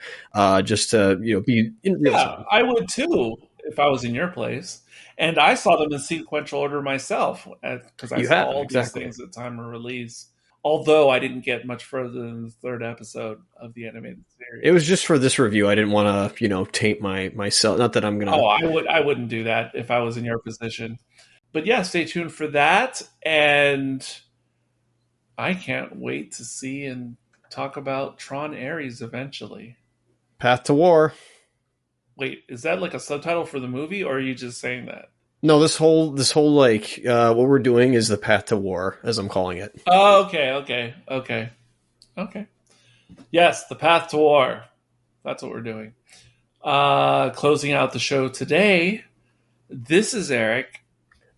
just to be in real time. I would too if I was in your place. And I saw them in sequential order myself because I saw all these things at the time of release. Although I didn't get much further than the third episode of the animated series. It was just for this review. I didn't want to, taint myself. Not that I'm gonna. Oh, I wouldn't do that if I was in your position. But yeah, stay tuned for that. And I can't wait to see and talk about Tron Ares eventually. Path to War. Wait, is that like a subtitle for the movie, or are you just saying that? No, this whole like what we're doing is the Path to War, as I'm calling it. Oh, okay. Yes, the Path to War. That's what we're doing. Closing out the show today, this is Eric.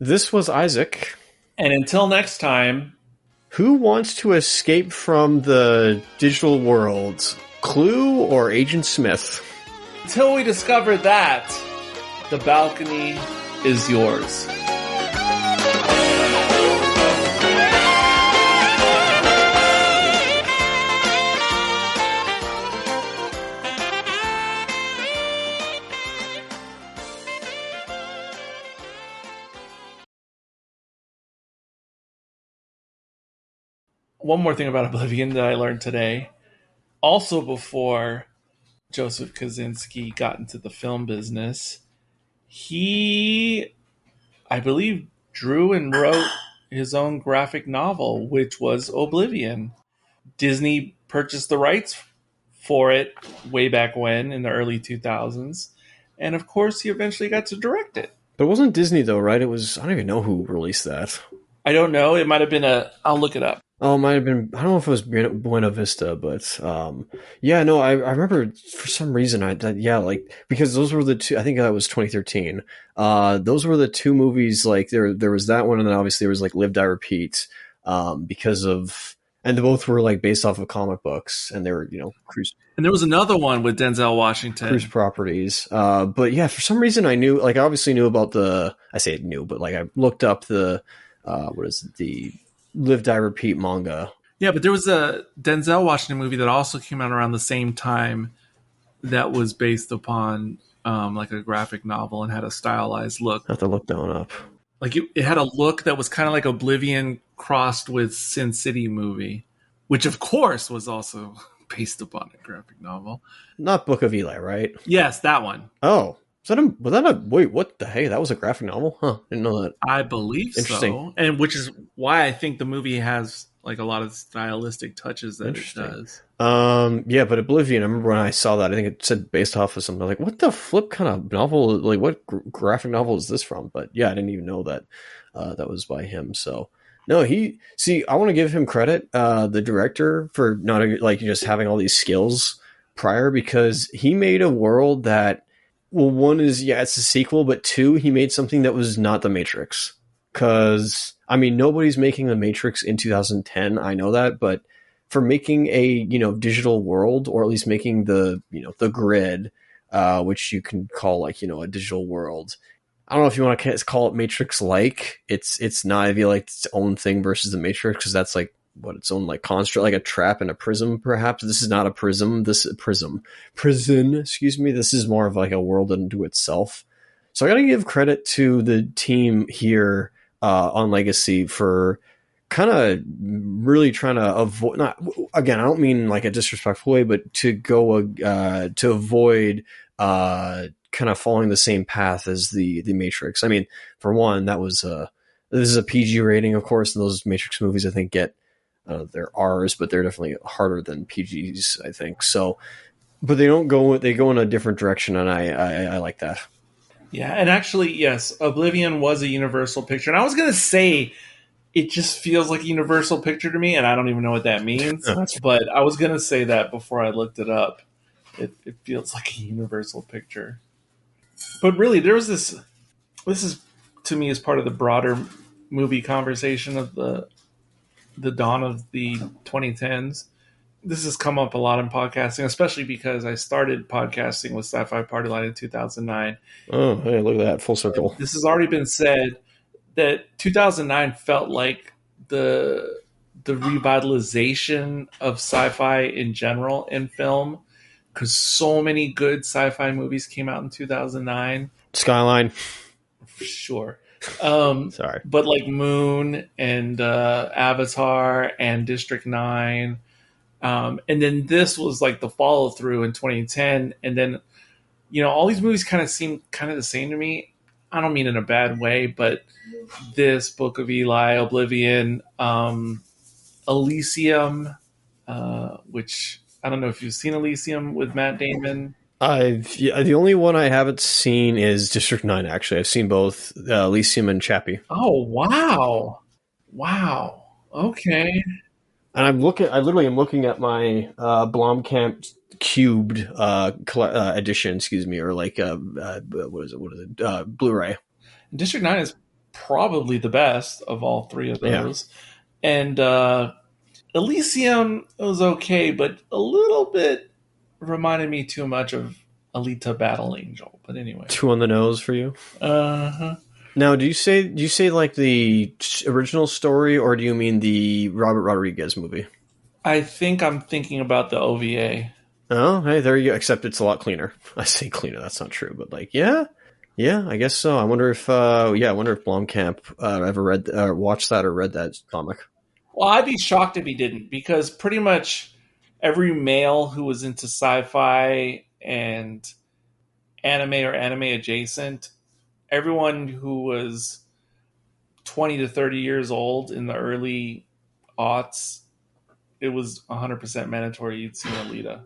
This was Isaac. And until next time... Who wants to escape from the digital world? Clue or Agent Smith? Until we discover that, the balcony is yours. One more thing about Oblivion that I learned today. Also before Joseph Kosinski got into the film business, he, I believe, drew and wrote his own graphic novel, which was Oblivion. Disney purchased the rights for it way back when, in the early 2000s. And of course, he eventually got to direct it. But it wasn't Disney, though, right? It was, I don't even know who released that. I don't know. It might have been I'll look it up. Oh, it might have been, I don't know if it was Buena Vista, but yeah, no, I remember for some reason, because those were the two, I think that was 2013. Those were the two movies, like there was that one, and then obviously there was like Live, Die, Repeat, because of, and they both were like based off of comic books, and they were, cruise. And there was another one with Denzel Washington. Cruise properties. But yeah, for some reason I knew, like I obviously knew about I say it knew, but like I looked up the, the Live, Die, Repeat manga. Yeah, but there was a Denzel Washington movie that also came out around the same time that was based upon like a graphic novel and had a stylized look. I have to look that one up. Like it had a look that was kind of like Oblivion crossed with Sin City movie, which of course was also based upon a graphic novel. Not Book of Eli, right? Yes, that one. Oh. Wait, what the hey? That was a graphic novel? Huh, didn't know that. I believe so. And which is why I think the movie has like a lot of stylistic touches that it does. Yeah, but Oblivion, I remember when I saw that, I think it said based off of something. I was like, what the flip kind of novel, like what graphic novel is this from? But yeah, I didn't even know that that was by him. So no, I want to give him credit, the director, for not like just having all these skills prior, because he made a world that, well, one is, yeah, it's a sequel, but two, he made something that was not The Matrix. Because, I mean, nobody's making The Matrix in 2010, I know that, but for making a, digital world, or at least making the, the grid, which you can call like, a digital world. I don't know if you want to call it Matrix-like. It's not, I feel like its own thing versus The Matrix, because that's like, its own like construct, like a trap and a prism, perhaps. This is not a prism. This is prison. Excuse me. This is more of like a world unto itself. So I got to give credit to the team here on Legacy for kind of really trying to avoid. Not again. I don't mean like a disrespectful way, but to go to avoid kind of following the same path as the Matrix. I mean, for one, this is a PG rating, of course, and those Matrix movies I think get. They're R's, but they're definitely harder than PGs, I think. So, but they go in a different direction, and I like that. Yeah, and actually, yes, Oblivion was a Universal picture, and I was gonna say it just feels like a Universal picture to me, and I don't even know what that means. But I was gonna say that before I looked it up. It feels like a Universal picture, but really, there was this. This is to me is part of the broader movie conversation of the dawn of the 2010s. This has come up a lot in podcasting, especially because I started podcasting with Sci-Fi Party Line in 2009. Oh, hey, look at that, full circle. This has already been said that 2009 felt like the the revitalization of sci-fi in general in film, because so many good sci-fi movies came out in 2009. Skyline. Sure. Sorry. But like Moon and Avatar and District 9. And then this was like the follow through in 2010. And then, all these movies kind of seem kind of the same to me. I don't mean in a bad way, but this, Book of Eli, Oblivion, Elysium, which I don't know if you've seen Elysium with Matt Damon. The only one I haven't seen is District 9, actually. I've seen both Elysium and Chappie. Oh, wow. Okay. And I literally am looking at my Blomkamp cubed edition, or like what is it? Blu-ray. District 9 is probably the best of all three of those. Yeah. And Elysium was okay, but a little bit reminded me too much of Alita Battle Angel. But anyway. Too on the nose for you? Uh-huh. Now, do you say like the original story, or do you mean the Robert Rodriguez movie? I think I'm thinking about the OVA. Oh, hey, there you go. Except it's a lot cleaner. I say cleaner, that's not true, but like, yeah, I guess so. I wonder if Blomkamp ever read or watched that or read that comic. Well, I'd be shocked if he didn't, because pretty much every male who was into sci-fi and anime or anime adjacent, everyone who was 20 to 30 years old in the early aughts, it was 100% mandatory you'd seen Alita.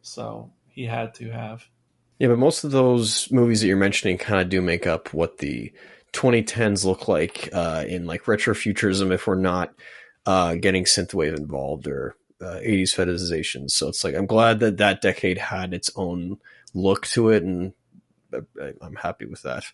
So he had to have. Yeah, but most of those movies that you're mentioning kind of do make up what the 2010s look like in like retrofuturism if we're not getting synthwave involved or 80s fetishizations. So it's like, I'm glad that decade had its own look to it, and I'm happy with that.